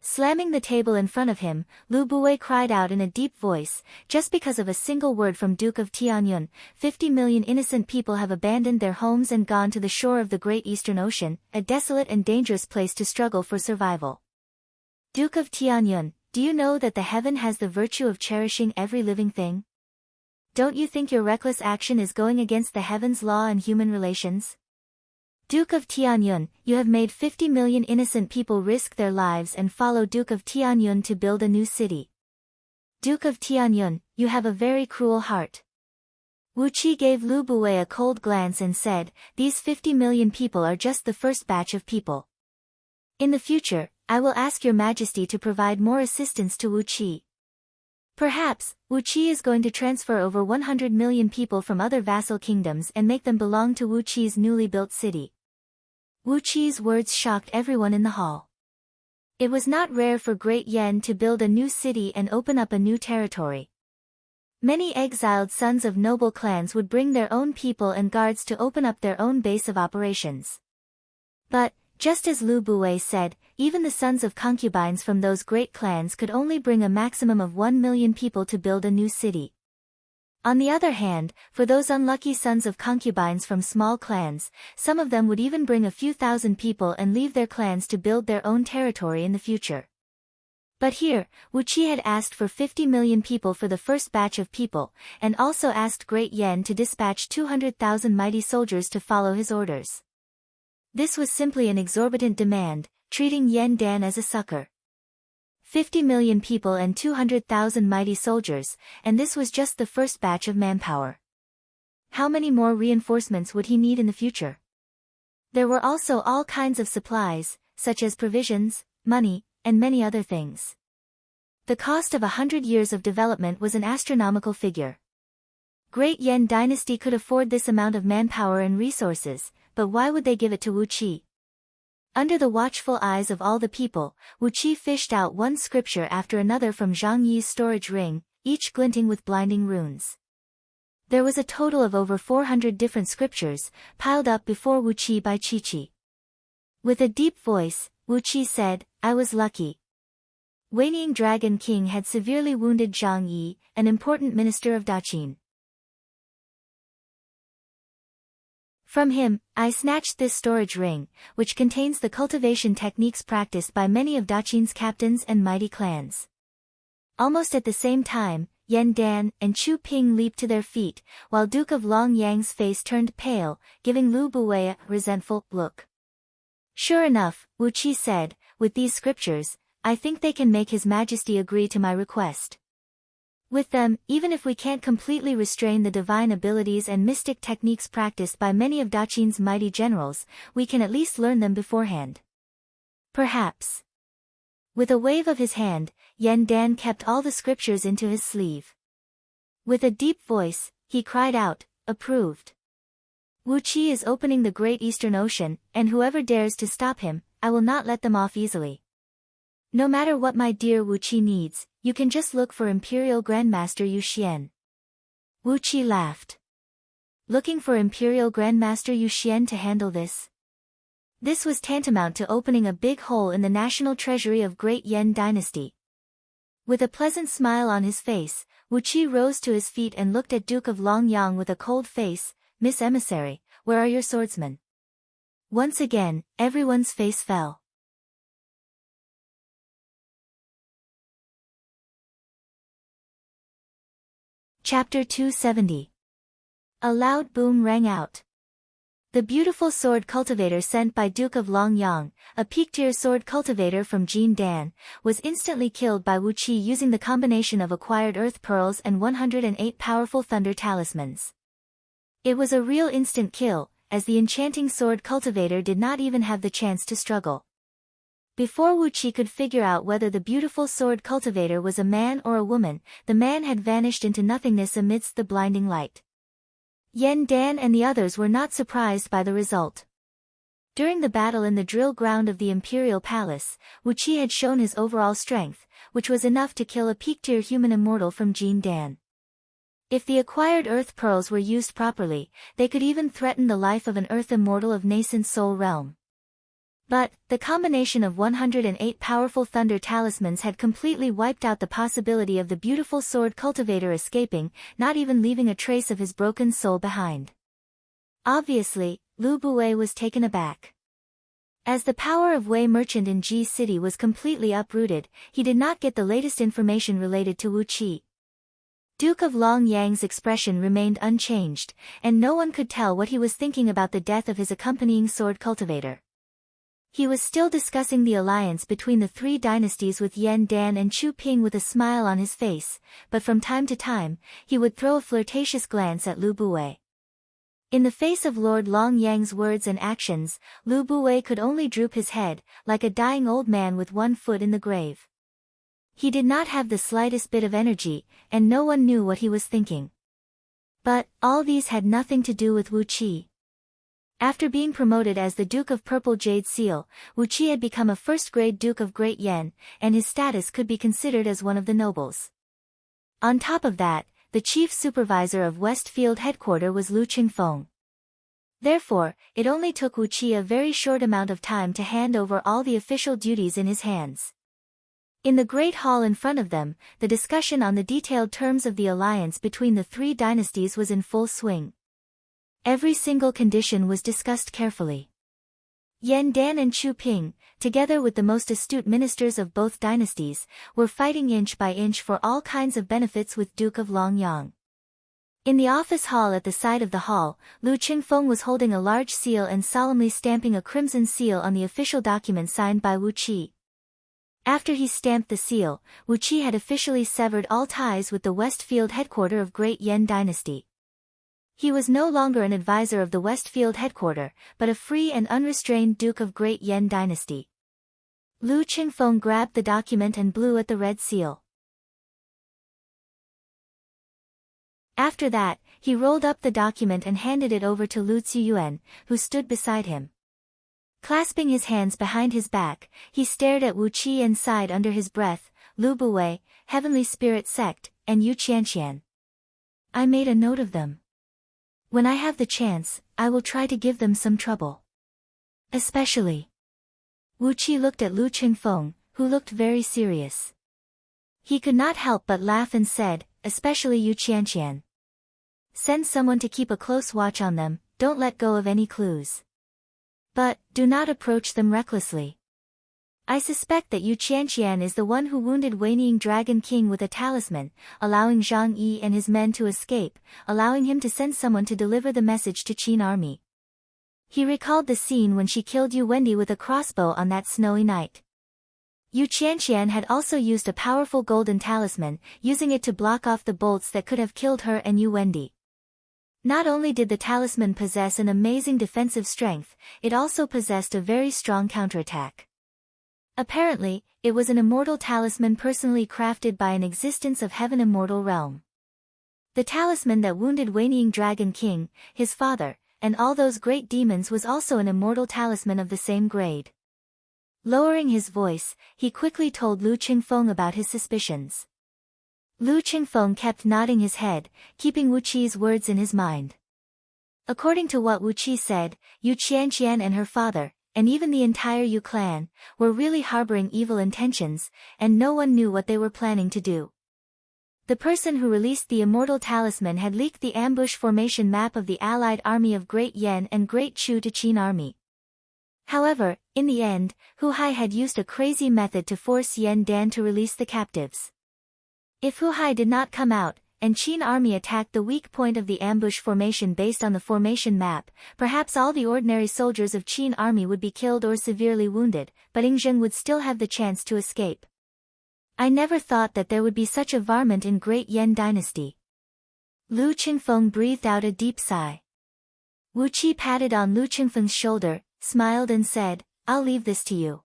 Slamming the table in front of him, Lu Bue cried out in a deep voice, "Just because of a single word from Duke of Tianyun, 50 million innocent people have abandoned their homes and gone to the shore of the great Eastern Ocean, a desolate and dangerous place to struggle for survival. Duke of Tianyun, do you know that the heaven has the virtue of cherishing every living thing? Don't you think your reckless action is going against the heaven's law and human relations? Duke of Tianyun, you have made 50 million innocent people risk their lives and follow Duke of Tianyun to build a new city. Duke of Tianyun, you have a very cruel heart." Wu Qi gave Lu Bue a cold glance and said, "These 50 million people are just the first batch of people. In the future, I will ask your majesty to provide more assistance to Wu Qi. Perhaps, Wu Qi is going to transfer over 100 million people from other vassal kingdoms and make them belong to Wu Qi's newly built city." Wu Qi's words shocked everyone in the hall. It was not rare for Great Yan to build a new city and open up a new territory. Many exiled sons of noble clans would bring their own people and guards to open up their own base of operations. But, just as Lu Bue said, even the sons of concubines from those great clans could only bring a maximum of 1 million people to build a new city. On the other hand, for those unlucky sons of concubines from small clans, some of them would even bring a few thousand people and leave their clans to build their own territory in the future. But here, Wu Qi had asked for 50 million people for the first batch of people, and also asked Great Yan to dispatch 200,000 mighty soldiers to follow his orders. This was simply an exorbitant demand, treating Yan Dan as a sucker. 50 million people and 200,000 mighty soldiers, and this was just the first batch of manpower. How many more reinforcements would he need in the future? There were also all kinds of supplies, such as provisions, money, and many other things. The cost of 100 years of development was an astronomical figure. Great Yan dynasty could afford this amount of manpower and resources, but why would they give it to Wu Qi? Under the watchful eyes of all the people, Wu Qi fished out one scripture after another from Zhang Yi's storage ring, each glinting with blinding runes. There was a total of over 400 different scriptures, piled up before Wu Qi by Qi. With a deep voice, Wu Qi said, "I was lucky. Wanying Dragon King had severely wounded Zhang Yi, an important minister of Daqin. From him, I snatched this storage ring, which contains the cultivation techniques practiced by many of Daqin's captains and mighty clans." Almost at the same time, Yan Dan and Chu Ping leaped to their feet, while Duke of Long Yang's face turned pale, giving Lu Bue a resentful look. "Sure enough," Wu Qi said, "with these scriptures, I think they can make His Majesty agree to my request." With them, even if we can't completely restrain the divine abilities and mystic techniques practiced by many of Daqin's mighty generals, we can at least learn them beforehand. Perhaps. With a wave of his hand, Yen Dan kept all the scriptures into his sleeve. With a deep voice, he cried out, approved. Wu Qi is opening the great Eastern Ocean, and whoever dares to stop him, I will not let them off easily. No matter what my dear Wu Qi needs, you can just look for Imperial Grandmaster Yu Xian. Wu Qi laughed. Looking for Imperial Grandmaster Yu Xian to handle this? This was tantamount to opening a big hole in the national treasury of Great Yen Dynasty. With a pleasant smile on his face, Wu Qi rose to his feet and looked at Duke of Longyang with a cold face. Miss Emissary, where are your swordsmen? Once again, everyone's face fell. Chapter 270. A loud boom rang out. The beautiful sword cultivator sent by Duke of Longyang, a peak-tier sword cultivator from Jin Dan, was instantly killed by Wu Qi using the combination of acquired earth pearls and 108 powerful thunder talismans. It was a real instant kill, as the enchanting sword cultivator did not even have the chance to struggle. Before Wu Qi could figure out whether the beautiful sword cultivator was a man or a woman, the man had vanished into nothingness amidst the blinding light. Yen Dan and the others were not surprised by the result. During the battle in the drill ground of the Imperial Palace, Wu Qi had shown his overall strength, which was enough to kill a peak-tier human immortal from Jin Dan. If the acquired earth pearls were used properly, they could even threaten the life of an earth immortal of nascent soul realm. But, the combination of 108 powerful thunder talismans had completely wiped out the possibility of the beautiful sword cultivator escaping, not even leaving a trace of his broken soul behind. Obviously, Lu Buwei was taken aback. As the power of Wei merchant in Ji City was completely uprooted, he did not get the latest information related to Wu Qi. Duke of Longyang's expression remained unchanged, and no one could tell what he was thinking about the death of his accompanying sword cultivator. He was still discussing the alliance between the three dynasties with Yen Dan and Chu Ping with a smile on his face, but from time to time, he would throw a flirtatious glance at Lu Buwei. In the face of Lord Longyang's words and actions, Lu Buwei could only droop his head, like a dying old man with one foot in the grave. He did not have the slightest bit of energy, and no one knew what he was thinking. But, all these had nothing to do with Wu Qi. After being promoted as the Duke of Purple Jade Seal, Wu Qi had become a first-grade Duke of Great Yen, and his status could be considered as one of the nobles. On top of that, the chief supervisor of Westfield headquarters was Lu Qingfeng. Therefore, it only took Wu Qi a very short amount of time to hand over all the official duties in his hands. In the great hall in front of them, the discussion on the detailed terms of the alliance between the three dynasties was in full swing. Every single condition was discussed carefully. Yen Dan and Chu Ping, together with the most astute ministers of both dynasties, were fighting inch by inch for all kinds of benefits with Duke of Longyang. In the office hall at the side of the hall, Lu Qingfeng was holding a large seal and solemnly stamping a crimson seal on the official document signed by Wu Qi. After he stamped the seal, Wu Qi had officially severed all ties with the Westfield headquarters of Great Yen Dynasty. He was no longer an advisor of the Westfield headquarters, but a free and unrestrained Duke of Great Yen Dynasty. Lu Qingfeng grabbed the document and blew at the red seal. After that, he rolled up the document and handed it over to Lu Ziyuan, who stood beside him. Clasping his hands behind his back, he stared at Wu Qi and sighed under his breath, Lu Buwei, Heavenly Spirit Sect, and Yu Qianqian. I made a note of them. When I have the chance, I will try to give them some trouble. Especially. Wu Qi looked at Lu Qingfeng, who looked very serious. He could not help but laugh and said, especially Yu Qianqian. Send someone to keep a close watch on them, don't let go of any clues. But, do not approach them recklessly. I suspect that Yu Qianqian is the one who wounded Weining Dragon King with a talisman, allowing Zhang Yi and his men to escape, allowing him to send someone to deliver the message to Qin army. He recalled the scene when she killed Yu Wendi with a crossbow on that snowy night. Yu Qianqian had also used a powerful golden talisman, using it to block off the bolts that could have killed her and Yu Wendi. Not only did the talisman possess an amazing defensive strength, it also possessed a very strong counterattack. Apparently, it was an immortal talisman personally crafted by an existence of heaven immortal realm. The talisman that wounded Weining Dragon King, his father, and all those great demons was also an immortal talisman of the same grade. Lowering his voice, he quickly told Lu Qingfeng about his suspicions. Lu Qingfeng kept nodding his head, keeping Wu Qi's words in his mind. According to what Wu Qi said, Yu Qianqian and her father, and even the entire Yu clan, were really harboring evil intentions, and no one knew what they were planning to do. The person who released the immortal talisman had leaked the ambush formation map of the allied army of Great Yan and Great Chu to Qin army. However, in the end, Hu Hai had used a crazy method to force Yan Dan to release the captives. If Hu Hai did not come out, and Qin army attacked the weak point of the ambush formation based on the formation map, perhaps all the ordinary soldiers of Qin army would be killed or severely wounded, but Yingzheng would still have the chance to escape. I never thought that there would be such a varmint in Great Yan dynasty. Lu Qingfeng breathed out a deep sigh. Wu Qi patted on Lu Qingfeng's shoulder, smiled and said, "I'll leave this to you.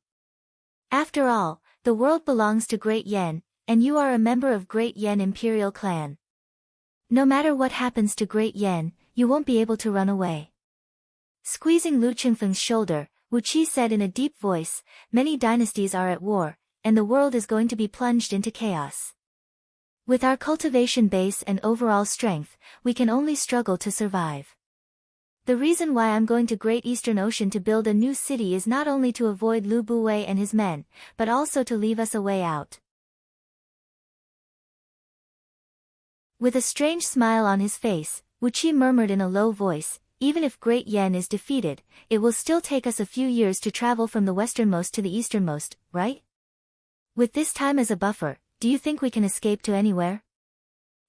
After all, the world belongs to Great Yan, and you are a member of Great Yan Imperial Clan. No matter what happens to Great Yan, you won't be able to run away." Squeezing Lu Qingfeng's shoulder, Wu Qi said in a deep voice, "Many dynasties are at war, and the world is going to be plunged into chaos. With our cultivation base and overall strength, we can only struggle to survive. The reason why I'm going to Great Eastern Ocean to build a new city is not only to avoid Lu Buwei and his men, but also to leave us a way out." With a strange smile on his face, Wu Qi murmured in a low voice, "Even if Great Yan is defeated, it will still take us a few years to travel from the westernmost to the easternmost, right? With this time as a buffer, do you think we can escape to anywhere?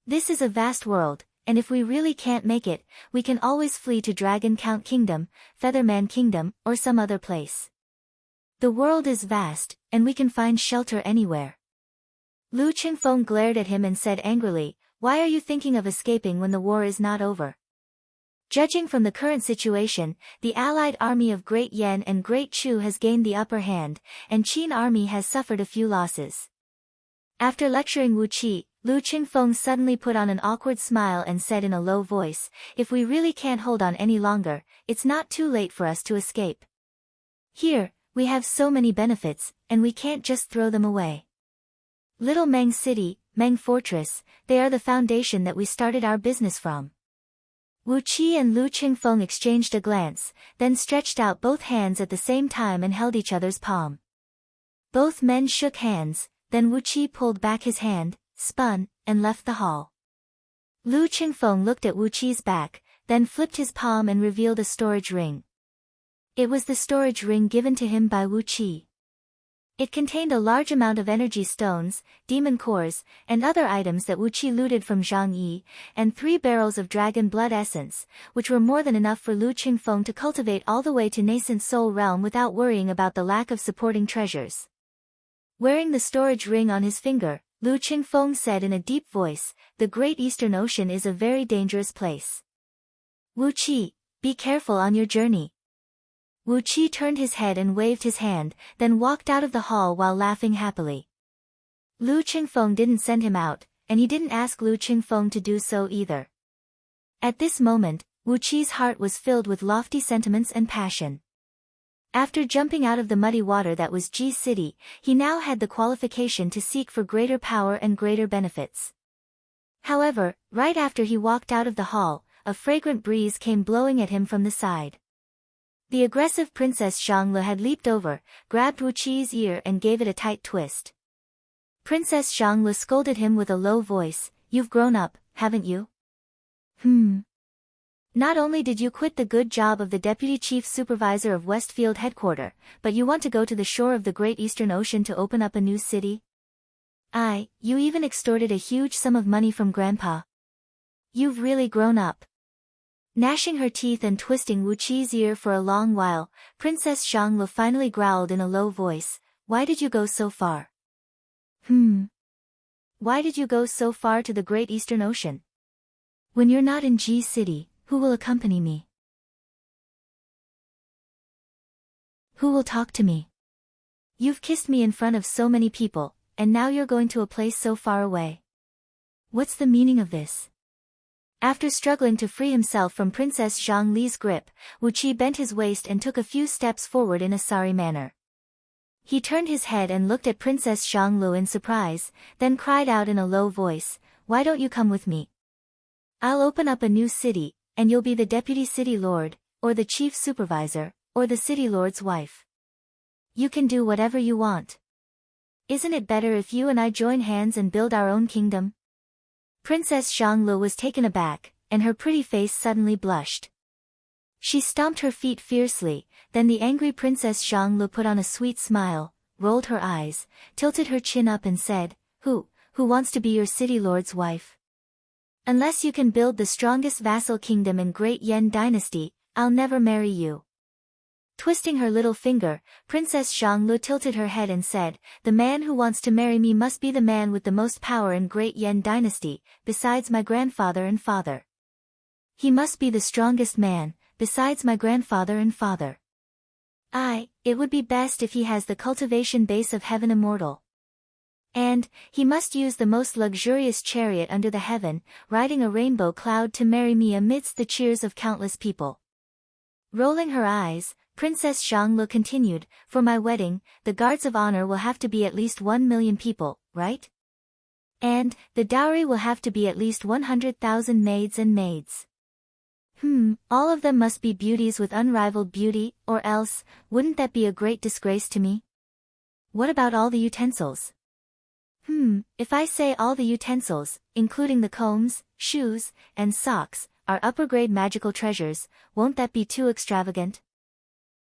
This is a vast world, and if we really can't make it, we can always flee to Dragon Count Kingdom, Featherman Kingdom, or some other place. The world is vast, and we can find shelter anywhere." Lu Qingfeng glared at him and said angrily, "Why are you thinking of escaping when the war is not over? Judging from the current situation, the allied army of Great Yan and Great Chu has gained the upper hand, and Qin army has suffered a few losses." After lecturing Wu Qi, Lu Qingfeng suddenly put on an awkward smile and said in a low voice, "If we really can't hold on any longer, it's not too late for us to escape. Here, we have so many benefits, and we can't just throw them away. Little Meng City, Meng Fortress, they are the foundation that we started our business from." Wu Qi and Lu Qingfeng exchanged a glance, then stretched out both hands at the same time and held each other's palm. Both men shook hands, then Wu Qi pulled back his hand, spun, and left the hall. Lu Qingfeng looked at Wu Qi's back, then flipped his palm and revealed a storage ring. It was the storage ring given to him by Wu Qi. It contained a large amount of energy stones, demon cores, and other items that Wu Qi looted from Zhang Yi, and 3 barrels of dragon blood essence, which were more than enough for Lu Qingfeng to cultivate all the way to nascent soul realm without worrying about the lack of supporting treasures. Wearing the storage ring on his finger, Lu Qingfeng said in a deep voice, "The Great Eastern Ocean is a very dangerous place. Wu Qi, be careful on your journey." Wu Qi turned his head and waved his hand, then walked out of the hall while laughing happily. Lu Qingfeng didn't send him out, and he didn't ask Lu Qingfeng to do so either. At this moment, Wu Qi's heart was filled with lofty sentiments and passion. After jumping out of the muddy water that was Ji City, he now had the qualification to seek for greater power and greater benefits. However, right after he walked out of the hall, a fragrant breeze came blowing at him from the side. The aggressive Princess Zhang Le had leaped over, grabbed Wu Qi's ear and gave it a tight twist. Princess Zhang Le scolded him with a low voice, "You've grown up, haven't you? Not only did you quit the good job of the Deputy Chief Supervisor of Westfield Headquarter, but you want to go to the shore of the Great Eastern Ocean to open up a new city? You even extorted a huge sum of money from Grandpa. You've really grown up." Gnashing her teeth and twisting Wu Qi's ear for a long while, Princess Zhang Le finally growled in a low voice, Why did you go so far? Why did you go so far to the Great Eastern Ocean? When you're not in G City, who will accompany me? Who will talk to me? You've kissed me in front of so many people, and now you're going to a place so far away. What's the meaning of this? After struggling to free himself from Princess Zhongli's grip, Wu Qi bent his waist and took a few steps forward in a sorry manner. He turned his head and looked at Princess Zhonglu in surprise, then cried out in a low voice, "Why don't you come with me? I'll open up a new city, and you'll be the deputy city lord, or the chief supervisor, or the city lord's wife. You can do whatever you want. Isn't it better if you and I join hands and build our own kingdom?" Princess Zhonglu was taken aback, and her pretty face suddenly blushed. She stomped her feet fiercely, then the angry Princess Zhonglu put on a sweet smile, rolled her eyes, tilted her chin up and said, Who wants to be your city lord's wife? Unless you can build the strongest vassal kingdom in Great Yan Dynasty, I'll never marry you." Twisting her little finger, Princess Zhonglu tilted her head and said, "The man who wants to marry me must be the man with the most power in Great Yan Dynasty, besides my grandfather and father. He must be the strongest man, besides my grandfather and father. It would be best if he has the cultivation base of heaven immortal. And, he must use the most luxurious chariot under the heaven, riding a rainbow cloud to marry me amidst the cheers of countless people." Rolling her eyes, Princess Zhonglu continued, "For my wedding, the guards of honor will have to be at least 1,000,000 people, right? And, the dowry will have to be at least 100,000 maids and maids. All of them must be beauties with unrivaled beauty, or else, wouldn't that be a great disgrace to me? What about all the utensils? If I say all the utensils, including the combs, shoes, and socks, are upper-grade magical treasures, won't that be too extravagant?"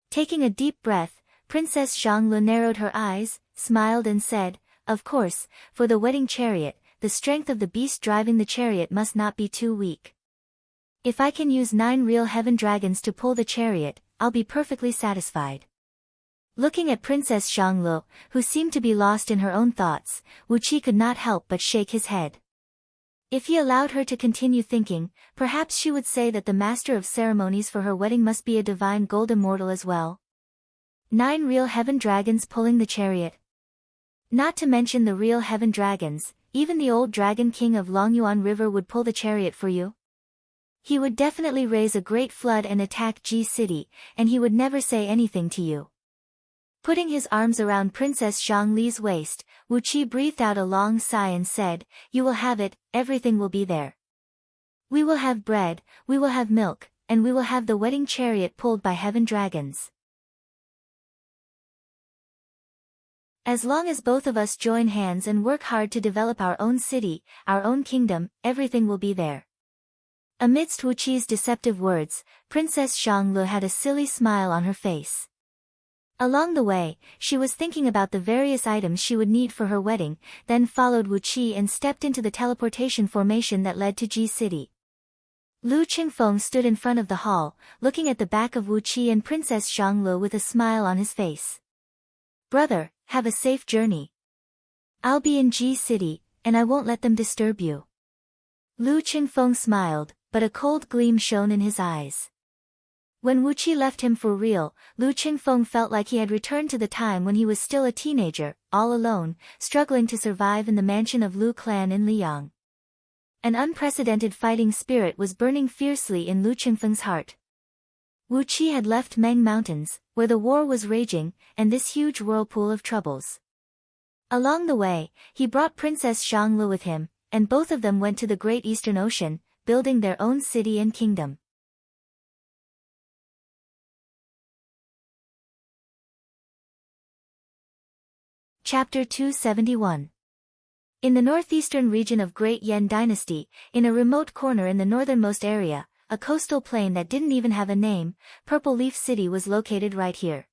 Taking a deep breath, Princess Zhonglu narrowed her eyes, smiled and said, "Of course, for the wedding chariot, the strength of the beast driving the chariot must not be too weak. If I can use 9 real heaven dragons to pull the chariot, I'll be perfectly satisfied." Looking at Princess Zhonglu, who seemed to be lost in her own thoughts, Wu Qi could not help but shake his head. If he allowed her to continue thinking, perhaps she would say that the master of ceremonies for her wedding must be a divine gold immortal as well. 9 real heaven dragons pulling the chariot. Not to mention the real heaven dragons, even the old dragon king of Longyuan River would pull the chariot for you. He would definitely raise a great flood and attack G City, and he would never say anything to you. Putting his arms around Princess Zhongli's waist, Wu Qi breathed out a long sigh and said, "You will have it, everything will be there. We will have bread, we will have milk, and we will have the wedding chariot pulled by heaven dragons. As long as both of us join hands and work hard to develop our own city, our own kingdom, everything will be there." Amidst Wu Qi's deceptive words, Princess Zhonglu had a silly smile on her face. Along the way, she was thinking about the various items she would need for her wedding, then followed Wu Qi and stepped into the teleportation formation that led to Ji City. Lu Qingfeng stood in front of the hall, looking at the back of Wu Qi and Princess Zhonglu with a smile on his face. "Brother, have a safe journey. I'll be in Ji City, and I won't let them disturb you." Lu Qingfeng smiled, but a cold gleam shone in his eyes. When Wu Qi left him for real, Lu Qingfeng felt like he had returned to the time when he was still a teenager, all alone, struggling to survive in the mansion of Lu clan in Liang. An unprecedented fighting spirit was burning fiercely in Lu Qingfeng's heart. Wu Qi had left Meng Mountains, where the war was raging, and this huge whirlpool of troubles. Along the way, he brought Princess Zhonglu with him, and both of them went to the Great Eastern Ocean, building their own city and kingdom. Chapter 271. In the northeastern region of Great Yan Dynasty, in a remote corner in the northernmost area, a coastal plain that didn't even have a name, Purple Leaf City was located right here.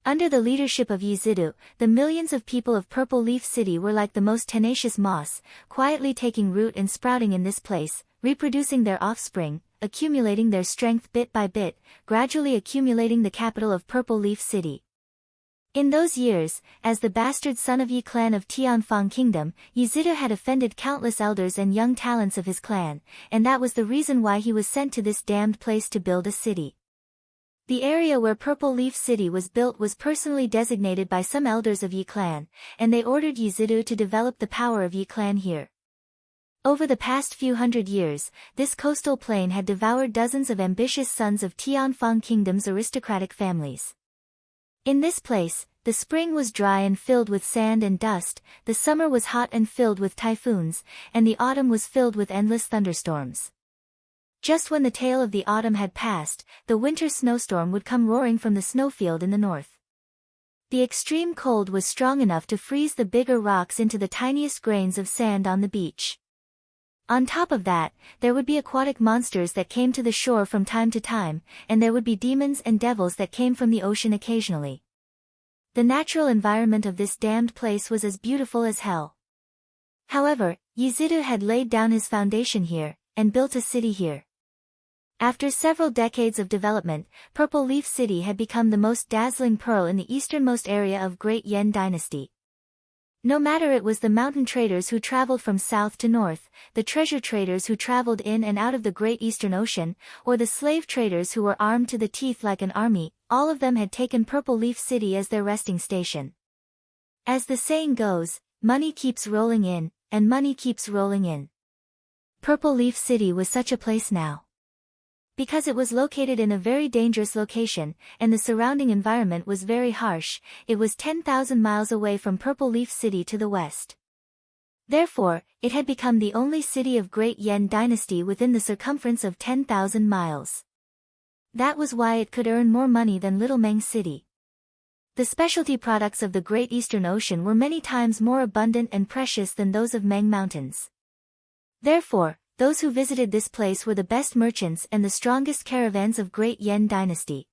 Under the leadership of Yizidu, the millions of people of Purple Leaf City were like the most tenacious moss, quietly taking root and sprouting in this place, reproducing their offspring, accumulating their strength bit by bit, gradually accumulating the capital of Purple Leaf City. In those years, as the bastard son of Yi clan of Tianfang Kingdom, Yizidou had offended countless elders and young talents of his clan, and that was the reason why he was sent to this damned place to build a city. The area where Purple Leaf City was built was personally designated by some elders of Yi clan, and they ordered Yizidou to develop the power of Yi clan here. Over the past few hundred years, this coastal plain had devoured dozens of ambitious sons of Tianfang Kingdom's aristocratic families. In this place, the spring was dry and filled with sand and dust, the summer was hot and filled with typhoons, and the autumn was filled with endless thunderstorms. Just when the tail of the autumn had passed, the winter snowstorm would come roaring from the snowfield in the north. The extreme cold was strong enough to freeze the bigger rocks into the tiniest grains of sand on the beach. On top of that, there would be aquatic monsters that came to the shore from time to time, and there would be demons and devils that came from the ocean occasionally. The natural environment of this damned place was as beautiful as hell. However, Yizidou had laid down his foundation here, and built a city here. After several decades of development, Purple Leaf City had become the most dazzling pearl in the easternmost area of Great Yan Dynasty. No matter it was the mountain traders who traveled from south to north, the treasure traders who traveled in and out of the Great Eastern Ocean, or the slave traders who were armed to the teeth like an army, all of them had taken Purple Leaf City as their resting station. As the saying goes, money keeps rolling in, and money keeps rolling in. Purple Leaf City was such a place now. Because it was located in a very dangerous location, and the surrounding environment was very harsh, it was 10,000 miles away from Purple Leaf City to the west. Therefore, it had become the only city of Great Yan Dynasty within the circumference of 10,000 miles. That was why it could earn more money than Little Meng City. The specialty products of the Great Eastern Ocean were many times more abundant and precious than those of Meng Mountains. Therefore, those who visited this place were the best merchants and the strongest caravans of Great Yan Dynasty.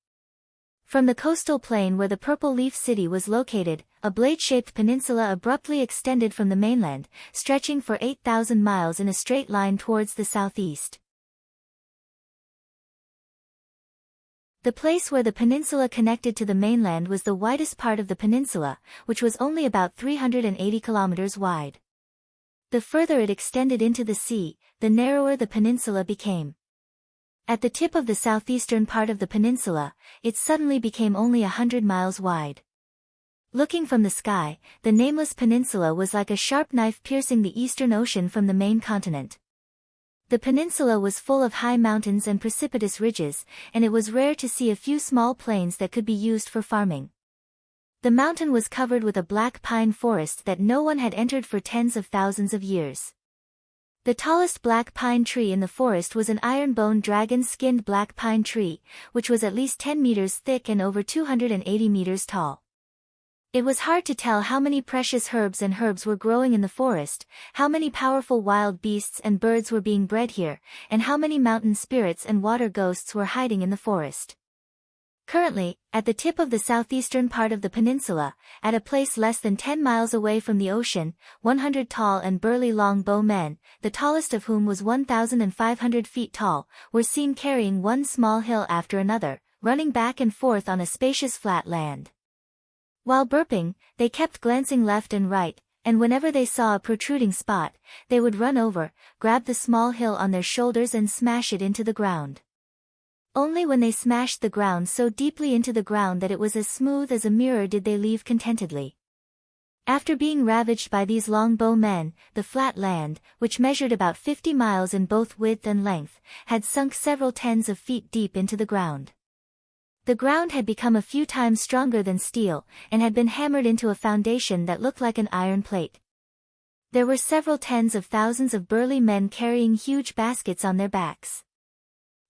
From the coastal plain where the Purple Leaf City was located, a blade-shaped peninsula abruptly extended from the mainland, stretching for 8,000 miles in a straight line towards the southeast. The place where the peninsula connected to the mainland was the widest part of the peninsula, which was only about 380 kilometers wide. The further it extended into the sea, the narrower the peninsula became. At the tip of the southeastern part of the peninsula, it suddenly became only 100 miles wide. Looking from the sky, the nameless peninsula was like a sharp knife piercing the Eastern Ocean from the main continent. The peninsula was full of high mountains and precipitous ridges, and it was rare to see a few small plains that could be used for farming. The mountain was covered with a black pine forest that no one had entered for tens of thousands of years. The tallest black pine tree in the forest was an iron-bone dragon-skinned black pine tree, which was at least 10 meters thick and over 280 meters tall. It was hard to tell how many precious herbs were growing in the forest, how many powerful wild beasts and birds were being bred here, and how many mountain spirits and water ghosts were hiding in the forest. Currently, at the tip of the southeastern part of the peninsula, at a place less than 10 miles away from the ocean, 100 tall and burly longbow men, the tallest of whom was 1,500 feet tall, were seen carrying one small hill after another, running back and forth on a spacious flat land. While burping, they kept glancing left and right, and whenever they saw a protruding spot, they would run over, grab the small hill on their shoulders and smash it into the ground. Only when they smashed the ground so deeply into the ground that it was as smooth as a mirror did they leave contentedly. After being ravaged by these longbow men, the flat land, which measured about 50 miles in both width and length, had sunk several tens of feet deep into the ground. The ground had become a few times stronger than steel, and had been hammered into a foundation that looked like an iron plate. There were several tens of thousands of burly men carrying huge baskets on their backs.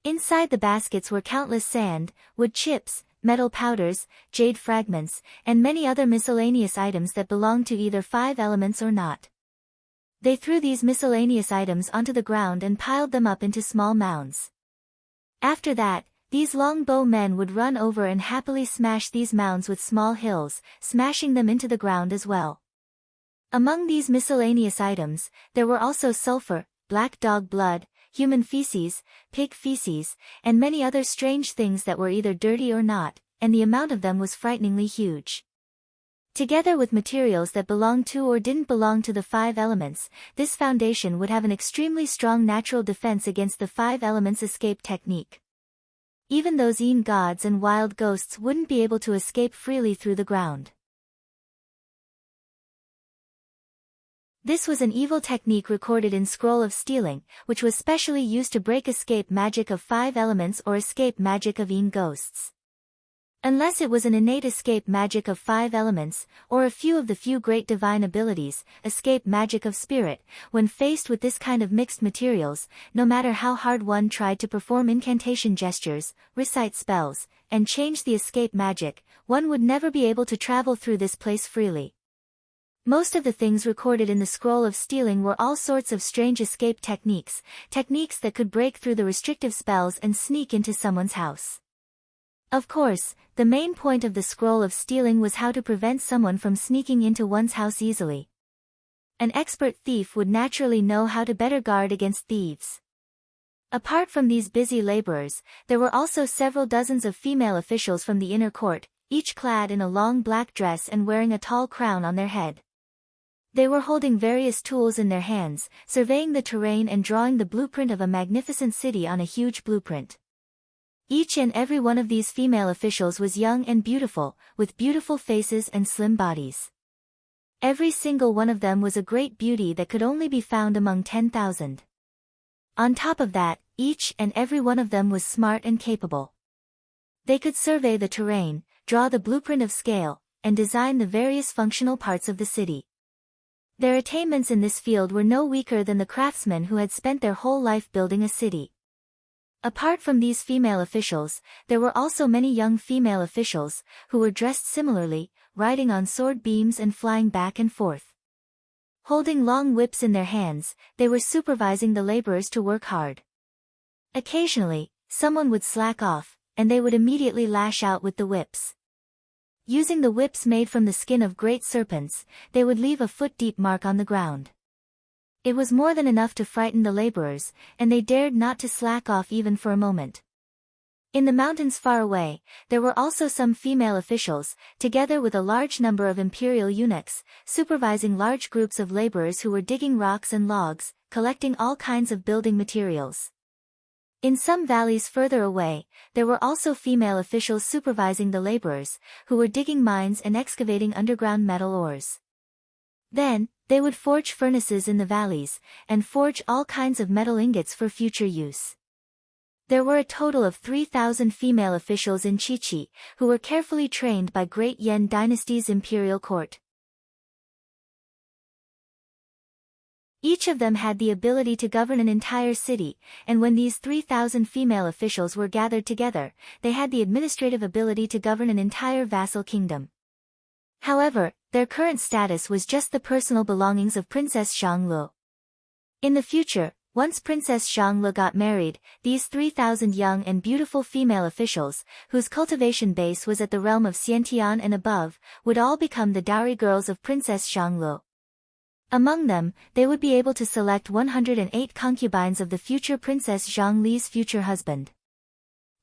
Inside the baskets were countless sand, wood chips, metal powders, jade fragments, and many other miscellaneous items that belonged to either 5 elements or not. They threw these miscellaneous items onto the ground and piled them up into small mounds. After that, these longbow men would run over and happily smash these mounds with small hills, smashing them into the ground as well. Among these miscellaneous items, there were also sulfur, black dog blood, human feces, pig feces, and many other strange things that were either dirty or not, and the amount of them was frighteningly huge. Together with materials that belonged to or didn't belong to the 5 elements, this foundation would have an extremely strong natural defense against the 5 elements escape technique. Even those Een gods and wild ghosts wouldn't be able to escape freely through the ground. This was an evil technique recorded in Scroll of Stealing, which was specially used to break escape magic of 5 elements or escape magic of Een ghosts. Unless it was an innate escape magic of 5 elements, or a few of the few great divine abilities, escape magic of spirit, when faced with this kind of mixed materials, no matter how hard one tried to perform incantation gestures, recite spells, and change the escape magic, one would never be able to travel through this place freely. Most of the things recorded in the Scroll of Stealing were all sorts of strange escape techniques that could break through the restrictive spells and sneak into someone's house. Of course, the main point of the Scroll of Stealing was how to prevent someone from sneaking into one's house easily. An expert thief would naturally know how to better guard against thieves. Apart from these busy laborers, there were also several dozens of female officials from the inner court, each clad in a long black dress and wearing a tall crown on their head. They were holding various tools in their hands, surveying the terrain and drawing the blueprint of a magnificent city on a huge blueprint. Each and every one of these female officials was young and beautiful, with beautiful faces and slim bodies. Every single one of them was a great beauty that could only be found among 10,000. On top of that, each and every one of them was smart and capable. They could survey the terrain, draw the blueprint of scale, and design the various functional parts of the city. Their attainments in this field were no weaker than the craftsmen who had spent their whole life building a city. Apart from these female officials, there were also many young female officials, who were dressed similarly, riding on sword beams and flying back and forth. Holding long whips in their hands, they were supervising the laborers to work hard. Occasionally, someone would slack off, and they would immediately lash out with the whips. Using the whips made from the skin of great serpents, they would leave a foot-deep mark on the ground. It was more than enough to frighten the laborers, and they dared not to slack off even for a moment. In the mountains far away, there were also some female officials, together with a large number of imperial eunuchs, supervising large groups of laborers who were digging rocks and logs, collecting all kinds of building materials. In some valleys further away, there were also female officials supervising the laborers, who were digging mines and excavating underground metal ores. Then, they would forge furnaces in the valleys, and forge all kinds of metal ingots for future use. There were a total of 3,000 female officials in Chichi, who were carefully trained by Great Yen Dynasty's imperial court. Each of them had the ability to govern an entire city, and when these 3,000 female officials were gathered together, they had the administrative ability to govern an entire vassal kingdom. However, their current status was just the personal belongings of Princess Xianglu. In the future, once Princess Xianglu got married, these 3,000 young and beautiful female officials, whose cultivation base was at the realm of Xiantian and above, would all become the dowry girls of Princess Xianglu. Among them, they would be able to select 108 concubines of the future Princess Zhongli's future husband.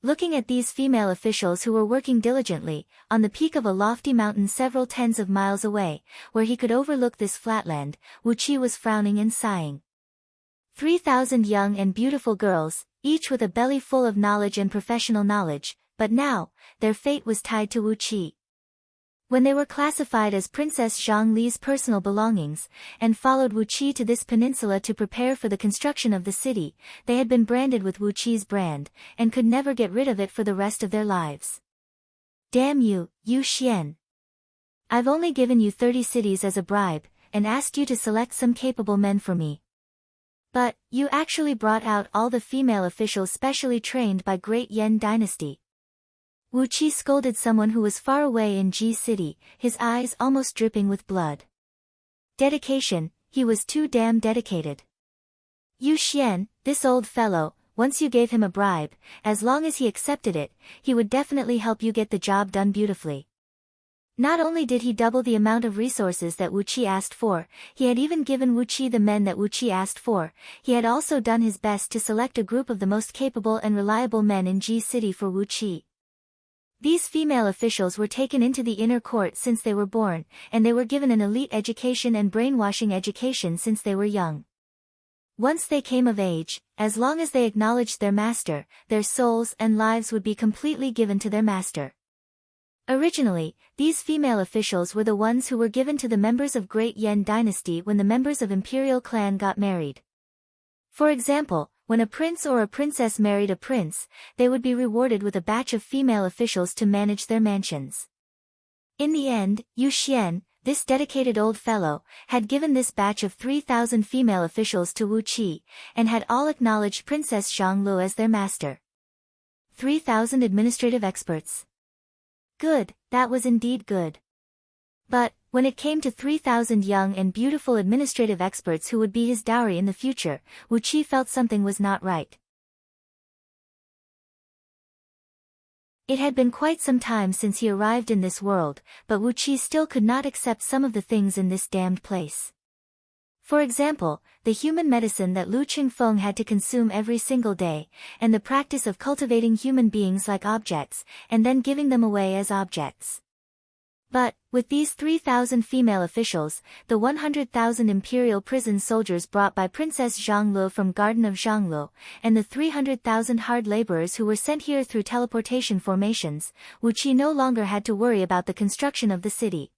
Looking at these female officials who were working diligently, on the peak of a lofty mountain several tens of miles away, where he could overlook this flatland, Wu Qi was frowning and sighing. 3,000 young and beautiful girls, each with a belly full of knowledge and professional knowledge, but now, their fate was tied to Wu Qi. When they were classified as Princess Zhongli's personal belongings, and followed Wu Qi to this peninsula to prepare for the construction of the city, they had been branded with Wu Qi's brand, and could never get rid of it for the rest of their lives. Damn you, Yu Xian! I've only given you 30 cities as a bribe, and asked you to select some capable men for me. But, you actually brought out all the female officials specially trained by Great Yen Dynasty. Wu Qi scolded someone who was far away in Ji City, his eyes almost dripping with blood. Dedication, he was too damn dedicated. Yu Xian, this old fellow, once you gave him a bribe, as long as he accepted it, he would definitely help you get the job done beautifully. Not only did he double the amount of resources that Wu Qi asked for, he had even given Wu Qi the men that Wu Qi asked for, he had also done his best to select a group of the most capable and reliable men in Ji City for Wu Qi. These female officials were taken into the inner court since they were born, and they were given an elite education and brainwashing education since they were young. Once they came of age, as long as they acknowledged their master, their souls and lives would be completely given to their master. Originally, these female officials were the ones who were given to the members of Great Yen Dynasty when the members of imperial clan got married. For example, when a prince or a princess married a prince, they would be rewarded with a batch of female officials to manage their mansions. In the end, Yu Xian, this dedicated old fellow, had given this batch of 3,000 female officials to Wu Qi, and had all acknowledged Princess Zhanglu as their master. 3,000 administrative experts. Good, that was indeed good. But, when it came to 3,000 young and beautiful administrative experts who would be his dowry in the future, Wu Qi felt something was not right. It had been quite some time since he arrived in this world, but Wu Qi still could not accept some of the things in this damned place. For example, the human medicine that Lu Qingfeng had to consume every single day, and the practice of cultivating human beings like objects, and then giving them away as objects. But, with these 3,000 female officials, the 100,000 imperial prison soldiers brought by Princess Zhanglu from Garden of Zhanglu, and the 300,000 hard laborers who were sent here through teleportation formations, Wu Qi no longer had to worry about the construction of the city.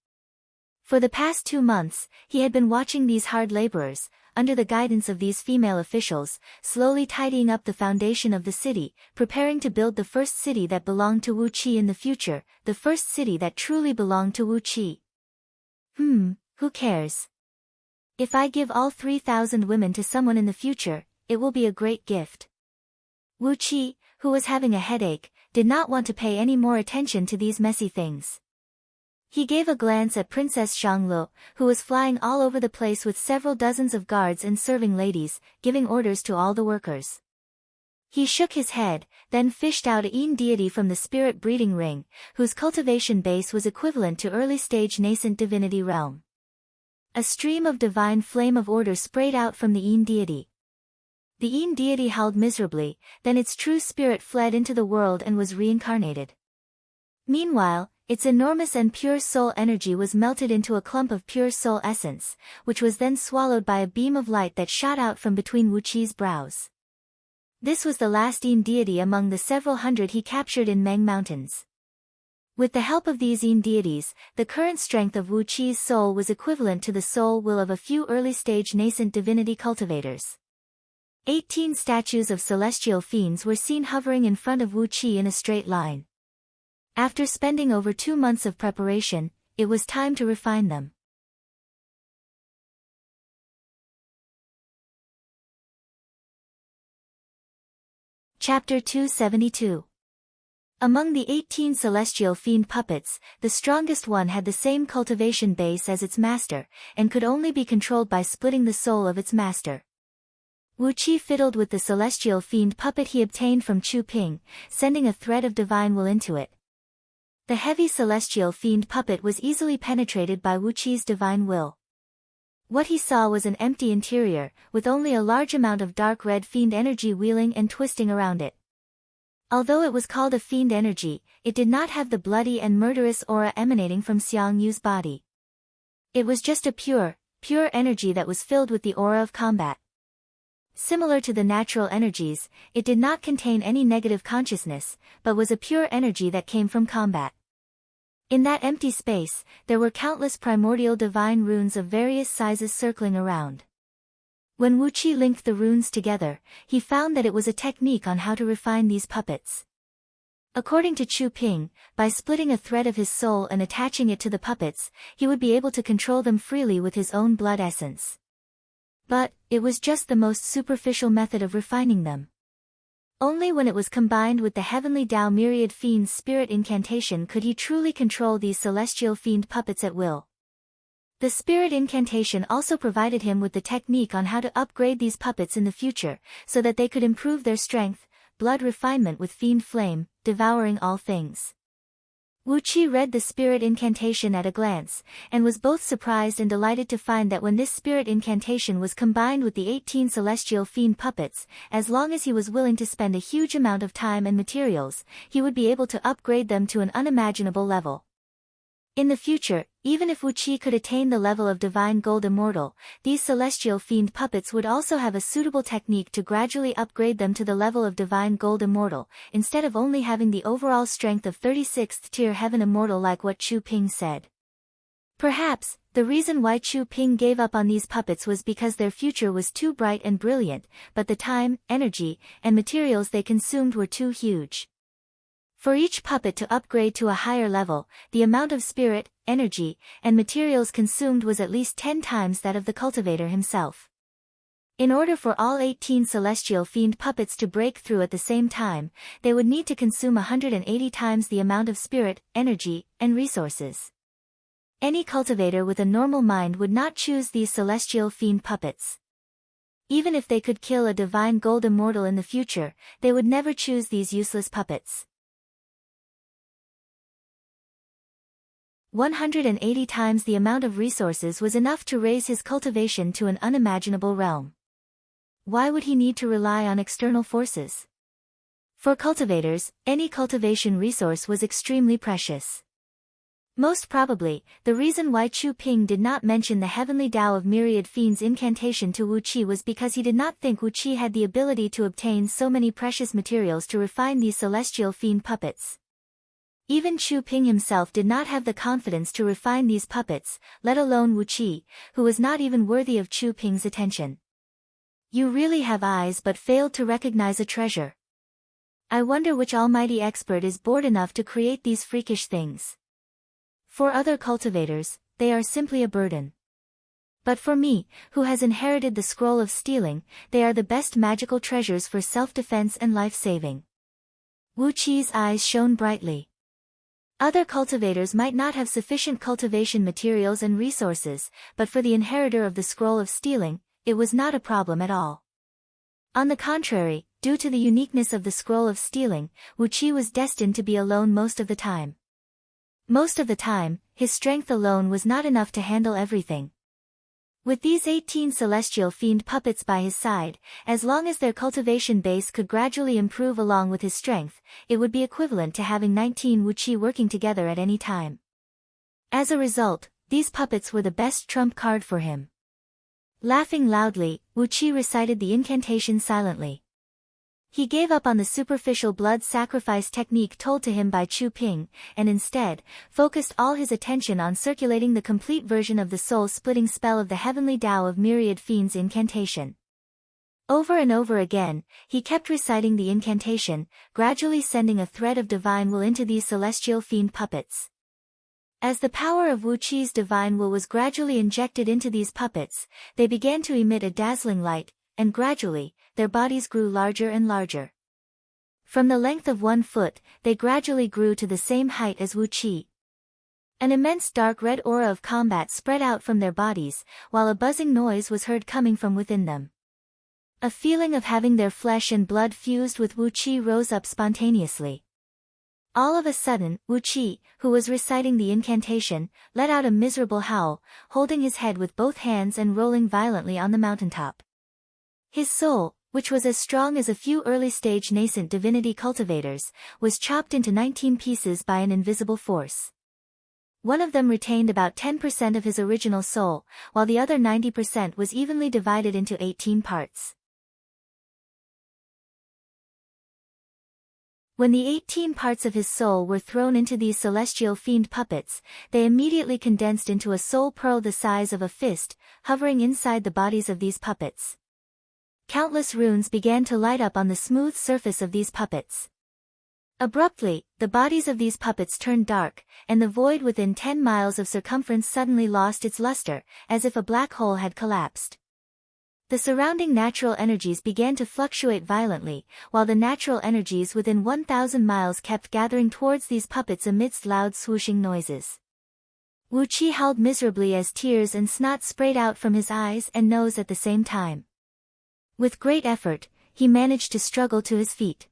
For the past 2 months, he had been watching these hard laborers, under the guidance of these female officials, slowly tidying up the foundation of the city, preparing to build the first city that belonged to Wu Qi in the future, the first city that truly belonged to Wu Qi. Who cares? If I give all 3,000 women to someone in the future, it will be a great gift. Wu Qi, who was having a headache, did not want to pay any more attention to these messy things. He gave a glance at Princess Zhanglu, who was flying all over the place with several dozens of guards and serving ladies, giving orders to all the workers. He shook his head, then fished out a Yin deity from the spirit breeding ring, whose cultivation base was equivalent to early-stage nascent divinity realm. A stream of divine flame of order sprayed out from the Yin deity. The Yin deity howled miserably, then its true spirit fled into the world and was reincarnated. Meanwhile, its enormous and pure soul energy was melted into a clump of pure soul essence, which was then swallowed by a beam of light that shot out from between Wu Qi's brows. This was the last Yin deity among the several hundred he captured in Meng Mountains. With the help of these Yin deities, the current strength of Wu Qi's soul was equivalent to the soul will of a few early-stage nascent divinity cultivators. 18 statues of celestial fiends were seen hovering in front of Wu Qi in a straight line. After spending over 2 months of preparation, it was time to refine them. Chapter 272. Among the 18 celestial fiend puppets, the strongest one had the same cultivation base as its master, and could only be controlled by splitting the soul of its master. Wu Qi fiddled with the celestial fiend puppet he obtained from Chu Ping, sending a thread of divine will into it. The heavy celestial fiend puppet was easily penetrated by Wu Qi's divine will. What he saw was an empty interior, with only a large amount of dark red fiend energy wheeling and twisting around it. Although it was called a fiend energy, it did not have the bloody and murderous aura emanating from Xiang Yu's body. It was just a pure energy that was filled with the aura of combat. Similar to the natural energies, it did not contain any negative consciousness, but was a pure energy that came from combat. In that empty space, there were countless primordial divine runes of various sizes circling around. When Wu Qi linked the runes together, he found that it was a technique on how to refine these puppets. According to Chu Ping, by splitting a thread of his soul and attaching it to the puppets, he would be able to control them freely with his own blood essence. But, it was just the most superficial method of refining them. Only when it was combined with the heavenly Tao myriad fiend's spirit incantation could he truly control these celestial fiend puppets at will. The spirit incantation also provided him with the technique on how to upgrade these puppets in the future, so that they could improve their strength, blood refinement with fiend flame, devouring all things. Wu Qi read the spirit incantation at a glance, and was both surprised and delighted to find that when this spirit incantation was combined with the 18 celestial fiend puppets, as long as he was willing to spend a huge amount of time and materials, he would be able to upgrade them to an unimaginable level. In the future, even if Wu Qi could attain the level of Divine Gold Immortal, these celestial fiend puppets would also have a suitable technique to gradually upgrade them to the level of Divine Gold Immortal, instead of only having the overall strength of 36th tier Heaven Immortal like what Chu Ping said. Perhaps, the reason why Chu Ping gave up on these puppets was because their future was too bright and brilliant, but the time, energy, and materials they consumed were too huge. For each puppet to upgrade to a higher level, the amount of spirit, energy, and materials consumed was at least 10 times that of the cultivator himself. In order for all 18 celestial fiend puppets to break through at the same time, they would need to consume 180 times the amount of spirit, energy, and resources. Any cultivator with a normal mind would not choose these celestial fiend puppets. Even if they could kill a Divine Gold Immortal in the future, they would never choose these useless puppets. 180 times the amount of resources was enough to raise his cultivation to an unimaginable realm. Why would he need to rely on external forces? For cultivators, any cultivation resource was extremely precious. Most probably, the reason why Chu Ping did not mention the heavenly Tao of Myriad Fiends incantation to Wu Qi was because he did not think Wu Qi had the ability to obtain so many precious materials to refine these celestial fiend puppets. Even Chu Ping himself did not have the confidence to refine these puppets, let alone Wu Qi, who was not even worthy of Chu Ping's attention. You really have eyes but failed to recognize a treasure. I wonder which almighty expert is bored enough to create these freakish things. For other cultivators, they are simply a burden. But for me, who has inherited the scroll of stealing, they are the best magical treasures for self-defense and life-saving. Wu Qi's eyes shone brightly. Other cultivators might not have sufficient cultivation materials and resources, but for the inheritor of the scroll of stealing, it was not a problem at all. On the contrary, due to the uniqueness of the scroll of stealing, Wu Qi was destined to be alone most of the time. Most of the time, his strength alone was not enough to handle everything. With these 18 celestial fiend puppets by his side, as long as their cultivation base could gradually improve along with his strength, it would be equivalent to having 19 Wu Qi working together at any time. As a result, these puppets were the best trump card for him. Laughing loudly, Wu Qi recited the incantation silently. He gave up on the superficial blood sacrifice technique told to him by Chu Ping, and instead, focused all his attention on circulating the complete version of the soul-splitting spell of the heavenly Tao of Myriad Fiends incantation. Over and over again, he kept reciting the incantation, gradually sending a thread of divine will into these celestial fiend puppets. As the power of Wu Qi's divine will was gradually injected into these puppets, they began to emit a dazzling light, and gradually, their bodies grew larger and larger. From the length of 1 foot, they gradually grew to the same height as Wu Qi. An immense dark red aura of combat spread out from their bodies, while a buzzing noise was heard coming from within them. A feeling of having their flesh and blood fused with Wu Qi rose up spontaneously. All of a sudden, Wu Qi, who was reciting the incantation, let out a miserable howl, holding his head with both hands and rolling violently on the mountaintop. His soul, which was as strong as a few early-stage nascent divinity cultivators, was chopped into 19 pieces by an invisible force. One of them retained about 10% of his original soul, while the other 90% was evenly divided into 18 parts. When the 18 parts of his soul were thrown into these celestial fiend puppets, they immediately condensed into a soul pearl the size of a fist, hovering inside the bodies of these puppets. Countless runes began to light up on the smooth surface of these puppets. Abruptly, the bodies of these puppets turned dark, and the void within 10 miles of circumference suddenly lost its luster, as if a black hole had collapsed. The surrounding natural energies began to fluctuate violently, while the natural energies within 1,000 miles kept gathering towards these puppets amidst loud swooshing noises. Wu Qi howled miserably as tears and snot sprayed out from his eyes and nose at the same time. With great effort, he managed to struggle to his feet.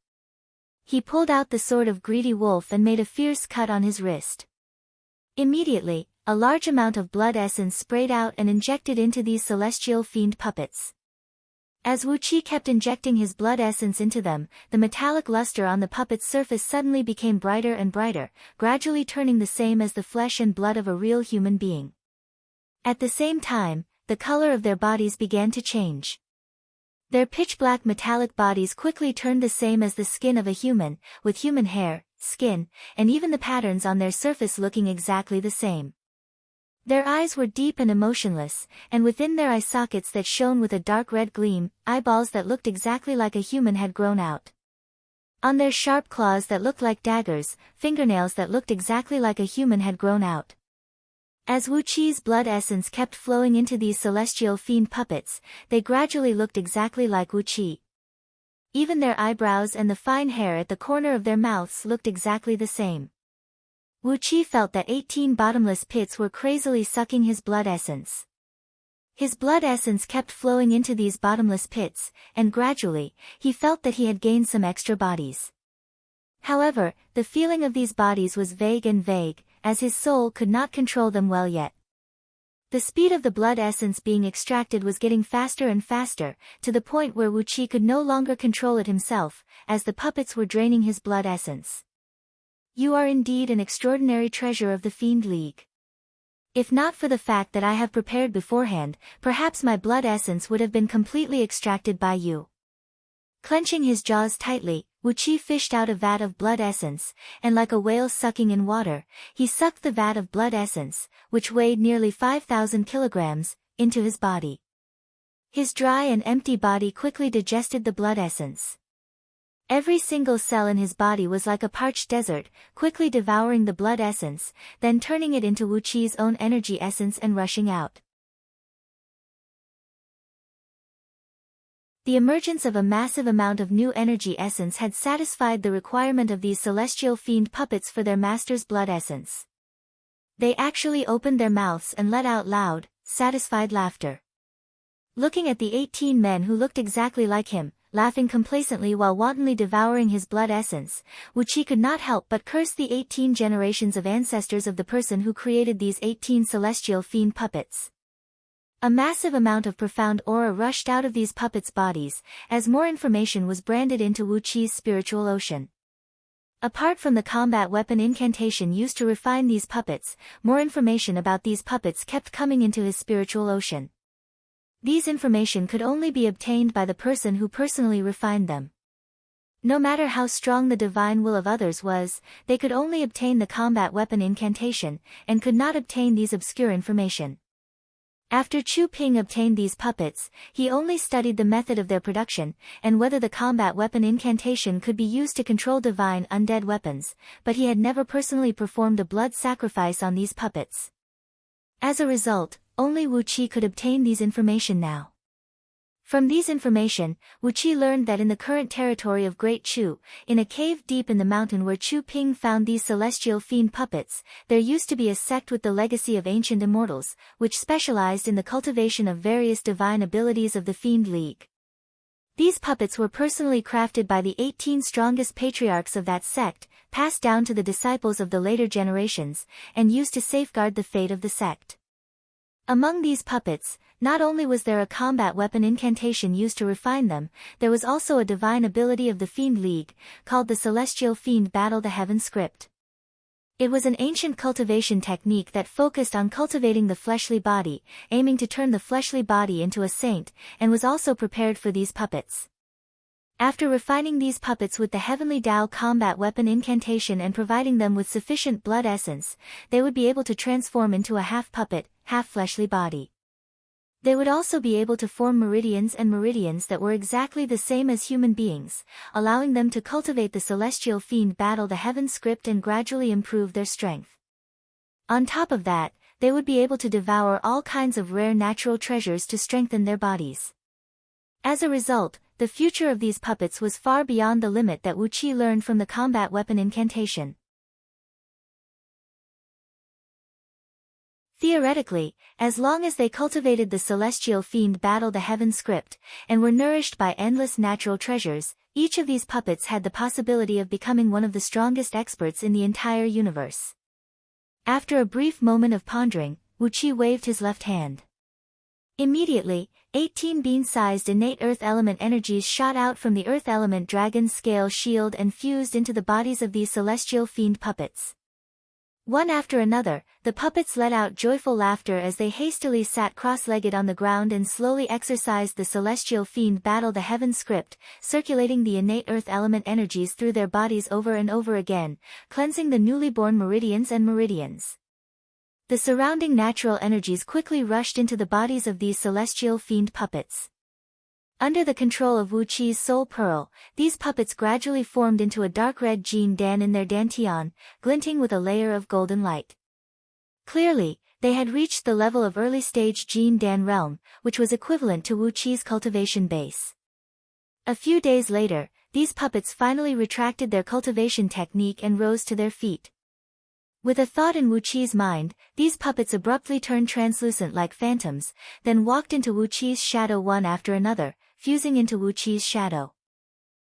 He pulled out the sword of greedy wolf and made a fierce cut on his wrist. Immediately, a large amount of blood essence sprayed out and injected into these celestial fiend puppets. As Wu Qi kept injecting his blood essence into them, the metallic luster on the puppet's surface suddenly became brighter and brighter, gradually turning the same as the flesh and blood of a real human being. At the same time, the color of their bodies began to change. Their pitch-black metallic bodies quickly turned the same as the skin of a human, with human hair, skin, and even the patterns on their surface looking exactly the same. Their eyes were deep and emotionless, and within their eye sockets that shone with a dark red gleam, eyeballs that looked exactly like a human had grown out. On their sharp claws that looked like daggers, fingernails that looked exactly like a human had grown out. As Wu Qi's blood essence kept flowing into these celestial fiend puppets, they gradually looked exactly like Wu Qi. Even their eyebrows and the fine hair at the corner of their mouths looked exactly the same. Wu Qi felt that 18 bottomless pits were crazily sucking his blood essence. His blood essence kept flowing into these bottomless pits, and gradually, he felt that he had gained some extra bodies. However, the feeling of these bodies was vague, as his soul could not control them well yet. The speed of the blood essence being extracted was getting faster and faster, to the point where Wu Qi could no longer control it himself, as the puppets were draining his blood essence. You are indeed an extraordinary treasure of the Fiend League. If not for the fact that I have prepared beforehand, perhaps my blood essence would have been completely extracted by you. Clenching his jaws tightly, Wu Qi fished out a vat of blood essence, and like a whale sucking in water, he sucked the vat of blood essence, which weighed nearly 5,000 kilograms, into his body. His dry and empty body quickly digested the blood essence. Every single cell in his body was like a parched desert, quickly devouring the blood essence, then turning it into Wu Qi's own energy essence and rushing out. The emergence of a massive amount of new energy essence had satisfied the requirement of these celestial fiend puppets for their master's blood essence. They actually opened their mouths and let out loud, satisfied laughter. Looking at the 18 men who looked exactly like him, laughing complacently while wantonly devouring his blood essence, Wu Qi could not help but curse the 18 generations of ancestors of the person who created these 18 celestial fiend puppets. A massive amount of profound aura rushed out of these puppets' bodies, as more information was branded into Wu Qi's spiritual ocean. Apart from the combat weapon incantation used to refine these puppets, more information about these puppets kept coming into his spiritual ocean. These information could only be obtained by the person who personally refined them. No matter how strong the divine will of others was, they could only obtain the combat weapon incantation, and could not obtain these obscure information. After Chu Ping obtained these puppets, he only studied the method of their production, and whether the combat weapon incantation could be used to control divine undead weapons, but he had never personally performed a blood sacrifice on these puppets. As a result, only Wu Qi could obtain these information now. From these information, Wu Qi learned that in the current territory of Great Chu, in a cave deep in the mountain where Chu Ping found these celestial fiend puppets, there used to be a sect with the legacy of ancient immortals, which specialized in the cultivation of various divine abilities of the Fiend League. These puppets were personally crafted by the 18 strongest patriarchs of that sect, passed down to the disciples of the later generations, and used to safeguard the fate of the sect. Among these puppets, not only was there a combat weapon incantation used to refine them, there was also a divine ability of the Fiend League, called the Celestial Fiend Battle the Heaven Script. It was an ancient cultivation technique that focused on cultivating the fleshly body, aiming to turn the fleshly body into a saint, and was also prepared for these puppets. After refining these puppets with the Heavenly Tao combat weapon incantation and providing them with sufficient blood essence, they would be able to transform into a half-puppet, half-fleshly body. They would also be able to form meridians that were exactly the same as human beings, allowing them to cultivate the Celestial Fiend Battle the Heaven Script and gradually improve their strength. On top of that, they would be able to devour all kinds of rare natural treasures to strengthen their bodies. As a result, the future of these puppets was far beyond the limit that Wu Qi learned from the combat weapon incantation. Theoretically, as long as they cultivated the Celestial Fiend Battle the Heaven Script, and were nourished by endless natural treasures, each of these puppets had the possibility of becoming one of the strongest experts in the entire universe. After a brief moment of pondering, Wu Qi waved his left hand. Immediately, 18 bean-sized innate earth element energies shot out from the earth element dragon's scale shield and fused into the bodies of these celestial fiend puppets. One after another, the puppets let out joyful laughter as they hastily sat cross-legged on the ground and slowly exercised the celestial fiend battle the heaven script, circulating the innate earth element energies through their bodies over and over again, cleansing the newly born meridians and meridians. The surrounding natural energies quickly rushed into the bodies of these celestial fiend puppets. Under the control of Wu Qi's soul pearl, these puppets gradually formed into a dark red Jin Dan in their dantian, glinting with a layer of golden light. Clearly, they had reached the level of early-stage Jin Dan realm, which was equivalent to Wu Qi's cultivation base. A few days later, these puppets finally retracted their cultivation technique and rose to their feet. With a thought in Wu Qi's mind, these puppets abruptly turned translucent like phantoms, then walked into Wu Qi's shadow one after another, fusing into Wu Qi's shadow.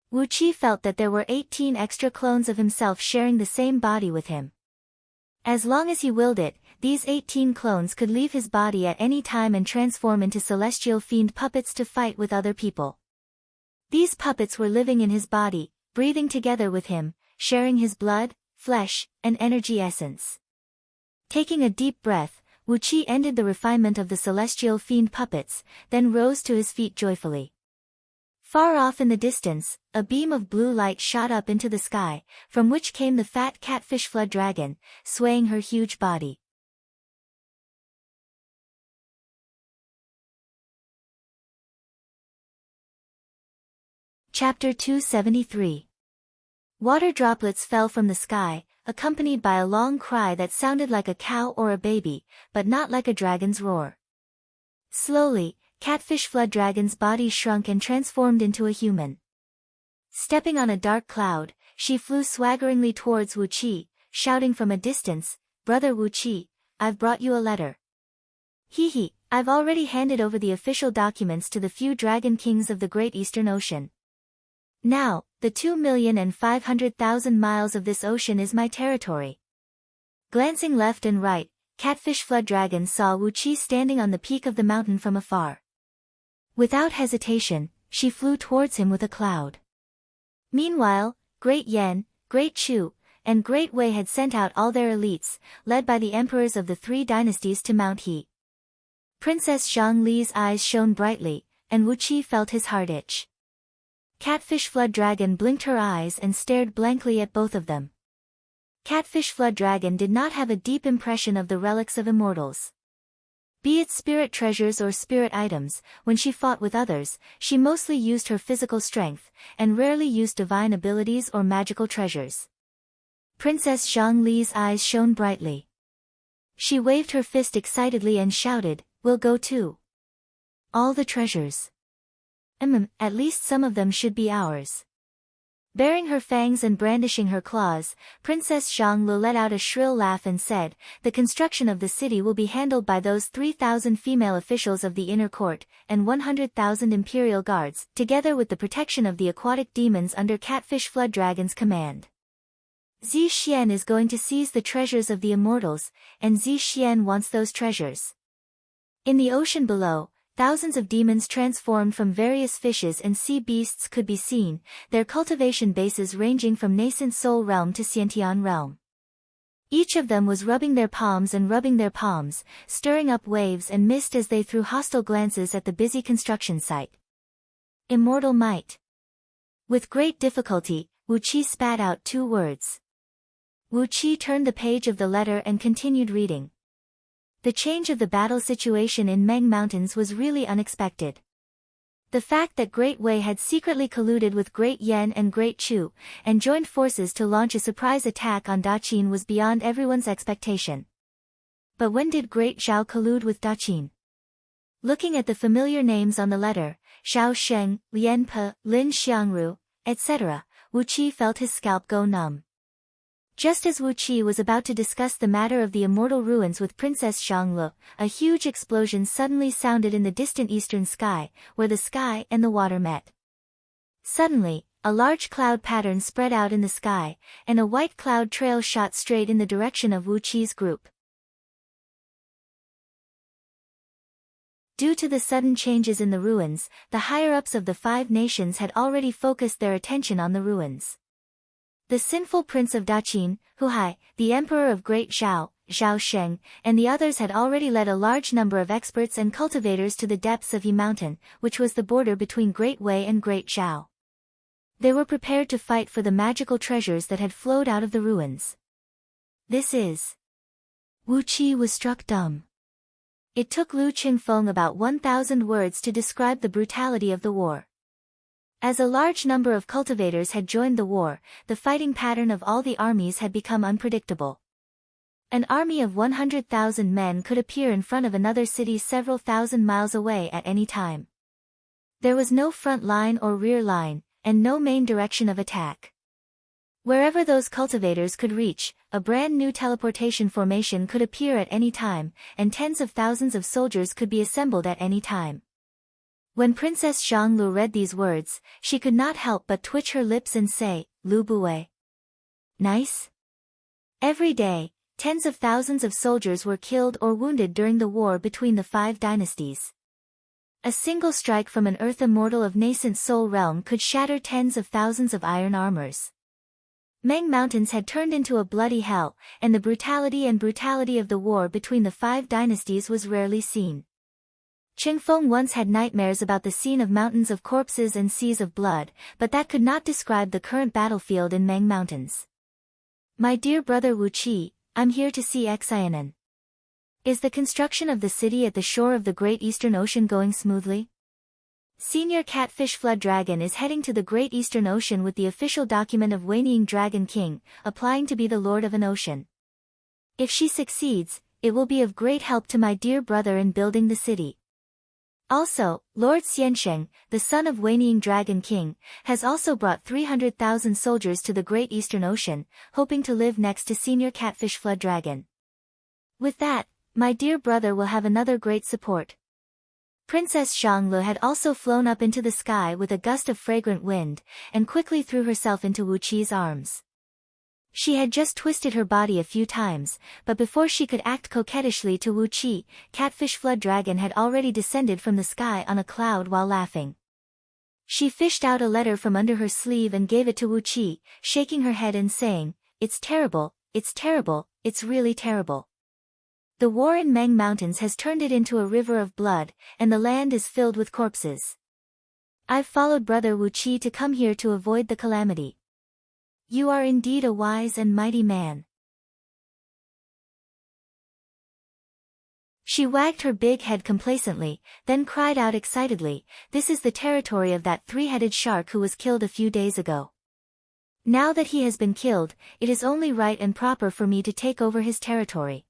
Wu Qi felt that there were 18 extra clones of himself sharing the same body with him. As long as he willed it, these 18 clones could leave his body at any time and transform into celestial fiend puppets to fight with other people. These puppets were living in his body, breathing together with him, sharing his blood, flesh, and energy essence. Taking a deep breath, Wu Qi ended the refinement of the celestial fiend puppets, then rose to his feet joyfully. Far off in the distance, a beam of blue light shot up into the sky, from which came the fat catfish flood dragon, swaying her huge body. Chapter 273. Water droplets fell from the sky, accompanied by a long cry that sounded like a cow or a baby, but not like a dragon's roar. Slowly, Catfish Flood Dragon's body shrunk and transformed into a human. Stepping on a dark cloud, she flew swaggeringly towards Wu Qi, shouting from a distance, "Brother Wu Qi, I've brought you a letter. Hee, I've already handed over the official documents to the few dragon kings of the Great Eastern Ocean. Now, the 2,500,000 miles of this ocean is my territory." Glancing left and right, Catfish Flood Dragon saw Wu Qi standing on the peak of the mountain from afar. Without hesitation, she flew towards him with a cloud. Meanwhile, Great Yen, Great Chu, and Great Wei had sent out all their elites, led by the emperors of the three dynasties to Mount He. Princess Zhang Li's eyes shone brightly, and Wu Qi felt his heart itch. Catfish Flood Dragon blinked her eyes and stared blankly at both of them. Catfish Flood Dragon did not have a deep impression of the relics of immortals. Be it spirit treasures or spirit items, when she fought with others, she mostly used her physical strength, and rarely used divine abilities or magical treasures. Princess Zhang Li's eyes shone brightly. She waved her fist excitedly and shouted, "We'll go too. All the treasures. At least some of them should be ours." Baring her fangs and brandishing her claws, Princess Zhang Lu let out a shrill laugh and said, "The construction of the city will be handled by those 3,000 female officials of the inner court, and 100,000 imperial guards, together with the protection of the aquatic demons under Catfish Flood Dragon's command. Zi Xian is going to seize the treasures of the immortals, and Zi Xian wants those treasures." In the ocean below, thousands of demons transformed from various fishes and sea beasts could be seen, their cultivation bases ranging from nascent Soul Realm to Xiantian Realm. Each of them was rubbing their palms, stirring up waves and mist as they threw hostile glances at the busy construction site. Immortal might. With great difficulty, Wu Qi spat out 2 words. Wu Qi turned the page of the letter and continued reading. The change of the battle situation in Meng Mountains was really unexpected. The fact that Great Wei had secretly colluded with Great Yen and Great Chu, and joined forces to launch a surprise attack on Daqin was beyond everyone's expectation. But when did Great Zhao collude with Daqin? Looking at the familiar names on the letter, Xiao Sheng, Lian Pe, Lin Xiangru, etc., Wu Qi felt his scalp go numb. Just as Wu Qi was about to discuss the matter of the immortal ruins with Princess Zhanglu, a huge explosion suddenly sounded in the distant eastern sky, where the sky and the water met. Suddenly, a large cloud pattern spread out in the sky, and a white cloud trail shot straight in the direction of Wu Qi's group. Due to the sudden changes in the ruins, the higher-ups of the 5 nations had already focused their attention on the ruins. The sinful prince of Daqin, Huhai, the emperor of Great Zhao, Zhao Sheng, and the others had already led a large number of experts and cultivators to the depths of Yi Mountain, which was the border between Great Wei and Great Zhao. They were prepared to fight for the magical treasures that had flowed out of the ruins. This is... Wu Qi was struck dumb. It took Lu Qingfeng about 1,000 words to describe the brutality of the war. As a large number of cultivators had joined the war, the fighting pattern of all the armies had become unpredictable. An army of 100,000 men could appear in front of another city several thousand miles away at any time. There was no front line or rear line, and no main direction of attack. Wherever those cultivators could reach, a brand new teleportation formation could appear at any time, and tens of thousands of soldiers could be assembled at any time. When Princess Zhanglu read these words, she could not help but twitch her lips and say, Lu Bui. Nice? Every day, tens of thousands of soldiers were killed or wounded during the war between the 5 dynasties. A single strike from an earth immortal of nascent soul realm could shatter tens of thousands of iron armors. Meng Mountains had turned into a bloody hell, and the brutality of the war between the 5 dynasties was rarely seen. Qingfeng once had nightmares about the scene of mountains of corpses and seas of blood, but that could not describe the current battlefield in Meng Mountains. My dear brother Wu Qi, I'm here to see Xianan. Is the construction of the city at the shore of the Great Eastern Ocean going smoothly? Senior Catfish Flood Dragon is heading to the Great Eastern Ocean with the official document of Weining Dragon King, applying to be the Lord of an Ocean. If she succeeds, it will be of great help to my dear brother in building the city. Also, Lord Xiansheng, the son of Weining Dragon King, has also brought 300,000 soldiers to the Great Eastern Ocean, hoping to live next to Senior Catfish Flood Dragon. With that, my dear brother will have another great support. Princess Zhanglu had also flown up into the sky with a gust of fragrant wind, and quickly threw herself into Wu Qi's arms. She had just twisted her body a few times, but before she could act coquettishly to Wu Qi, Catfish Flood Dragon had already descended from the sky on a cloud while laughing. She fished out a letter from under her sleeve and gave it to Wu Qi, shaking her head and saying, it's terrible, it's really terrible. The war in Meng Mountains has turned it into a river of blood, and the land is filled with corpses. I've followed brother Wu Qi to come here to avoid the calamity. You are indeed a wise and mighty man. She wagged her big head complacently, then cried out excitedly, this is the territory of that 3-headed shark who was killed a few days ago. Now that he has been killed, it is only right and proper for me to take over his territory.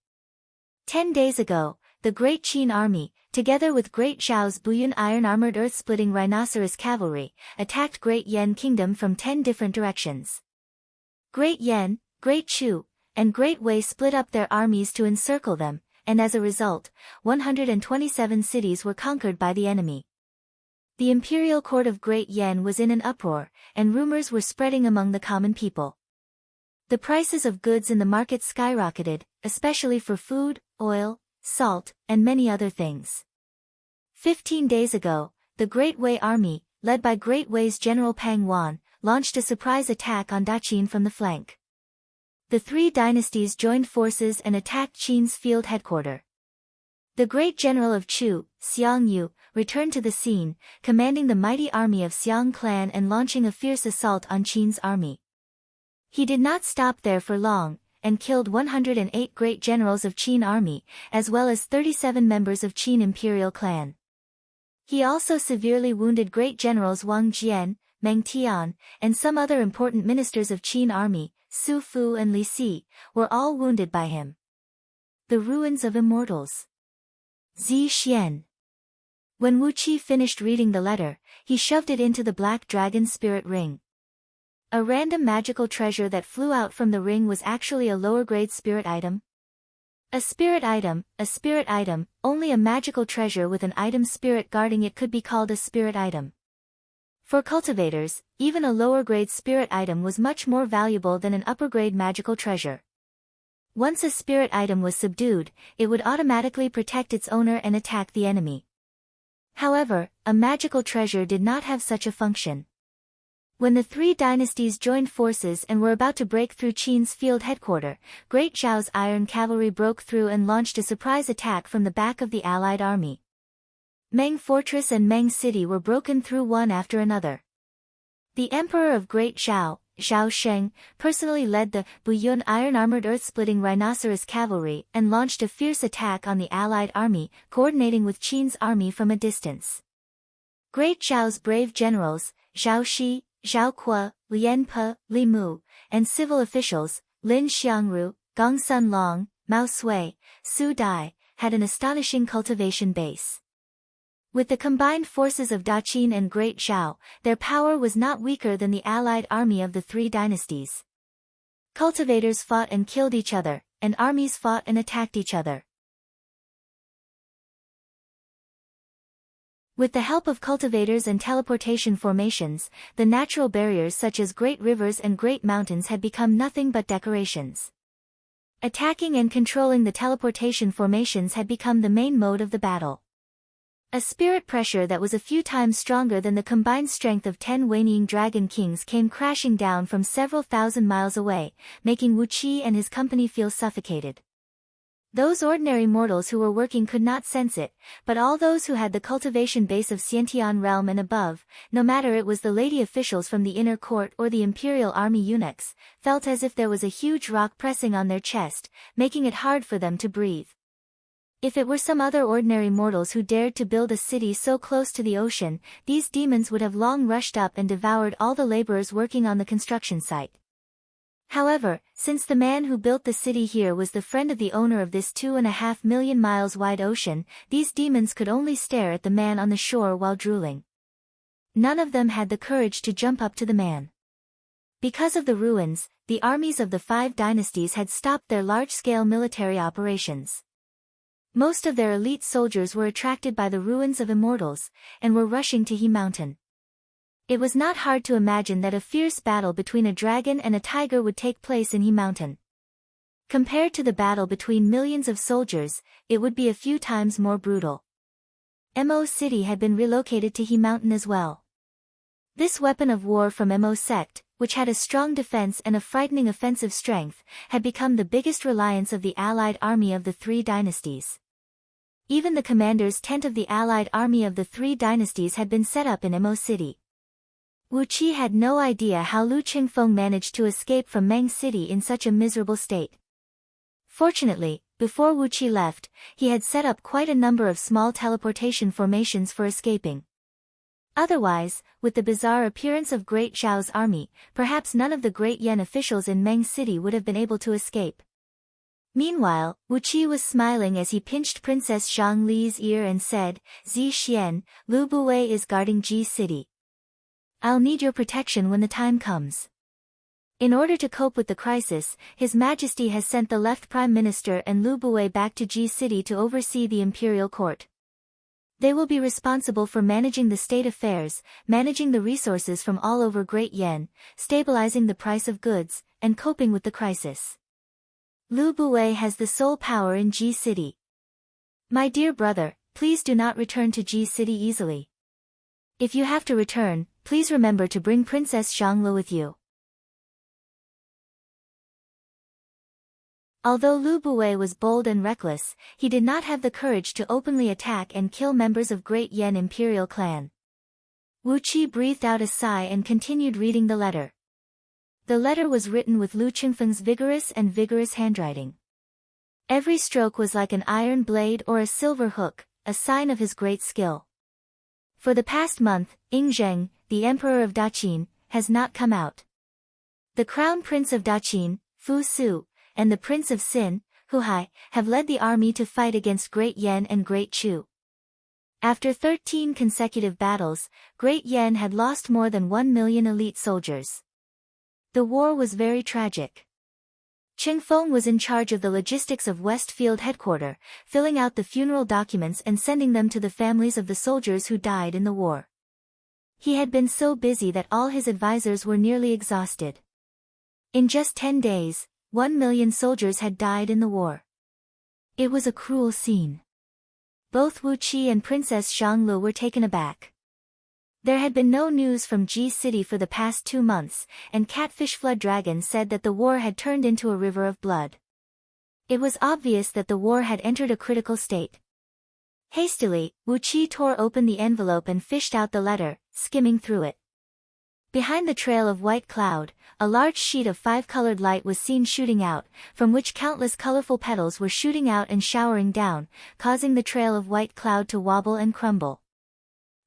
10 days ago, the Great Qin army, together with Great Zhao's Buyun iron-armored earth-splitting rhinoceros cavalry, attacked Great Yan Kingdom from 10 different directions. Great Yan, Great Chu, and Great Wei split up their armies to encircle them, and as a result, 127 cities were conquered by the enemy. The imperial court of Great Yan was in an uproar, and rumors were spreading among the common people. The prices of goods in the market skyrocketed, especially for food, oil, salt, and many other things. 15 days ago, the Great Wei army, led by Great Wei's General Pang Wan, launched a surprise attack on Daqin from the flank. The 3 dynasties joined forces and attacked Qin's field headquarters. The great general of Chu, Xiang Yu, returned to the scene, commanding the mighty army of Xiang clan and launching a fierce assault on Qin's army. He did not stop there for long, and killed 108 great generals of Qin army, as well as 37 members of Qin imperial clan. He also severely wounded great generals Wang Jian, Meng Tian, and some other important ministers of Qin army, Su Fu and Li Si, were all wounded by him. The ruins of immortals. Zi Xian. When Wu Qi finished reading the letter, he shoved it into the black dragon spirit ring. A random magical treasure that flew out from the ring was actually a lower-grade spirit item. A spirit item, only a magical treasure with an item spirit guarding it could be called a spirit item. For cultivators, even a lower-grade spirit item was much more valuable than an upper-grade magical treasure. Once a spirit item was subdued, it would automatically protect its owner and attack the enemy. However, a magical treasure did not have such a function. When the three dynasties joined forces and were about to break through Qin's field headquarters, Great Zhao's iron cavalry broke through and launched a surprise attack from the back of the allied army. Meng Fortress and Meng City were broken through one after another. The Emperor of Great Zhao, Zhao Sheng, personally led the Buyun iron-armored earth-splitting rhinoceros cavalry and launched a fierce attack on the allied army, coordinating with Qin's army from a distance. Great Zhao's brave generals, Zhao Shi, Zhao Kuo, Lian Pe, Li Mu, and civil officials, Lin Xiangru, Gong Sun Long, Mao Sui, Su Dai, had an astonishing cultivation base. With the combined forces of Daqin and Great Zhao, their power was not weaker than the allied army of the three dynasties. Cultivators fought and killed each other, and armies fought and attacked each other. With the help of cultivators and teleportation formations, the natural barriers such as great rivers and great mountains had become nothing but decorations. Attacking and controlling the teleportation formations had become the main mode of the battle. A spirit pressure that was a few times stronger than the combined strength of 10 Wanying Dragon Kings came crashing down from several thousand miles away, making Wu Qi and his company feel suffocated. Those ordinary mortals who were working could not sense it, but all those who had the cultivation base of Xiantian realm and above, no matter it was the lady officials from the inner court or the imperial army eunuchs, felt as if there was a huge rock pressing on their chest, making it hard for them to breathe. If it were some other ordinary mortals who dared to build a city so close to the ocean, these demons would have long rushed up and devoured all the laborers working on the construction site. However, since the man who built the city here was the friend of the owner of this 2.5 million miles wide ocean, these demons could only stare at the man on the shore while drooling. None of them had the courage to jump up to the man. Because of the ruins, the armies of the 5 dynasties had stopped their large-scale military operations. Most of their elite soldiers were attracted by the ruins of immortals, and were rushing to He Mountain. It was not hard to imagine that a fierce battle between a dragon and a tiger would take place in He Mountain. Compared to the battle between millions of soldiers, it would be a few times more brutal. Mo City had been relocated to He Mountain as well. This weapon of war from Mo sect, which had a strong defense and a frightening offensive strength, had become the biggest reliance of the allied army of the 3 dynasties. Even the commander's tent of the allied army of the 3 dynasties had been set up in Mo City. Wu Qi had no idea how Lu Qingfeng managed to escape from Meng City in such a miserable state. Fortunately, before Wu Qi left, he had set up quite a number of small teleportation formations for escaping. Otherwise, with the bizarre appearance of Great Zhao's army, perhaps none of the Great Yan officials in Meng City would have been able to escape. Meanwhile, Wu Qi was smiling as he pinched Princess Zhang Li's ear and said, "Zi Xian, Lu Buwei is guarding Ji City. I'll need your protection when the time comes." In order to cope with the crisis, His Majesty has sent the left Prime Minister and Lu Buwei back to Ji City to oversee the imperial court. They will be responsible for managing the state affairs, managing the resources from all over Great Yan, stabilizing the price of goods, and coping with the crisis. Lu Buwei has the sole power in Ji City. My dear brother, please do not return to Ji City easily. If you have to return, please remember to bring Princess Zhangli with you. Although Lu Buwei was bold and reckless, he did not have the courage to openly attack and kill members of Great Yan imperial clan. Wu Qi breathed out a sigh and continued reading the letter. The letter was written with Lu Qingfeng's vigorous handwriting. Every stroke was like an iron blade or a silver hook, a sign of his great skill. For the past month, Ying Zheng, the Emperor of Daqin, has not come out. The Crown Prince of Daqin, Fu Su, and the Prince of Xin, Hu Hai, have led the army to fight against Great Yan and Great Chu. After 13 consecutive battles, Great Yan had lost more than 1 million elite soldiers. The war was very tragic. Qingfeng was in charge of the logistics of Westfield headquarters, filling out the funeral documents and sending them to the families of the soldiers who died in the war. He had been so busy that all his advisors were nearly exhausted. In just 10 days, 1 million soldiers had died in the war. It was a cruel scene. Both Wu Qi and Princess Xianglu were taken aback. There had been no news from Ji City for the past 2 months, and Catfish Flood Dragon said that the war had turned into a river of blood. It was obvious that the war had entered a critical state. Hastily, Wu Qi tore open the envelope and fished out the letter, skimming through it. Behind the trail of white cloud, a large sheet of 5-colored light was seen shooting out, from which countless colorful petals were shooting out and showering down, causing the trail of white cloud to wobble and crumble.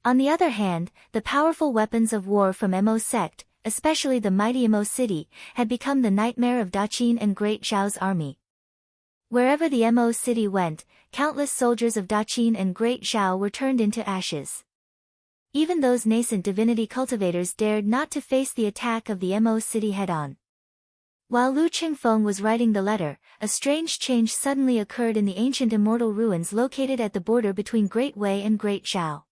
On the other hand, the powerful weapons of war from Mo sect, especially the mighty Mo city, had become the nightmare of Daqin and Great Zhao's army. Wherever the Mo city went, countless soldiers of Daqin and Great Zhao were turned into ashes. Even those nascent divinity cultivators dared not to face the attack of the Mo city head-on. While Lu Qingfeng was writing the letter, a strange change suddenly occurred in the ancient immortal ruins located at the border between Great Wei and Great Zhao.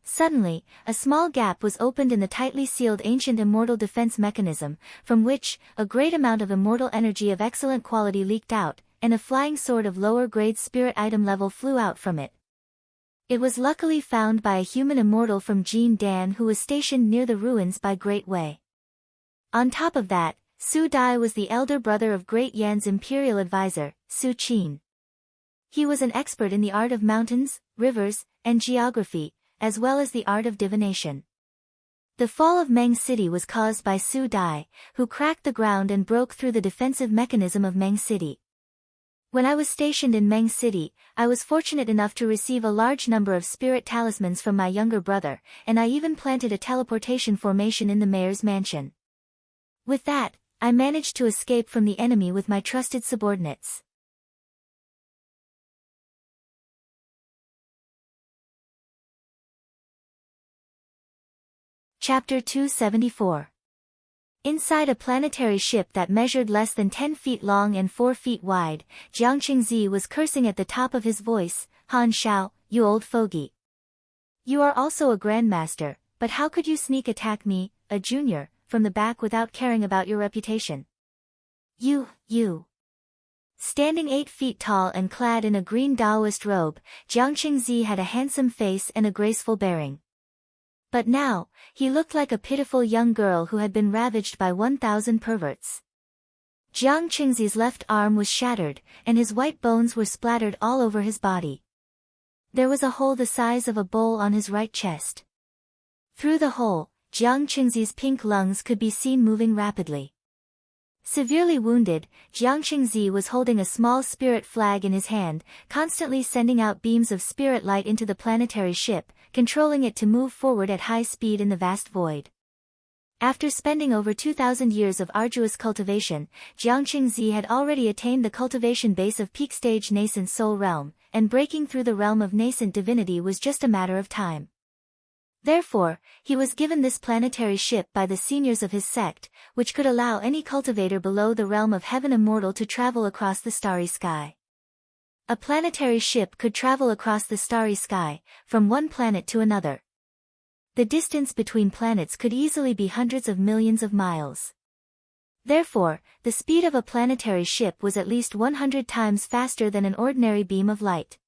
Suddenly, a small gap was opened in the tightly sealed ancient immortal defense mechanism, from which a great amount of immortal energy of excellent quality leaked out, and a flying sword of lower-grade spirit item level flew out from it. It was luckily found by a human immortal from Jin Dan who was stationed near the ruins by Great Wei. On top of that, Su Dai was the elder brother of Great Yan's imperial advisor, Su Qin. He was an expert in the art of mountains, rivers, and geography, as well as the art of divination. The fall of Meng City was caused by Su Dai, who cracked the ground and broke through the defensive mechanism of Meng City. When I was stationed in Meng City, I was fortunate enough to receive a large number of spirit talismans from my younger brother, and I even planted a teleportation formation in the mayor's mansion. With that, I managed to escape from the enemy with my trusted subordinates. Chapter 274. Inside a planetary ship that measured less than 10 feet long and 4 feet wide, Jiang Qingzi was cursing at the top of his voice, "Han Shao, you old fogey. You are also a grandmaster, but how could you sneak attack me, a junior, from the back without caring about your reputation? You. Standing 8 feet tall and clad in a green Taoist robe, Jiang Qingzi had a handsome face and a graceful bearing. But now, he looked like a pitiful young girl who had been ravaged by 1,000 perverts. Jiang Qingzi's left arm was shattered, and his white bones were splattered all over his body. There was a hole the size of a bowl on his right chest. Through the hole, Jiang Qingzi's pink lungs could be seen moving rapidly. Severely wounded, Jiang Qingzi was holding a small spirit flag in his hand, constantly sending out beams of spirit light into the planetary ship, controlling it to move forward at high speed in the vast void. After spending over 2,000 years of arduous cultivation, Jiang Qingzi had already attained the cultivation base of peak stage nascent soul realm, and breaking through the realm of nascent divinity was just a matter of time. Therefore, he was given this planetary ship by the seniors of his sect, which could allow any cultivator below the realm of heaven immortal to travel across the starry sky. A planetary ship could travel across the starry sky, from one planet to another. The distance between planets could easily be hundreds of millions of miles. Therefore, the speed of a planetary ship was at least 100 times faster than an ordinary beam of light.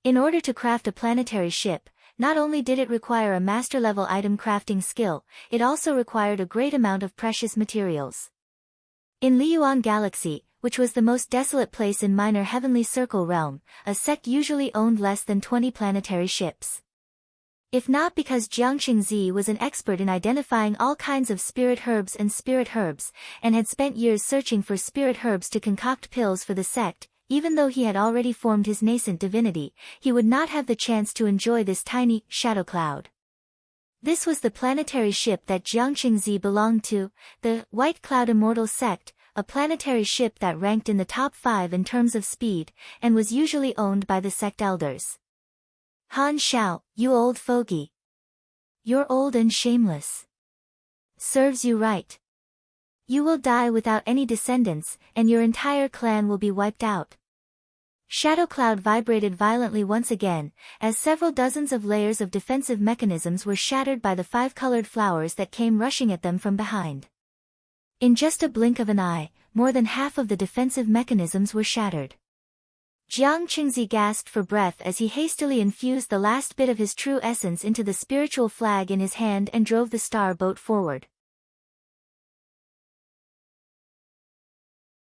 In order to craft a planetary ship, not only did it require a master-level item crafting skill, it also required a great amount of precious materials. In Liyuan Galaxy, which was the most desolate place in Minor Heavenly Circle realm, a sect usually owned less than 20 planetary ships. If not because Jiang Qingzi was an expert in identifying all kinds of spirit herbs, and had spent years searching for spirit herbs to concoct pills for the sect, even though he had already formed his nascent divinity, he would not have the chance to enjoy this tiny shadow cloud. This was the planetary ship that Jiang Qingzi belonged to, the White Cloud Immortal Sect, a planetary ship that ranked in the top 5 in terms of speed, and was usually owned by the sect elders. Han Shao, you old fogey. You're old and shameless. Serves you right. You will die without any descendants, and your entire clan will be wiped out. Shadow Cloud vibrated violently once again, as several dozens of layers of defensive mechanisms were shattered by the 5-colored flowers that came rushing at them from behind. In just a blink of an eye, more than half of the defensive mechanisms were shattered. Jiang Qingzi gasped for breath as he hastily infused the last bit of his true essence into the spiritual flag in his hand and drove the star boat forward.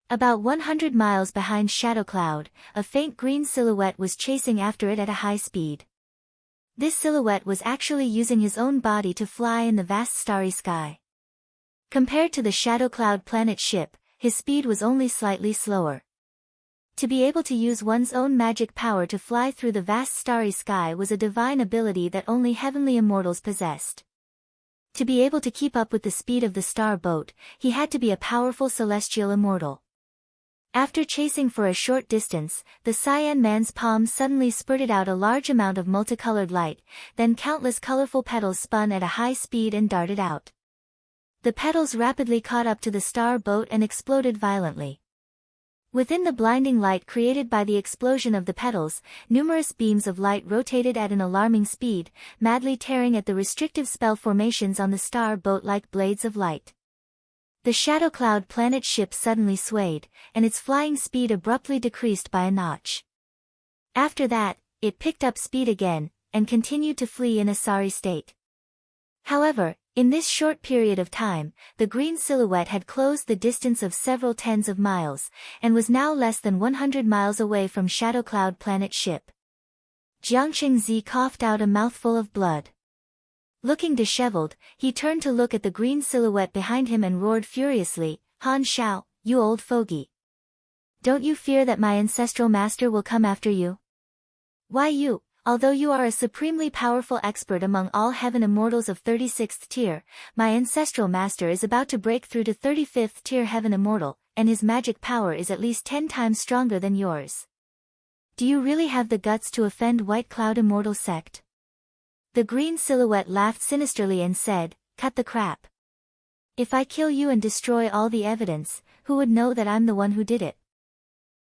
About 100 miles behind Shadow Cloud, a faint green silhouette was chasing after it at a high speed. This silhouette was actually using his own body to fly in the vast starry sky. Compared to the Shadow Cloud planet ship, his speed was only slightly slower. To be able to use one's own magic power to fly through the vast starry sky was a divine ability that only heavenly immortals possessed. To be able to keep up with the speed of the star boat, he had to be a powerful celestial immortal. After chasing for a short distance, the Cyan Man's palm suddenly spurted out a large amount of multicolored light, then countless colorful petals spun at a high speed and darted out. The petals rapidly caught up to the star boat and exploded violently. Within the blinding light created by the explosion of the petals, numerous beams of light rotated at an alarming speed, madly tearing at the restrictive spell formations on the star boat like blades of light. The Shadow Cloud planet ship suddenly swayed, and its flying speed abruptly decreased by a notch. After that, it picked up speed again, and continued to flee in a sorry state. However, in this short period of time, the green silhouette had closed the distance of several tens of miles, and was now less than 100 miles away from Shadow Cloud planet ship. Jiang Qingzi coughed out a mouthful of blood. Looking disheveled, he turned to look at the green silhouette behind him and roared furiously, "Han Shao, you old fogey! Don't you fear that my ancestral master will come after you? Why you, although you are a supremely powerful expert among all heaven immortals of 36th tier, my ancestral master is about to break through to 35th tier heaven immortal, and his magic power is at least 10 times stronger than yours. Do you really have the guts to offend White Cloud Immortal Sect?" The green silhouette laughed sinisterly and said, "Cut the crap. If I kill you and destroy all the evidence, who would know that I'm the one who did it?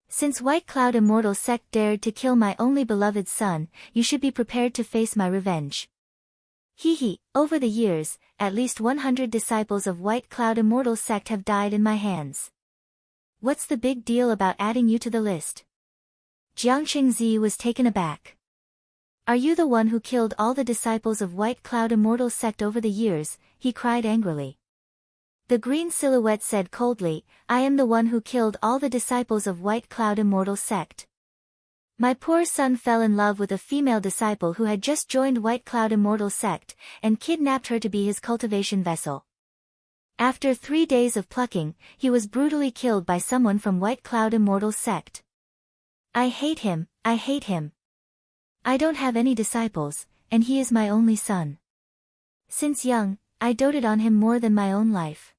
Since White Cloud Immortal Sect dared to kill my only beloved son, you should be prepared to face my revenge." Hee, over the years, at least 100 disciples of White Cloud Immortal Sect have died in my hands. What's the big deal about adding you to the list? Jiang Qingzi was taken aback. "Are you the one who killed all the disciples of White Cloud Immortal Sect over the years?" he cried angrily. The green silhouette said coldly, "I am the one who killed all the disciples of White Cloud Immortal Sect. My poor son fell in love with a female disciple who had just joined White Cloud Immortal Sect, and kidnapped her to be his cultivation vessel. After 3 days of plucking, he was brutally killed by someone from White Cloud Immortal Sect. I hate him, I hate him. I don't have any disciples, and he is my only son. Since young, I doted on him more than my own life.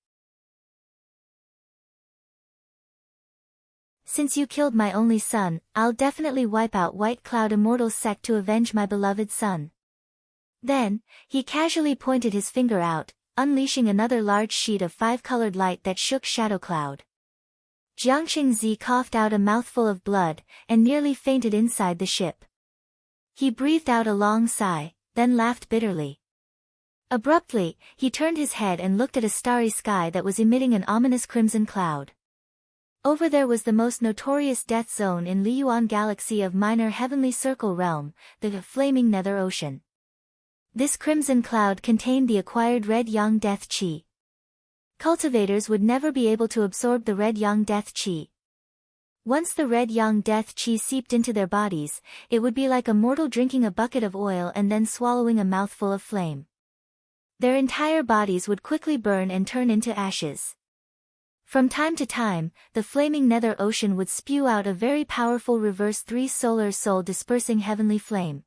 Since you killed my only son, I'll definitely wipe out White Cloud Immortal Sect to avenge my beloved son." Then, he casually pointed his finger out, unleashing another large sheet of 5-colored light that shook Shadow Cloud. Jiang Qingzi coughed out a mouthful of blood, and nearly fainted inside the ship. He breathed out a long sigh, then laughed bitterly. Abruptly, he turned his head and looked at a starry sky that was emitting an ominous crimson cloud. Over there was the most notorious death zone in Liyuan Galaxy of Minor Heavenly Circle Realm, the flaming Nether Ocean. This crimson cloud contained the acquired Red Yang Death Chi. Cultivators would never be able to absorb the Red Yang Death Chi. Once the Red Yang Death Chi seeped into their bodies, it would be like a mortal drinking a bucket of oil and then swallowing a mouthful of flame. Their entire bodies would quickly burn and turn into ashes. From time to time, the flaming Nether Ocean would spew out a very powerful reverse 3 solar soul-dispersing heavenly flame.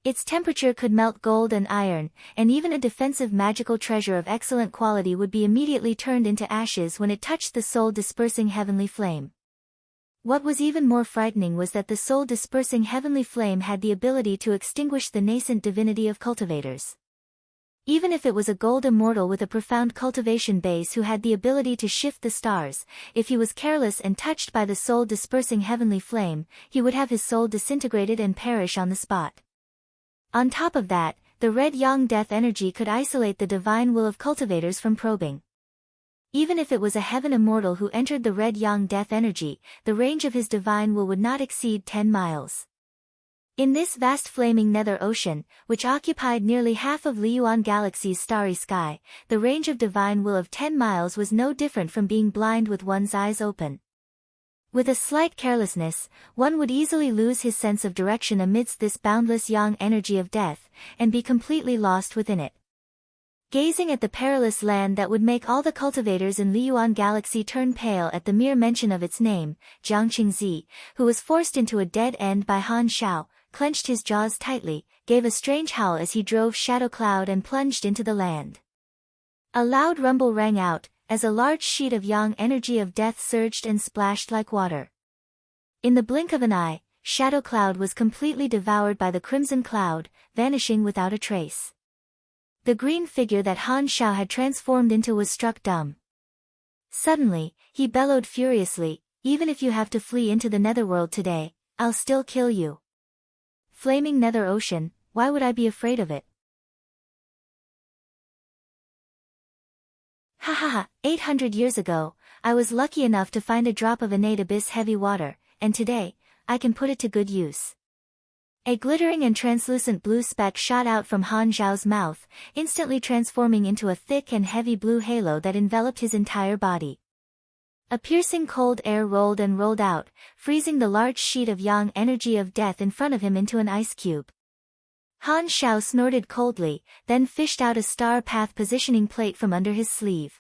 Its temperature could melt gold and iron, and even a defensive magical treasure of excellent quality would be immediately turned into ashes when it touched the soul-dispersing heavenly flame. What was even more frightening was that the soul-dispersing heavenly flame had the ability to extinguish the nascent divinity of cultivators. Even if it was a gold immortal with a profound cultivation base who had the ability to shift the stars, if he was careless and touched by the soul-dispersing heavenly flame, he would have his soul disintegrated and perish on the spot. On top of that, the red yang death energy could isolate the divine will of cultivators from probing. Even if it was a heaven immortal who entered the red yang death energy, the range of his divine will would not exceed 10 miles. In this vast flaming nether ocean, which occupied nearly half of Liyuan Galaxy's starry sky, the range of divine will of 10 miles was no different from being blind with one's eyes open. With a slight carelessness, one would easily lose his sense of direction amidst this boundless yang energy of death, and be completely lost within it. Gazing at the perilous land that would make all the cultivators in Liyuan Galaxy turn pale at the mere mention of its name, Jiang Qingzi, who was forced into a dead end by Han Shao, clenched his jaws tightly, gave a strange howl as he drove Shadow Cloud and plunged into the land. A loud rumble rang out, as a large sheet of yang energy of death surged and splashed like water. In the blink of an eye, Shadow Cloud was completely devoured by the crimson cloud, vanishing without a trace. The green figure that Han Shao had transformed into was struck dumb. Suddenly, he bellowed furiously, "Even if you have to flee into the netherworld today, I'll still kill you. Flaming nether ocean, why would I be afraid of it?" Ha ha ha, 800 years ago, I was lucky enough to find a drop of innate abyss heavy water, and today, I can put it to good use. A glittering and translucent blue speck shot out from Han Zhao's mouth, instantly transforming into a thick and heavy blue halo that enveloped his entire body. A piercing cold air rolled and rolled out, freezing the large sheet of yang energy of death in front of him into an ice cube. Han Shao snorted coldly, then fished out a star path positioning plate from under his sleeve.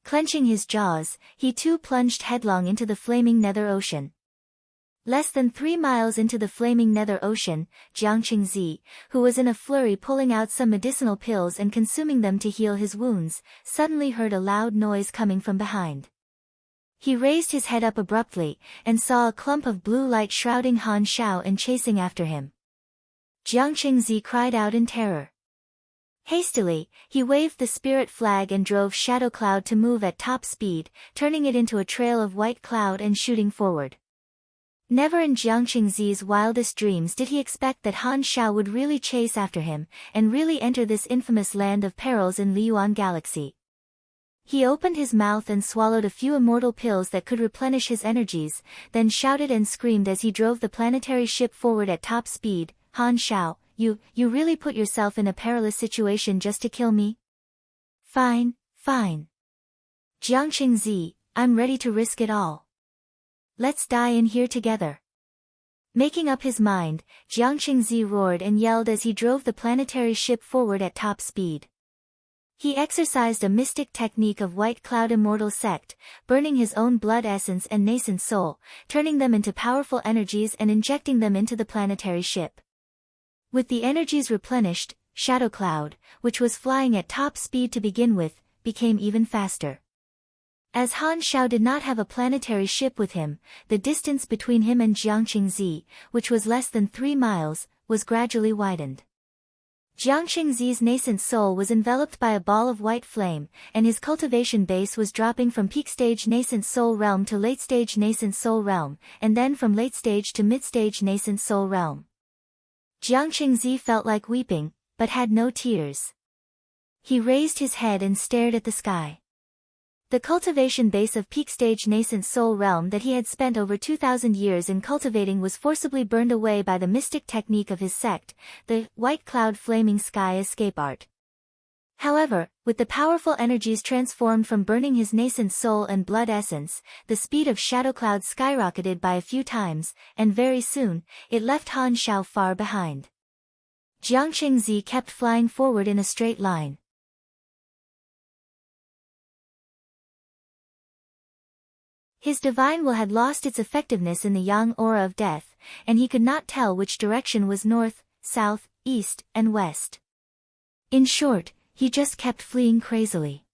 Clenching his jaws, he too plunged headlong into the flaming nether ocean. Less than 3 miles into the flaming nether ocean, Jiang Qingzi, who was in a flurry pulling out some medicinal pills and consuming them to heal his wounds, suddenly heard a loud noise coming from behind. He raised his head up abruptly, and saw a clump of blue light shrouding Han Shao and chasing after him. Jiang Qingzi cried out in terror. Hastily, he waved the spirit flag and drove Shadow Cloud to move at top speed, turning it into a trail of white cloud and shooting forward. Never in Jiang Qingzi's wildest dreams did he expect that Han Shao would really chase after him, and really enter this infamous land of perils in Liyuan Galaxy. He opened his mouth and swallowed a few immortal pills that could replenish his energies, then shouted and screamed as he drove the planetary ship forward at top speed, "Han Shao, you really put yourself in a perilous situation just to kill me? Fine, fine. Jiang Qingzi, I'm ready to risk it all. Let's die in here together." Making up his mind, Jiang Qingzi roared and yelled as he drove the planetary ship forward at top speed. He exercised a mystic technique of White Cloud Immortal Sect, burning his own blood essence and nascent soul, turning them into powerful energies and injecting them into the planetary ship. With the energies replenished, Shadow Cloud, which was flying at top speed to begin with, became even faster. As Han Shao did not have a planetary ship with him, the distance between him and Jiang Qingzi, which was less than 3 miles, was gradually widened. Jiang Qingzi's nascent soul was enveloped by a ball of white flame, and his cultivation base was dropping from peak-stage nascent soul realm to late-stage nascent soul realm, and then from late-stage to mid-stage nascent soul realm. Jiang Qingzi felt like weeping, but had no tears. He raised his head and stared at the sky. The cultivation base of peak-stage nascent soul realm that he had spent over 2,000 years in cultivating was forcibly burned away by the mystic technique of his sect, the White Cloud Flaming Sky Escape Art. However, with the powerful energies transformed from burning his nascent soul and blood essence, the speed of Shadow Cloud skyrocketed by a few times, and very soon, it left Han Shao far behind. Jiang Qingzi kept flying forward in a straight line. His divine will had lost its effectiveness in the yang aura of death, and he could not tell which direction was north, south, east, and west. In short, he just kept fleeing crazily.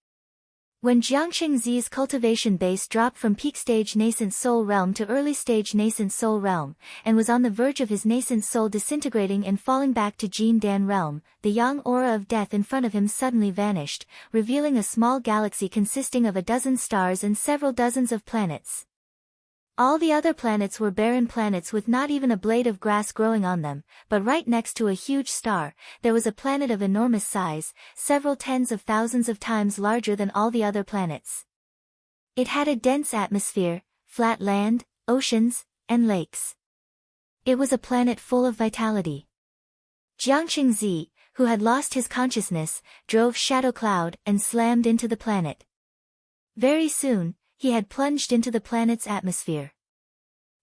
When Jiangxing Zi's cultivation base dropped from peak stage nascent soul realm to early stage nascent soul realm, and was on the verge of his nascent soul disintegrating and falling back to Jin Dan realm, the yang aura of death in front of him suddenly vanished, revealing a small galaxy consisting of a dozen stars and several dozens of planets. All the other planets were barren planets with not even a blade of grass growing on them, but right next to a huge star, there was a planet of enormous size, several tens of thousands of times larger than all the other planets. It had a dense atmosphere, flat land, oceans, and lakes. It was a planet full of vitality. Jiangxing Zi, who had lost his consciousness, drove Shadow Cloud and slammed into the planet. Very soon, he had plunged into the planet's atmosphere.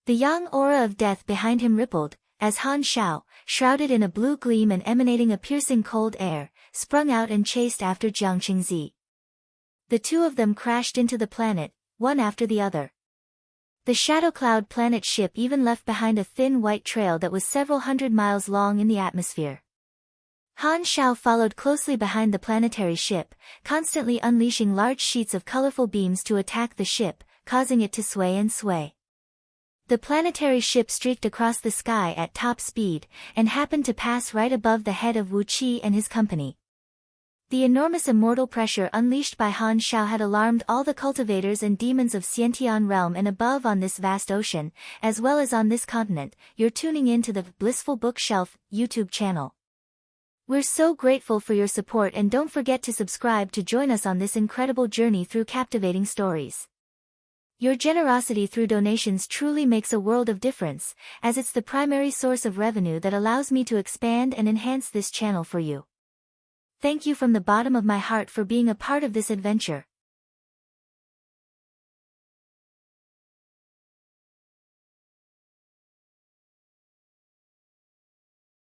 The yang aura of death behind him rippled, as Han Xiao, shrouded in a blue gleam and emanating a piercing cold air, sprung out and chased after Jiangxing Zi. The two of them crashed into the planet, one after the other. The Shadow Cloud planet ship even left behind a thin white trail that was several hundred miles long in the atmosphere. Han Xiao followed closely behind the planetary ship, constantly unleashing large sheets of colorful beams to attack the ship, causing it to sway and sway. The planetary ship streaked across the sky at top speed, and happened to pass right above the head of Wu Qi and his company. The enormous immortal pressure unleashed by Han Xiao had alarmed all the cultivators and demons of Xiantian realm and above on this vast ocean, as well as on this continent. You're tuning in to the Blissful Bookshelf YouTube channel. We're so grateful for your support, and don't forget to subscribe to join us on this incredible journey through captivating stories. Your generosity through donations truly makes a world of difference, as it's the primary source of revenue that allows me to expand and enhance this channel for you. Thank you from the bottom of my heart for being a part of this adventure.